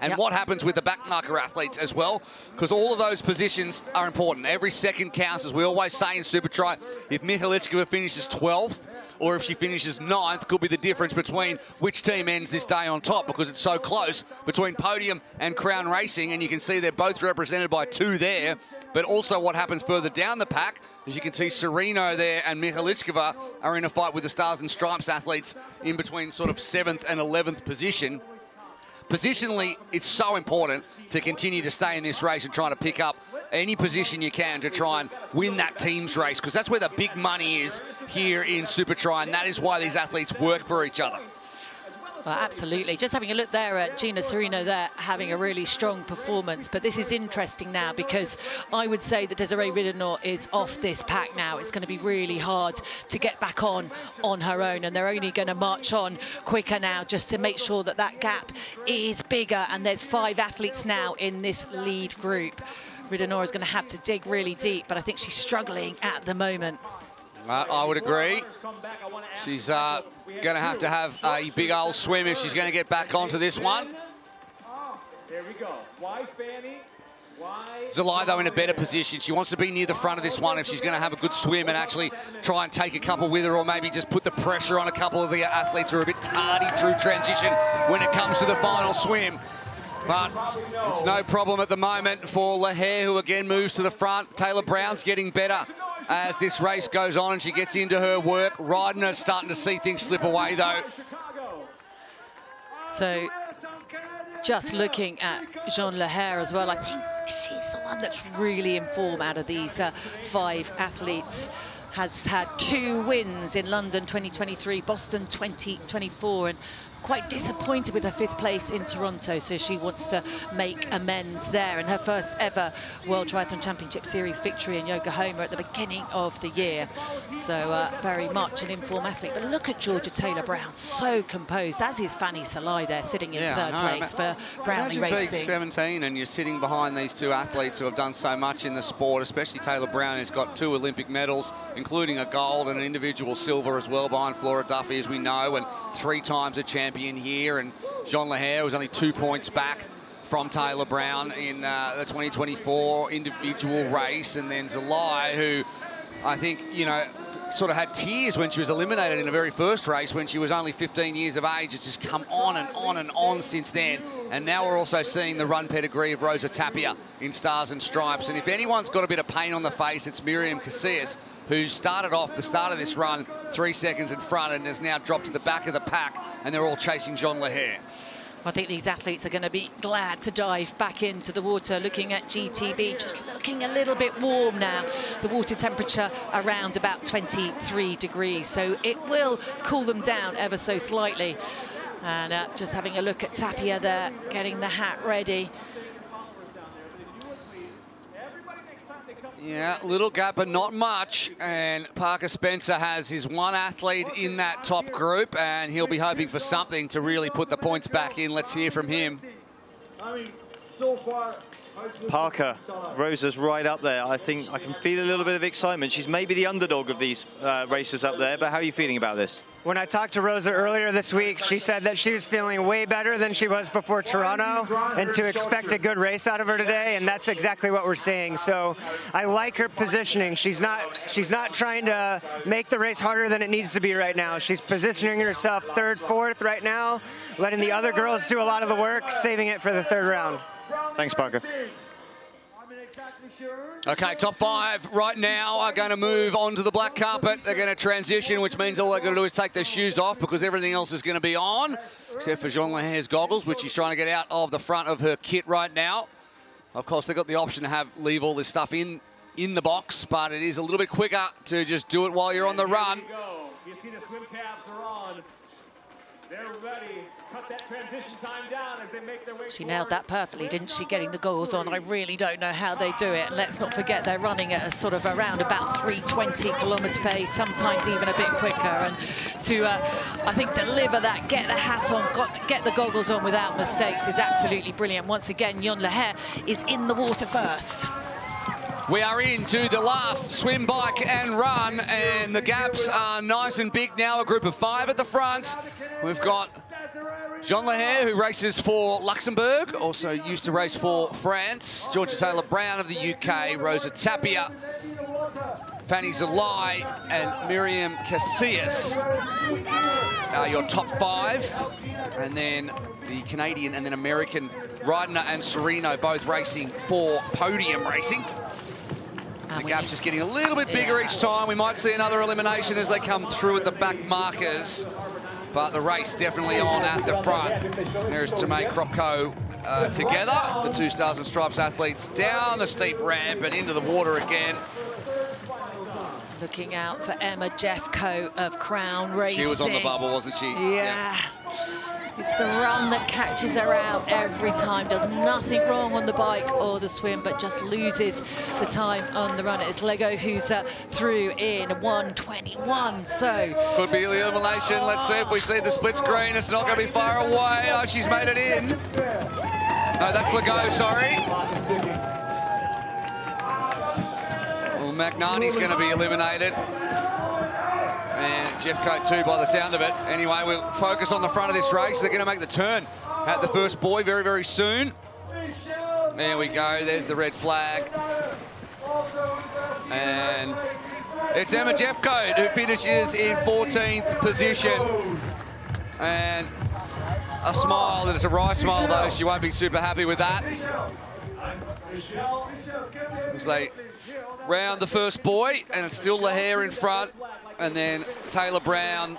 and what happens with the backmarker athletes as well, because all of those positions are important. Every second counts, as we always say in Supertri. If Mihaličkova finishes 12th or if she finishes 9th, could be the difference between which team ends this day on top, because it's so close between Podium and Crown Racing, and you can see they're both represented by 2 there. But also what happens further down the pack, as you can see, Sereno there and Mihaličkova are in a fight with the Stars and Stripes athletes in between sort of 7th and 11th position. Positionally, it's so important to continue to stay in this race and trying to pick up any position you can to try and win that team's race, because that's where the big money is here in Supertri, and that is why these athletes work for each other. Well, absolutely. Just having a look there at Gina Sereno there, having a really strong performance. But this is interesting now, because I would say that Desiree Ridenour is off this pack now. It's going to be really hard to get back on her own, and they're only going to march on quicker now just to make sure that that gap is bigger. And there's 5 athletes now in this lead group. Ridenour is going to have to dig really deep, but I think she's struggling at the moment. I would agree. She's going to have a big old swim if she's going to get back onto this one. There we go. Why, Fanny? Zalai, though, in a better position. She wants to be near the front of this one if she's going to have a good swim and actually try and take a couple with her, or maybe just put the pressure on a couple of the athletes who are a bit tardy through transition when it comes to the final swim. But it's no problem at the moment for Lahair, who again moves to the front. Taylor Brown's getting better as this race goes on and she gets into her work. Ryder's starting to see things slip away, though. So just looking at Jean Lahair as well, I think she's the one that's really in form out of these 5 athletes. Has had 2 wins in London 2023, Boston 2024, and quite disappointed with her 5th place in Toronto, so she wants to make amends there. And her first ever World Triathlon Championship Series victory in Yokohama at the beginning of the year. So very much an informed athlete. But look at Georgia Taylor-Brown, so composed, as is Fanny Salai there, sitting in 3rd place for Brownlee Racing. Imagine being 17 and you're sitting behind these 2 athletes who have done so much in the sport, especially Taylor-Brown, who's got 2 Olympic medals, including a gold and an individual silver as well, behind Flora Duffy, as we know, and 3 times a champion here. And Jean Lahair was only 2 points back from Taylor Brown in the 2024 individual race. And then Zalai, who I think, you know, sort of had tears when she was eliminated in the very first race when she was only 15 years of age. It's just come on and on and on since then. And now we're also seeing the run pedigree of Rosa Tapia in Stars and Stripes. And if anyone's got a bit of pain on the face, it's Miriam Casillas, who started off the start of this run 3 seconds in front and has now dropped to the back of the pack, and they're all chasing Jean Lahair. I think these athletes are going to be glad to dive back into the water. Looking at GTB, just looking a little bit warm now. The water temperature around about 23 degrees, so it will cool them down ever so slightly. And just having a look at Tapia there, getting the hat ready. Yeah, little gap, but not much. And Parker Spencer has his 1 athlete in that top group, and he'll be hoping for something to really put the points back in. Let's hear from him. I mean, so far, Parker, Rosa's right up there. I think I can feel a little bit of excitement. She's maybe the underdog of these races up there, but how are you feeling about this? When I talked to Rosa earlier this week, she said that she was feeling way better than she was before Toronto, and to expect a good race out of her today, and that's exactly what we're seeing. So I like her positioning. She's not trying to make the race harder than it needs to be right now. She's positioning herself third, fourth right now, letting the other girls do a lot of the work, saving it for the third round. Thanks, Parker. Okay, top 5 right now are going to move onto the black carpet. They're going to transition, which means all they're going to do is take their shoes off because everything else is going to be on, except for Jean Leher's goggles, which she's trying to get out of the front of her kit right now. Of course, they've got the option to leave all this stuff in the box, but it is a little bit quicker to just do it while you're on the run. You see the swim caps are on. They're ready. Cut that transition time down as they make their way. She nailed that perfectly, didn't she, getting the goggles on? I really don't know how they do it. And let's not forget they're running at a sort of around about 320 kilometre pace, sometimes even a bit quicker. And to, I think, deliver that, get the hat on, get the goggles on without mistakes is absolutely brilliant. Once again, Jean Leher is in the water first. We are into the last swim, bike and run, and the gaps are nice and big now, a group of 5 at the front. We've got Jean Leher, who races for Luxembourg, also used to race for France. Georgia Taylor-Brown of the UK, Rosa Tapia, Fanny Zalai, and Miriam Casillas are your top 5. And then the Canadian and then American Rydner and Sereno both racing for podium racing. The gap's just getting a little bit bigger each time. We might see another elimination as they come through at the back markers. But the race definitely on at the front. There's Tomei Kropko together. The 2 Stars and Stripes athletes down the steep ramp and into the water again. Looking out for Emma Jeffcoat of Crown Racing. She was on the bubble, wasn't she? Yeah. It's the run that catches her out every time. Does nothing wrong on the bike or the swim, but just loses the time on the run. It's Lego who's through in 1:21. So could be the elimination. Let's see if we see the split screen. It's not going to be far away. Oh, she's made it in. No, that's Lego. Sorry. Well, Magnani's going to be eliminated. And Jeffcoat too, by the sound of it. Anyway, we'll focus on the front of this race. They're going to make the turn at the first buoy very, very soon. There we go. There's the red flag. And it's Emma Jeffcoat who finishes in 14th position. And a smile, and it's a wry smile though. She won't be super happy with that. As they round the first buoy, and it's still Leher in front. And then Taylor-Brown,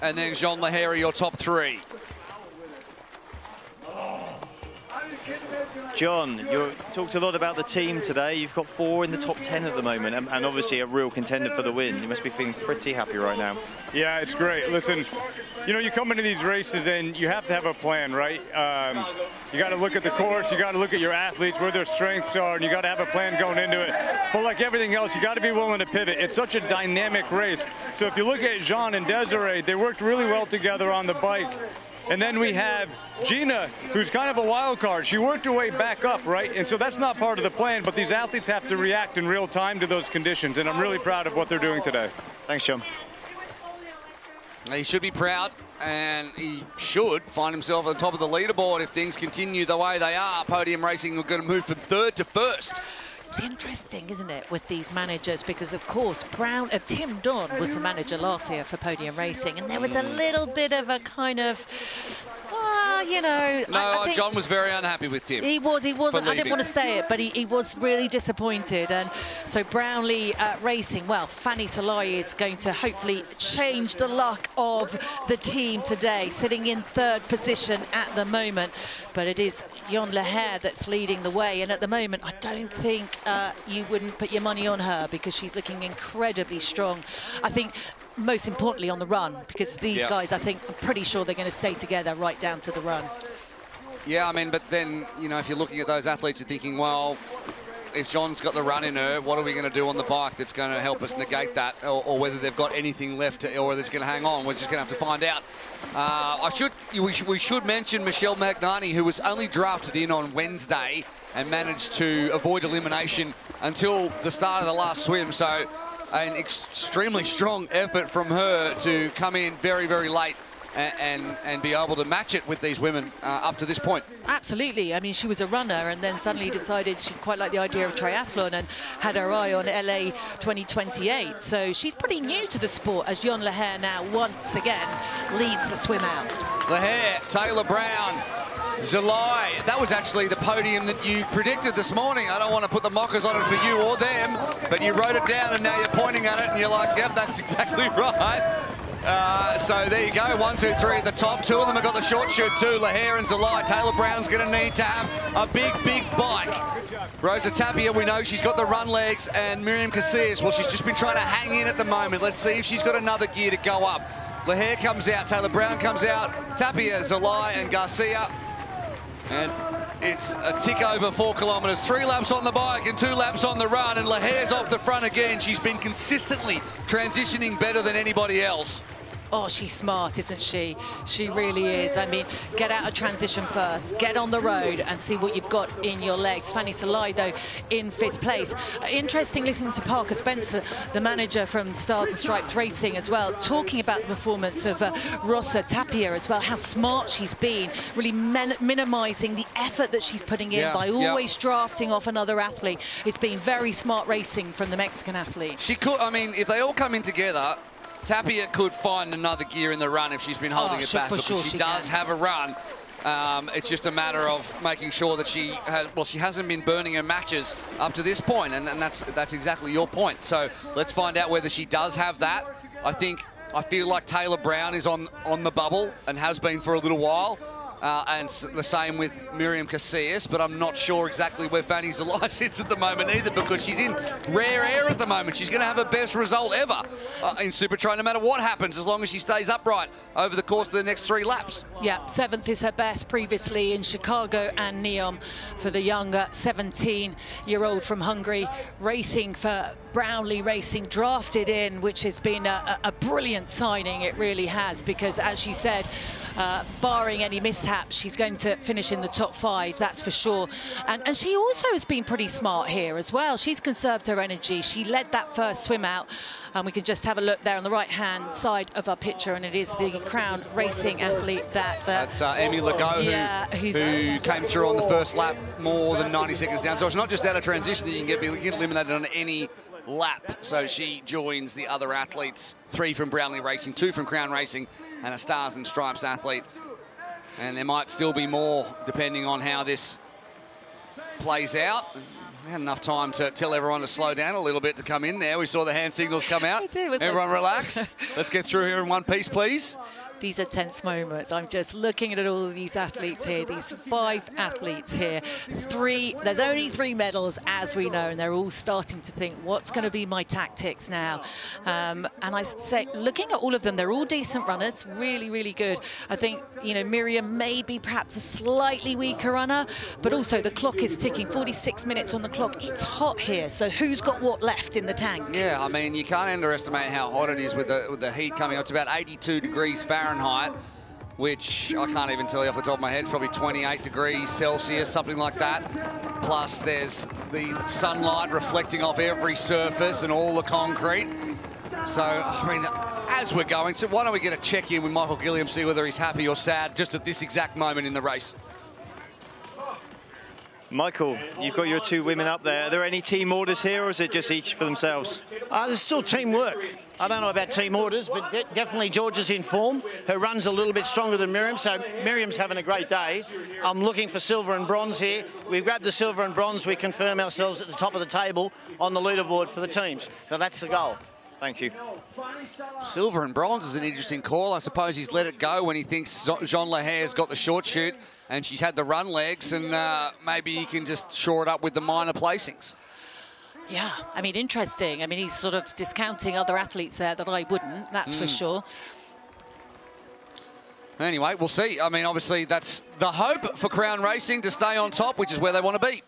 and then Jean Leher are your top 3. John, you talked a lot about the team today. You've got 4 in the top 10 at the moment, and obviously a real contender for the win. You must be feeling pretty happy right now. Yeah, it's great. Listen, you know, you come into these races and you have to have a plan, right? You got to look at the course, you got to look at your athletes, where their strengths are, and you got to have a plan going into it. But like everything else, you got to be willing to pivot. It's such a dynamic race. So if you look at Jean and Desiree, they worked really well together on the bike. And then we have Gina, who's kind of a wild card. She worked her way back up, right? And so that's not part of the plan, but these athletes have to react in real time to those conditions, and I'm really proud of what they're doing today. Thanks, John. He should be proud, and he should find himself on the top of the leaderboard if things continue the way they are. Podium racing are going to move from 3rd to 1st. It's interesting, isn't it, with these managers, because of course Tim Don was the manager last year for Podium Racing, and there was a little bit of a kind of, you know. No, I think John was very unhappy with Tim. He wasn't. I didn't want to say it, but he was really disappointed. And so Brownlee Racing, well, Fanny Salai is going to hopefully change the luck of the team today, sitting in 3rd position at the moment. But it is Jean Leher that's leading the way, and at the moment I don't think you wouldn't put your money on her, because she's looking incredibly strong. I think most importantly on the run, because these guys, I think, I'm pretty sure they're going to stay together right down to the run. Yeah, I mean, but then, you know, if you're looking at those athletes, you're thinking, well, if John's got the run in her, what are we going to do on the bike that's going to help us negate that, or whether they've got anything left, or they're going to hang on? We're just going to have to find out. We should mention Michelle Magnani, who was only drafted in on Wednesday and managed to avoid elimination until the start of the last swim. So an extremely strong effort from her to come in very, very late and be able to match it with these women up to this point. Absolutely. I mean, she was a runner and then suddenly decided she quite liked the idea of triathlon and had her eye on LA 2028. So she's pretty new to the sport as Jon Leher now once again leads the swim out. Leher, Taylor Brown, July. That was actually the podium that you predicted this morning. I don't want to put the mockers on it for you or them, but you wrote it down and now you're pointing at it and you're like, yep, that's exactly right. So there you go, 1, 2, 3 at the top. 2 of them have got the short shoot too, Leher and July. Taylor Brown's going to need to have a big, big bike. Rosa Tapia, we know she's got the run legs, and Miriam Casillas, well, she's just been trying to hang in at the moment. Let's see if she's got another gear to go up. Leher comes out, Taylor Brown comes out, Tapia, July and Garcia. And it's a tick over 4 kilometres. 3 laps on the bike and 2 laps on the run, and Leher's off the front again. She's been consistently transitioning better than anybody else. Oh, she's smart, isn't she? She really is. I mean, get out of transition first, get on the road and see what you've got in your legs. Fanny Salai, though, in 5th place. Interesting listening to Parker Spencer, the manager from Stars and Stripes Racing as well, talking about the performance of Rosa Tapia as well, how smart she's been, really minimising the effort that she's putting in by always drafting off another athlete. It's been very smart racing from the Mexican athlete. She could, I mean, if they all come in together, Tapia could find another gear in the run if she's been holding it back, because she does have a run. It's just a matter of making sure that she has, well, she hasn't been burning her matches up to this point, and that's exactly your point. So let's find out whether she does have that. I feel like Taylor Brown is on the bubble and has been for a little while. And the same with Miriam Casillas, but I'm not sure exactly where Fanny Zelai sits at the moment either, because she's in rare air at the moment. She's going to have her best result ever in Supertri, no matter what happens, as long as she stays upright over the course of the next 3 laps. Yeah, 7th is her best previously in Chicago and Neom for the younger 17-year-old from Hungary, racing for Brownlee Racing, drafted in, which has been a brilliant signing. It really has, because as you said, barring any mishaps, she's going to finish in the top 5, that's for sure. And she also has been pretty smart here as well. She's conserved her energy. She led that first swim out, and we can just have a look there on the right-hand side of our picture, and it is the Crown Racing athlete that's Amy Legault, who came through on the first lap more than 90 seconds down. So it's not just out of transition that you can get eliminated on any lap. So she joins the other athletes, 3 from Brownlee Racing, 2 from Crown Racing, and a Stars and Stripes athlete. And there might still be more depending on how this plays out. We had enough time to tell everyone to slow down a little bit to come in there. We saw the hand signals come out. Everyone relax. Let's get through here in one piece, please. These are tense moments. I'm just looking at all of these athletes here, these 5 athletes here. There's only 3 medals, as we know, and they're all starting to think, what's going to be my tactics now? And I say, looking at all of them, they're all decent runners, really, really good. I think, you know, Miriam may be perhaps a slightly weaker runner, but also the clock is ticking, 46 minutes on the clock. It's hot here, so who's got what left in the tank? Yeah, I mean, you can't underestimate how hot it is with the heat coming up. It's about 82 degrees Fahrenheit, which I can't even tell you off the top of my head. It's probably 28 degrees Celsius, something like that. Plus there's the sunlight reflecting off every surface and all the concrete. So, I mean, as we're going, so why don't we get a check-in with Michael Gilliam, see whether he's happy or sad just at this exact moment in the race. Michael, you've got your 2 women up there. Are there any team orders here, or is it just each for themselves? There's still teamwork. I don't know about team orders, but definitely Georgia's in form. Her run's a little bit stronger than Miriam, so Miriam's having a great day. I'm looking for silver and bronze here. We've grabbed the silver and bronze. We confirm ourselves at the top of the table on the leaderboard for the teams. So that's the goal. Thank you. Silver and bronze is an interesting call. I suppose he's let it go when he thinks Jon Leher's got the short shoot and she's had the run legs, and maybe he can just shore it up with the minor placings. Yeah, I mean, interesting. I mean, he's sort of discounting other athletes there that I wouldn't, that's for sure. Anyway, we'll see. I mean, obviously, that's the hope for Crown Racing, to stay on top, which is where they want to be.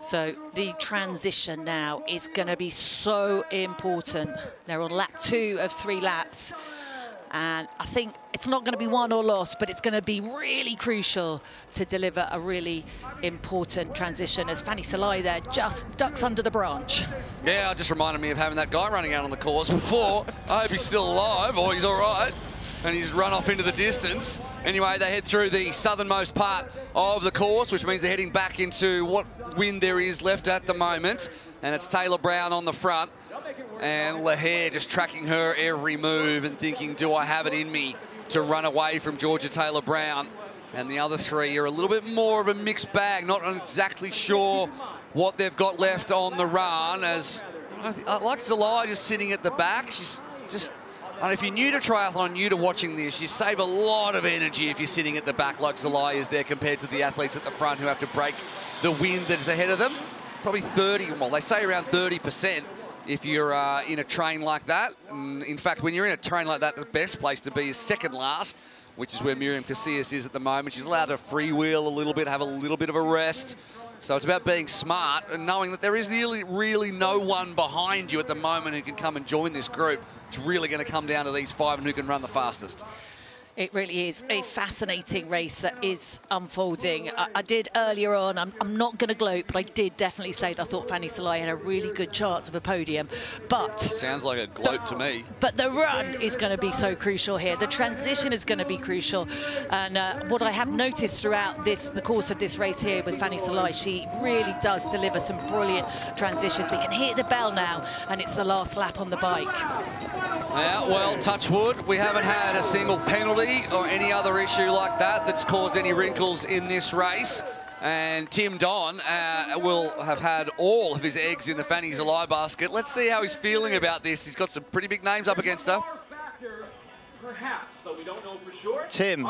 So the transition now is going to be so important. They're on lap 2 of 3 laps. And I think it's not going to be won or lost, but it's going to be really crucial to deliver a really important transition as Fanny Salai there just ducks under the branch. Yeah, it just reminded me of having that guy running out on the course before. I hope he's still alive, or he's all right. And he's run off into the distance. Anyway, they head through the southernmost part of the course, which means they're heading back into what wind there is left at the moment. And it's Taylor Brown on the front. And Lahair just tracking her every move and thinking, do I have it in me to run away from Georgia Taylor Brown? And the other three are a little bit more of a mixed bag, not exactly sure what they've got left on the run, as I like Zalai just sitting at the back. She's just, and if you're new to triathlon, new to watching this, you save a lot of energy if you're sitting at the back like Zalai is there compared to the athletes at the front who have to break the wind that is ahead of them. Probably 30, well, they say around 30%. If you're in a train like that. In fact, when you're in a train like that, the best place to be is second last, which is where Miriam Casillas is at the moment. She's allowed to freewheel a little bit, have a little bit of a rest. So it's about being smart and knowing that there is really no one behind you at the moment who can come and join this group. It's really going to come down to these five and who can run the fastest. It really is a fascinating race that is unfolding. I did earlier on, I'm not going to gloat, but I did definitely say that I thought Fanny Salai had a really good chance of a podium. But sounds like a gloat to me. But the run is going to be so crucial here. The transition is going to be crucial. And what I have noticed throughout the course of this race here with Fanny Salai, she really does deliver some brilliant transitions. We can hear the bell now, and it's the last lap on the bike. Yeah, well, touch wood, we haven't had a single penalty or any other issue like that that's caused any wrinkles in this race. And Tim Don will have had all of his eggs in the Fanny Salai basket. Let's see how he's feeling about this. He's got some pretty big names up against her. Perhaps, so we don't know for sure. Tim,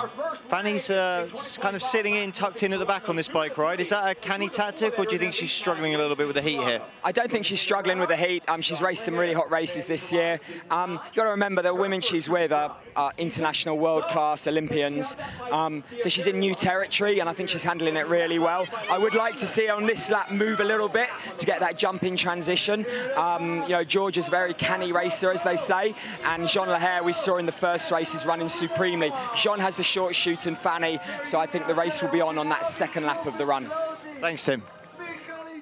Fanny's kind of sitting in, tucked in at the back on this bike ride. Is that a canny tactic, or do you think she's struggling a little bit with the heat here? I don't think she's struggling with the heat. She's raced some really hot races this year. You've got to remember the women she's with are international world-class Olympians. So she's in new territory, and I think she's handling it really well. I would like to see her on this lap move a little bit to get that jump in transition. You know, Georgia's a very canny racer, as they say, and Jean Lahair we saw in the first race is running supremely. Jean has the short shoot and Fanny, so I think the race will be on that second lap of the run. Thanks, Tim.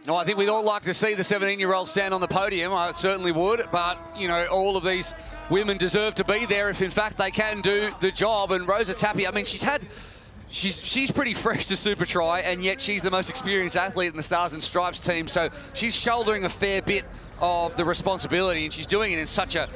No, I think we'd all like to see the 17-year-old stand on the podium. I certainly would, but, you know, all of these women deserve to be there if, in fact, they can do the job. And Rosa Tapia, I mean, she's pretty fresh to Supertri, and yet she's the most experienced athlete in the Stars and Stripes team, so she's shouldering a fair bit of the responsibility, and she's doing it in such a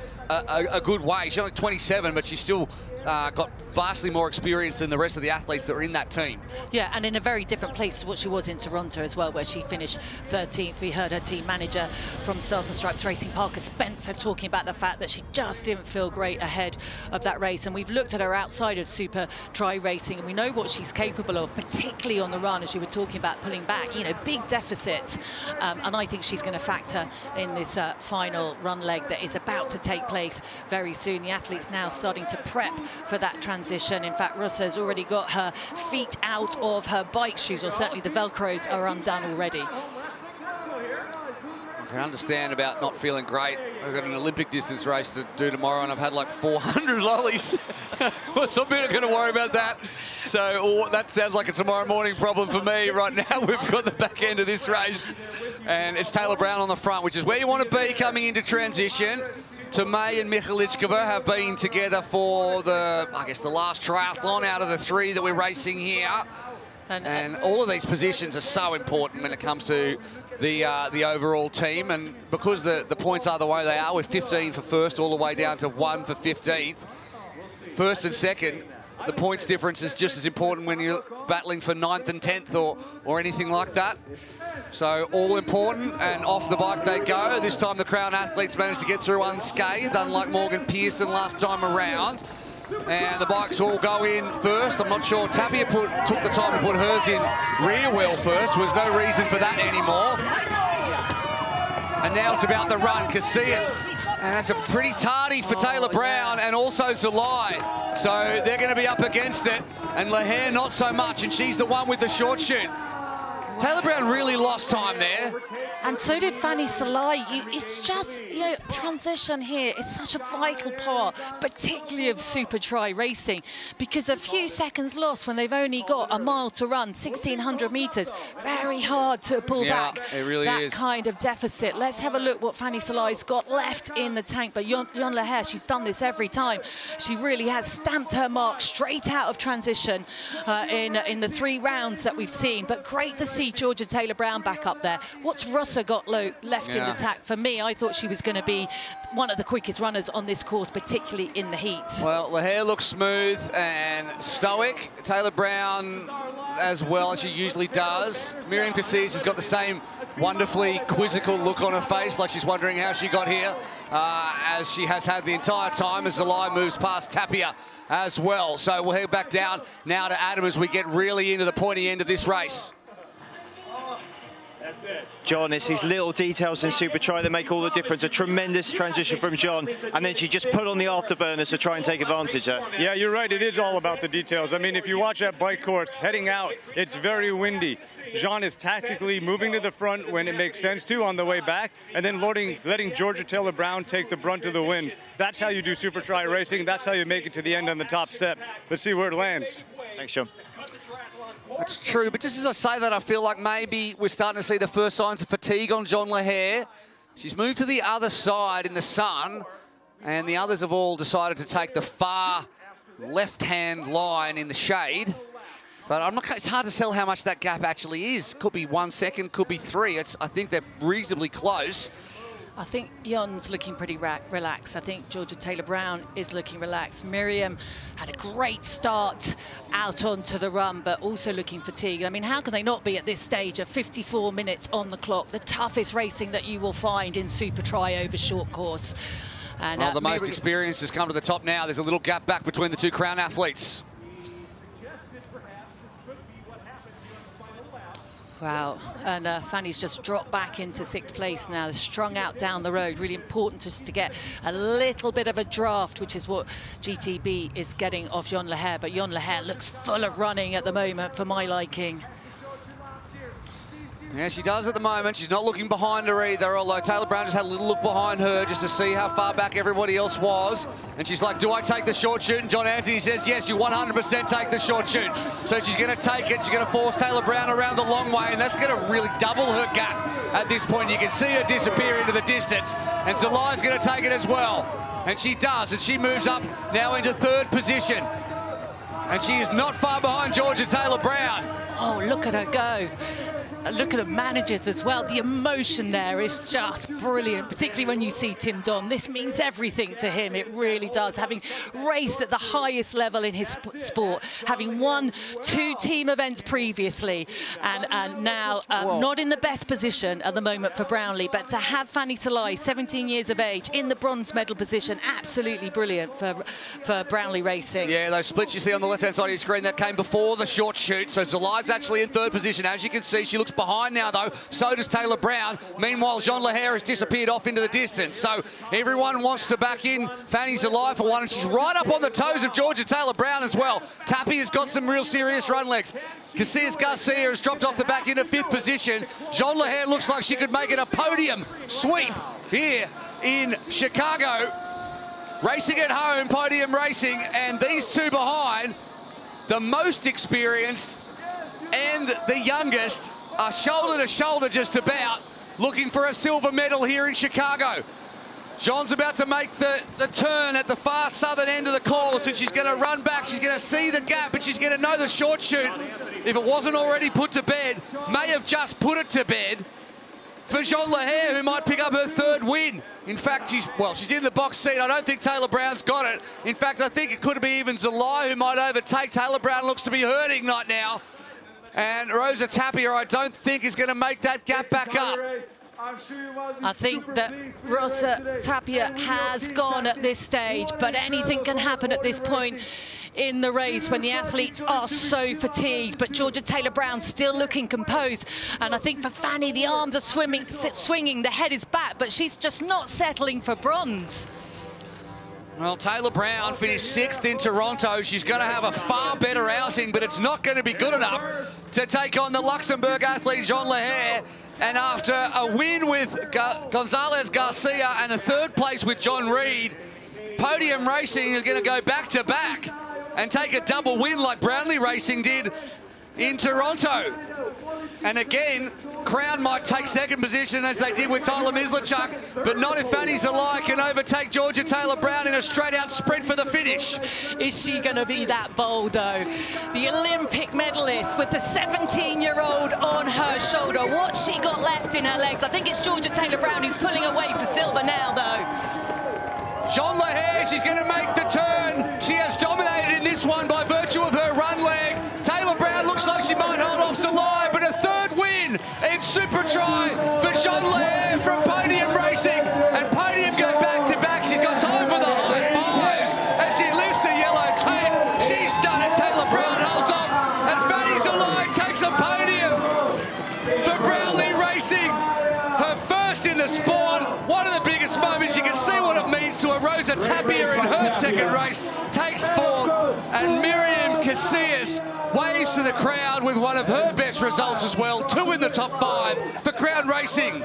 good way. She's only 27, but she's still got vastly more experience than the rest of the athletes that are in that team. Yeah, and in a very different place to what she was in Toronto as well, where she finished 13th. We heard her team manager from Stars and Stripes Racing, Parker Spencer, talking about the fact that she just didn't feel great ahead of that race. And we've looked at her outside of Supertri racing, and we know what she's capable of, particularly on the run, as you were talking about, pulling back, you know, big deficits. And I think she's going to factor in this final run leg that is about to take place very soon. The athletes now starting to prep for that transition. In fact, Rosa has already got her feet out of her bike shoes, or certainly the Velcros are undone already. I can understand about not feeling great. I've got an Olympic distance race to do tomorrow, and I've had like 400 lollies. Well, some people are going to worry about that. So that sounds like a tomorrow morning problem for me. Right now, we've got the back end of this race, and it's Taylor Brown on the front, which is where you want to be coming into transition. Tomei and Michalichkova have been together for the last triathlon out of the three that we're racing here. And all of these positions are so important when it comes to the overall team. And because the points are the way they are, we're 15 for first all the way down to 1 for 15th. First and second, the points difference is just as important when you're battling for 9th and 10th or anything like that. So all important, and off the bike they go. This time the Crown athletes managed to get through unscathed, unlike Morgan Pearson last time around. And the bikes all go in first. I'm not sure Tapia took the time to put hers in rear wheel first. Was no reason for that anymore. And now it's about the run. Casillas, and that's a pretty tardy for Taylor Brown and also Zalai. So they're going to be up against it. And Lahair not so much, and she's the one with the short shoot. Taylor Brown really lost time there. And so did Fanny Salai. It's just, you know, transition here is such a vital part, particularly of Supertri racing, because a few seconds lost when they've only got a mile to run, 1,600 metres, very hard to pull back it really that is. kind of deficit. Let's have a look what Fanny Salai's got left in the tank. But Jon Leher, she's done this every time. She really has stamped her mark straight out of transition in the 3 rounds that we've seen. But great to see Georgia Taylor Brown back up there. What's Rossa got left in the tank? For me, I thought she was going to be one of the quickest runners on this course, particularly in the heat. Well, Leher looks smooth and stoic. Taylor Brown as well, as she usually does. Miriam Cassis has got the same wonderfully quizzical look on her face, like she's wondering how she got here, as she has had the entire time as Zalai moves past Tapia as well. So we'll head back down now to Adam as we get really into the pointy end of this race. John, it's these little details in Supertri that make all the difference. A tremendous transition from John, and then she just put on the afterburners to try and take advantage there. Yeah, you're right. It is all about the details. I mean, if you watch that bike course, heading out, it's very windy. John is tactically moving to the front when it makes sense to on the way back, and then letting Georgia Taylor Brown take the brunt of the wind. That's how you do Supertri racing. That's how you make it to the end on the top step. Let's see where it lands. Thanks, John. That's true, but just as I say that, I feel like maybe we're starting to see the first signs of fatigue on Jon Leher. She's moved to the other side in the sun, and the others have all decided to take the far left-hand line in the shade. But it's hard to tell how much that gap actually is. Could be 1 second, could be 3. I think they're reasonably close. I think Jon's looking pretty relaxed. I think Georgia Taylor Brown is looking relaxed. Miriam had a great start out onto the run, but also looking fatigued. I mean, how can they not be at this stage of 54 minutes on the clock, the toughest racing that you will find in Supertri over short course? And, well, the most experienced has come to the top now. There's a little gap back between the 2 crown athletes. Wow, and Fanny's just dropped back into 6th place now. They're strung out down the road. Really important just to get a little bit of a draft, which is what GTB is getting off Jon Leher. But Jon Leher looks full of running at the moment for my liking. Yeah, she does at the moment. She's not looking behind her either, although Taylor Brown just had a little look behind her just to see how far back everybody else was. And she's like, do I take the short shoot? And John Anthony says, yes, you 100% take the short shoot. So she's going to take it. She's going to force Taylor Brown around the long way, and that's going to really double her gap at this point. You can see her disappear into the distance, and Zalai's going to take it as well. And she does, and she moves up now into 3rd position. And she is not far behind Georgia Taylor Brown. Oh, look at her go. Look at the managers as well. The emotion there is just brilliant, particularly when you see Tim Don. This means everything to him. It really does. Having raced at the highest level in his sport, having won 2 team events previously, and now not in the best position at the moment for Brownlee, but to have Fanny Salai, 17 years of age, in the bronze medal position, absolutely brilliant for Brownlee racing. Yeah, those splits you see on the left-hand side of your screen, that came before the short shoot. So Zalai's actually in 3rd position. As you can see, she looks behind now, though. So does Taylor Brown. Meanwhile, Jon Leher has disappeared off into the distance. So everyone wants to back in Fanny Salai for one, and she's right up on the toes of Georgia Taylor Brown as well. Tappy has got some real serious run legs. Casillas Garcia has dropped off the back into 5th position. Jon Leher looks like she could make it a podium sweep here in Chicago. Racing at home, podium racing, and these 2 behind, the most experienced and the youngest, are shoulder to shoulder just about, looking for a silver medal here in Chicago. John's about to make the turn at the far southern end of the course, and she's going to run back. She's going to see the gap, and she's going to know the short shoot, if it wasn't already put to bed, may have just put it to bed for Jon Leher, who might pick up her 3rd win. In fact, she's in the box seat. I don't think Taylor Brown's got it. In fact, I think it could be even Zalai who might overtake. Taylor Brown looks to be hurting right now. And Rosa Tapia, I don't think, is going to make that gap back up. I think that Rosa Tapia has gone at this stage, but anything can happen at this point in the race when the athletes are so fatigued. But Georgia Taylor Brown still looking composed, and I think for Fanny, the arms are swinging, the head is back, but she's just not settling for bronze. Well, Taylor Brown finished 6th in Toronto. She's going to have a far better outing, but it's not going to be good enough to take on the Luxembourg athlete Jean Leher. And after a win with Gonzalez Garcia and a 3rd place with John Reed, Podium Racing is going to go back-to-back and take a double win like Brownlee Racing did in Toronto. And again, Crown might take 2nd position as they did with Tyler Mislachuk, but not if Fanny Zalai can overtake Georgia Taylor Brown in a straight-out sprint for the finish. Is she going to be that bold, though? The Olympic medalist with the 17-year-old on her shoulder. What's she got left in her legs? I think it's Georgia Taylor Brown who's pulling away for silver now, though. Jean Leher, she's going to make the turn. She has dominated in this one by virtue of her run leg. Taylor Brown looks like she might hold off Zalai, but a 3rd win in Supertri for Jean Leher from Podium Racing. And Podium go back-to-back. She's got time for the high fives as she lifts the yellow tape. She's done it. Taylor Brown holds on, and Fanny Zalai takes a podium for Brownlee Racing. Her 1st in the sport. One of the biggest moments. You can see what it means to a Rosa Tapia in her 2nd race. Takes 4th, and Miriam Casillas waves to the crowd with one of her best results as well. 2 in the top 5 for Crown Racing.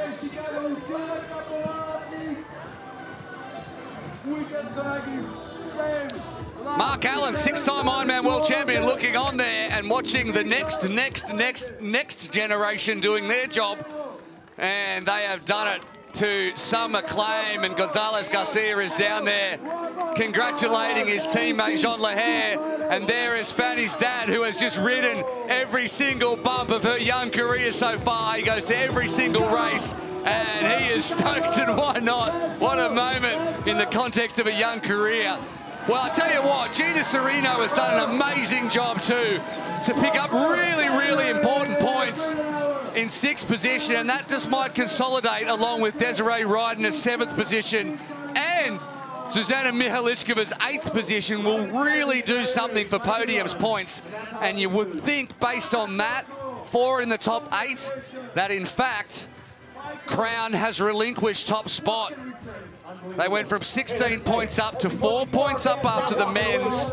Mark Allen, 6-time Ironman World Champion, looking on there and watching the next generation doing their job. And they have done it to some acclaim, and Gonzalez Garcia is down there congratulating his teammate Jean Leher. And there is Fanny's dad, who has just ridden every single bump of her young career so far. He goes to every single race, and he is stoked, and why not? What a moment in the context of a young career. Well, I tell you what, Gina Serino has done an amazing job too to pick up really important points in 6th position, and that just might consolidate along with Desiree Wright in a 7th position, and Susanna Mihaliskova's 8th position will really do something for Podium's points. And you would think, based on that, 4 in the top 8, that in fact Crown has relinquished top spot. They went from 16 points up to 4 points up after the men's,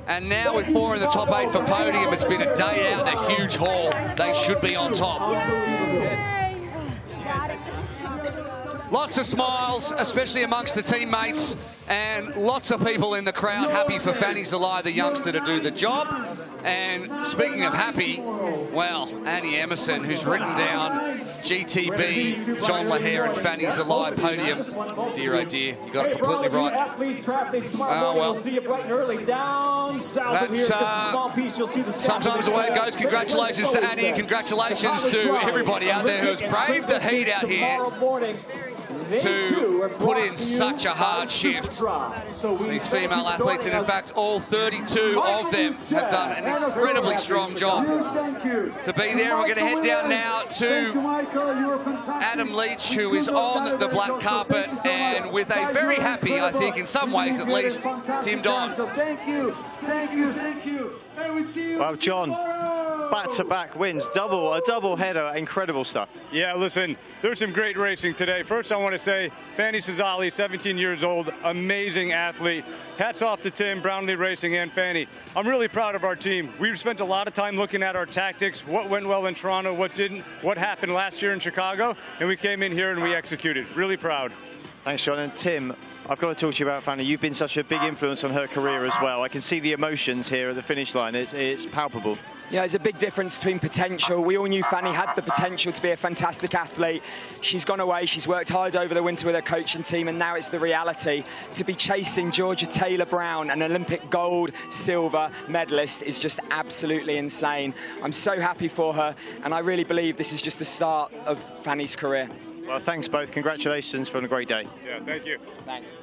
and now with 4 in the top 8 for Podium, it's been a day out and a huge haul. They should be on top. Lots of smiles, especially amongst the teammates, and lots of people in the crowd happy for Fanny Zalai, the youngster, to do the job. And speaking of happy, well, Annie Emerson, who's written down GTB, Jean Leher and Fanny Zalai Podium. Dear, oh dear, you got it completely right. Oh, well. That's sometimes the way it goes. Congratulations to Annie, and congratulations to everybody out there who's braved the heat out here to put in such a hard shift. These female athletes, and in fact all 32 of them have done an incredibly strong job to be there. We're going to head down now to Adam Leach, who is on the black carpet, and with a very happy, I think in some ways at least, Tim Don. Thank you. Well, John, back-to-back wins, a double header, incredible stuff. Yeah, listen, there's some great racing today. First, I want to say Fanny Zalai, 17 years old, amazing athlete. Hats off to Tim, Brownlee Racing, and Fanny. I'm really proud of our team. We've spent a lot of time looking at our tactics, what went well in Toronto, what didn't, what happened last year in Chicago, and we came in here and we executed. Really proud. Thanks, John. And Tim, I've got to talk to you about Fanny. You've been such a big influence on her career as well. I can see the emotions here at the finish line. It's palpable. Yeah, there's a big difference between potential. We all knew Fanny had the potential to be a fantastic athlete. She's gone away, she's worked hard over the winter with her coaching team, and now it's the reality. To be chasing Georgia Taylor Brown, an Olympic gold, silver medalist, is just absolutely insane. I'm so happy for her, and I really believe this is just the start of Fanny's career. Well, thanks both. Congratulations for a great day. Yeah, thank you. Thanks.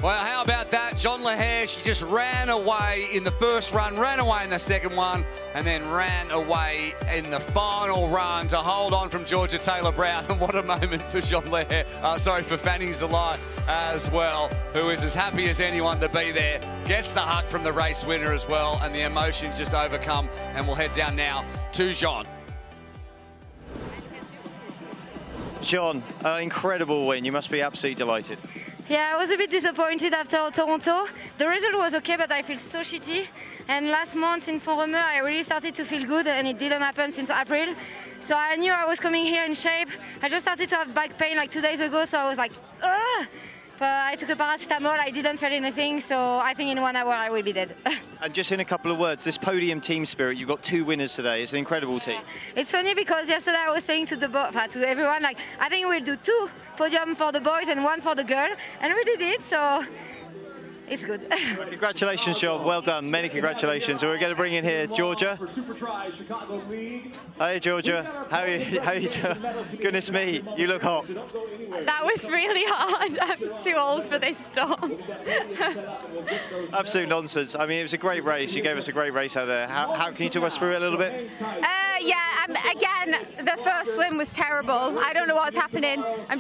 Well, how about that? Jean Leher, she just ran away in the first run, ran away in the second one, and then ran away in the final run to hold on from Georgia Taylor Brown. And what a moment for Jean Leher, for Fanny Zalai as well, who is as happy as anyone to be there. Gets the hug from the race winner as well, and the emotions just overcome. And we'll head down now to Jean. John, an incredible win. You must be absolutely delighted. Yeah, I was a bit disappointed after Toronto. The result was okay, but I feel so shitty. And last month in Foremer, I really started to feel good, and it didn't happen since April. So I knew I was coming here in shape. I just started to have back pain like 2 days ago, so I was like, ugh! But I took a paracetamol, I didn't feel anything, so I think in 1 hour I will be dead. And just in a couple of words, this podium team spirit, you've got 2 winners today. It's an incredible team. It's funny because yesterday I was saying to to everyone, like, I think we'll do 2 podium for the boys and 1 for the girl, and we did it, so it's good. Well, congratulations, John. Well done. Many congratulations. So we're going to bring in here Georgia. Supertri League. Hey, Georgia. How are you doing? Goodness me, you look hot. That was really hard. I'm too old for this stuff. Absolute nonsense. I mean, it was a great race. You gave us a great race out there. How can you talk us through it a little bit? Again, the first swim was terrible. I don't know what's happening. I'm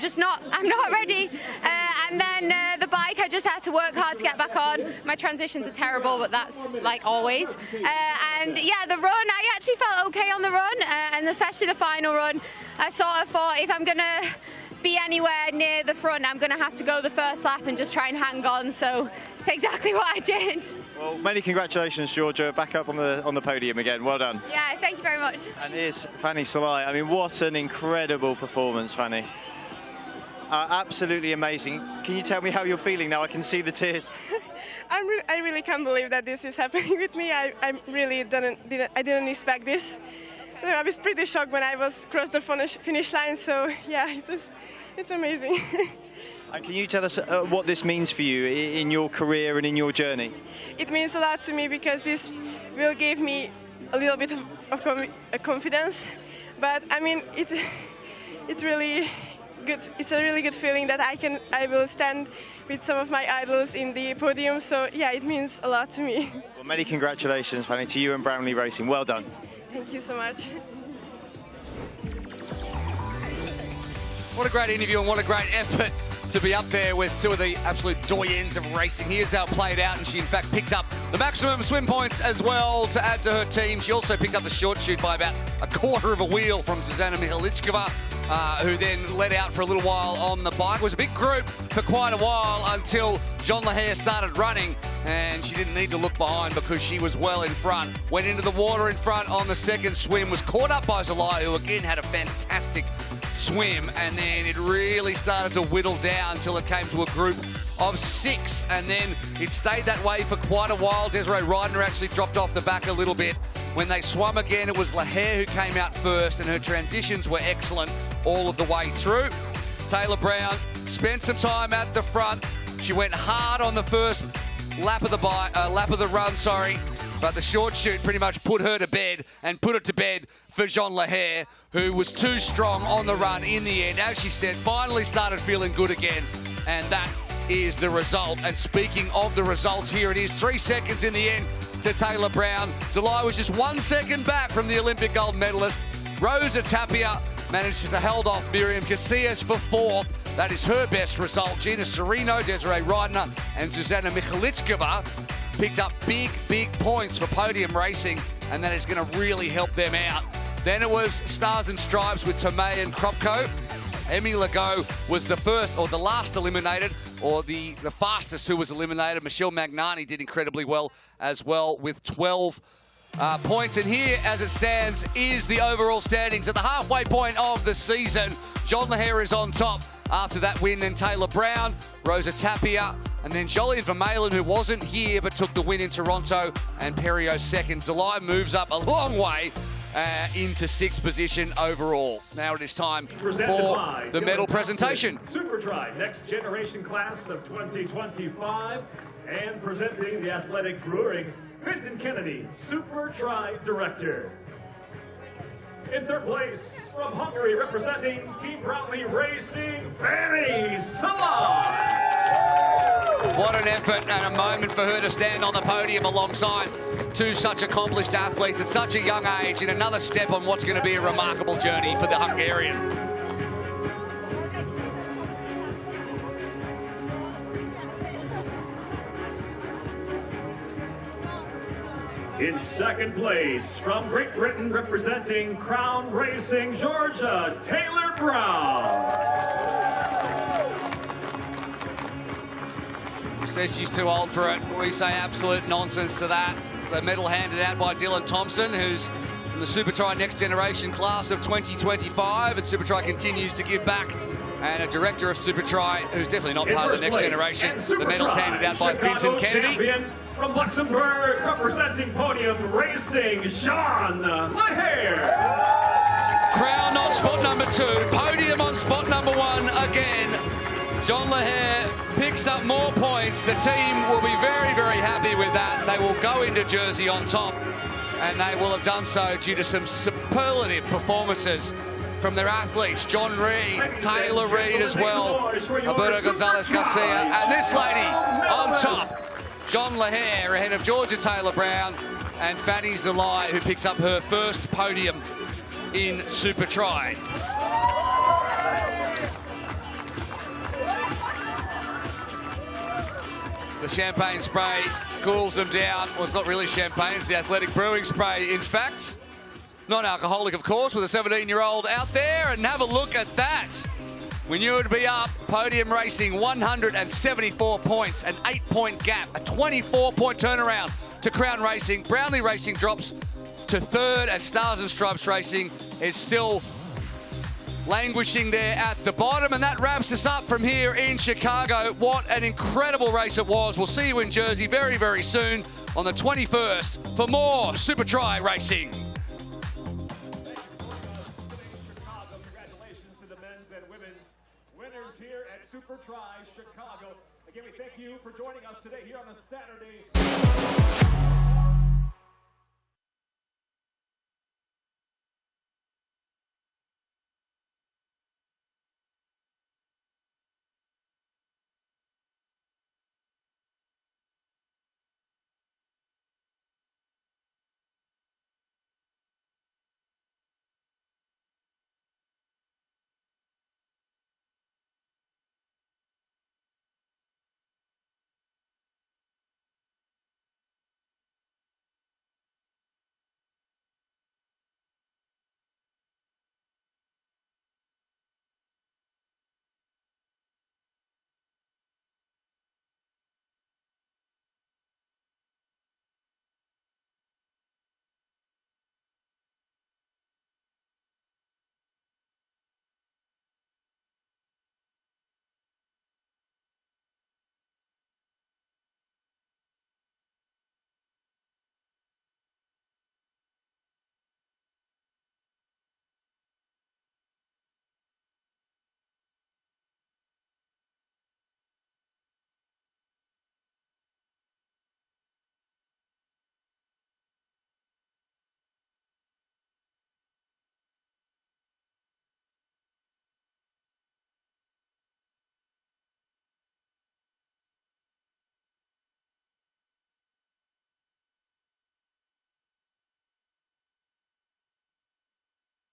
not ready. And then the bike, I just had to work hard to get back on. My transitions are terrible, but that's like always. And yeah, the run, I actually felt okay on the run, and especially the final run. I sort of thought if I'm gonna be anywhere near the front, I'm gonna have to go the first lap and just try and hang on. So it's exactly what I did. Well, many congratulations, Georgia. Back up on the podium again. Well done. Yeah, thank you very much. And here's Fanny Salai. I mean, what an incredible performance, Fanny. Absolutely amazing. Can you tell me how you're feeling now? I can see the tears. I really can't believe that this is happening with me. I really didn't expect this. I was pretty shocked when I was across the finish line. So yeah, it's amazing. And can you tell us what this means for you in your career and in your journey? It means a lot to me because this will give me a little bit of confidence. But I mean, it's really good. It's a really good feeling that I will stand with some of my idols in the podium. So yeah, it means a lot to me. Well, many congratulations, Fanny, to you and Brownlee Racing. Well done. Thank you so much. What a great interview and what a great effort to be up there with 2 of the absolute doyens of racing. Here's how it played out, and she in fact picked up the maximum swim points as well to add to her team. She also picked up the short shoot by about a quarter of a wheel from Susanna Michalichkova, who then led out for a little while on the bike. It was a big group for quite a while until Jean Lahair started running, and she didn't need to look behind because she was well in front. Went into the water in front on the second swim, was caught up by Zelaya, who again had a fantastic swim, and then it really started to whittle down until it came to a group of 6, and then it stayed that way for quite a while. Desiree Reidner actually dropped off the back a little bit. When they swum again, it was Lahair who came out first, and her transitions were excellent all of the way through. Taylor Brown spent some time at the front. She went hard on the first lap of the run, but the short shoot pretty much put her to bed, and put it to bed for Jean Lahair, who was too strong on the run in the end. As she said, finally started feeling good again, and that is the result. And speaking of the results, here it is, 3 seconds in the end to Taylor Brown. Zelaya was just 1 second back from the Olympic gold medalist. Rosa Tapia managed to hold off Miriam Casillas for 4th. That is her best result. Gina Serino, Desiree Reidner, and Susanna Michalichkova picked up big points for podium racing, and that is going to really help them out. Then it was Stars and Stripes with Tomei and Kropko. Emmy Legault was the first, or the last eliminated, or the fastest who was eliminated. Michelle Magnani did incredibly well as well with 12 points. And here, as it stands, is the overall standings at the halfway point of the season. Jean Lahair is on top after that win, then Taylor Brown, Rosa Tapia, and then Jolien Vermeulen, who wasn't here but took the win in Toronto, and Perriot second. Zelaya moves up a long way into 6th position overall. Now it is time for the medal presentation. Supertri, next generation class of 2025, and presenting the Athletic Brewing, Quentin Kennedy, Supertri Director. In 3rd place, from Hungary, representing Team Brownlee Racing, Fanny Salai. What an effort and a moment for her to stand on the podium alongside 2 such accomplished athletes at such a young age, in another step on what's going to be a remarkable journey for the Hungarian. In second place, from Great Britain, representing Crown Racing, Georgia, Taylor Brown. Says she's too old for it. We say absolute nonsense to that. The medal handed out by Dylan Thompson, who's from the Supertri Next Generation class of 2025, and Supertri continues to give back. And a director of Supertri, who's definitely not part of the Next Generation. The medal's handed out by Vincent Kennedy. From Luxembourg, representing Podium Racing, Jean Lehair. Crown on spot number 2, podium on spot number 1 again. Jean Lehair picks up more points. The team will be very, very happy with that. They will go into Jersey on top, and they will have done so due to some superlative performances from their athletes. John Reed, Taylor Reed as well, Alberto Gonzalez Garcia, and this lady on top, Jean Lehair, ahead of Georgia Taylor Brown and Fanny Zelai, who picks up her first podium in Supertri. The champagne spray cools them down. Well, it's not really champagne, it's the athletic brewing spray, in fact. Non-alcoholic, of course, with a 17-year-old out there, and have a look at that. We knew it would be up. Podium Racing, 174 points, an 8-point gap, a 24-point turnaround to Crown Racing. Brownlee Racing drops to 3rd, and Stars and Stripes Racing is still languishing there at the bottom, and that wraps us up from here in Chicago. What an incredible race it was. We'll see you in Jersey very, very soon on the 21st for more Supertri Racing. Congratulations to the men's and women's winners here at Supertri Chicago. Again, we thank you for joining us today here on the Saturday.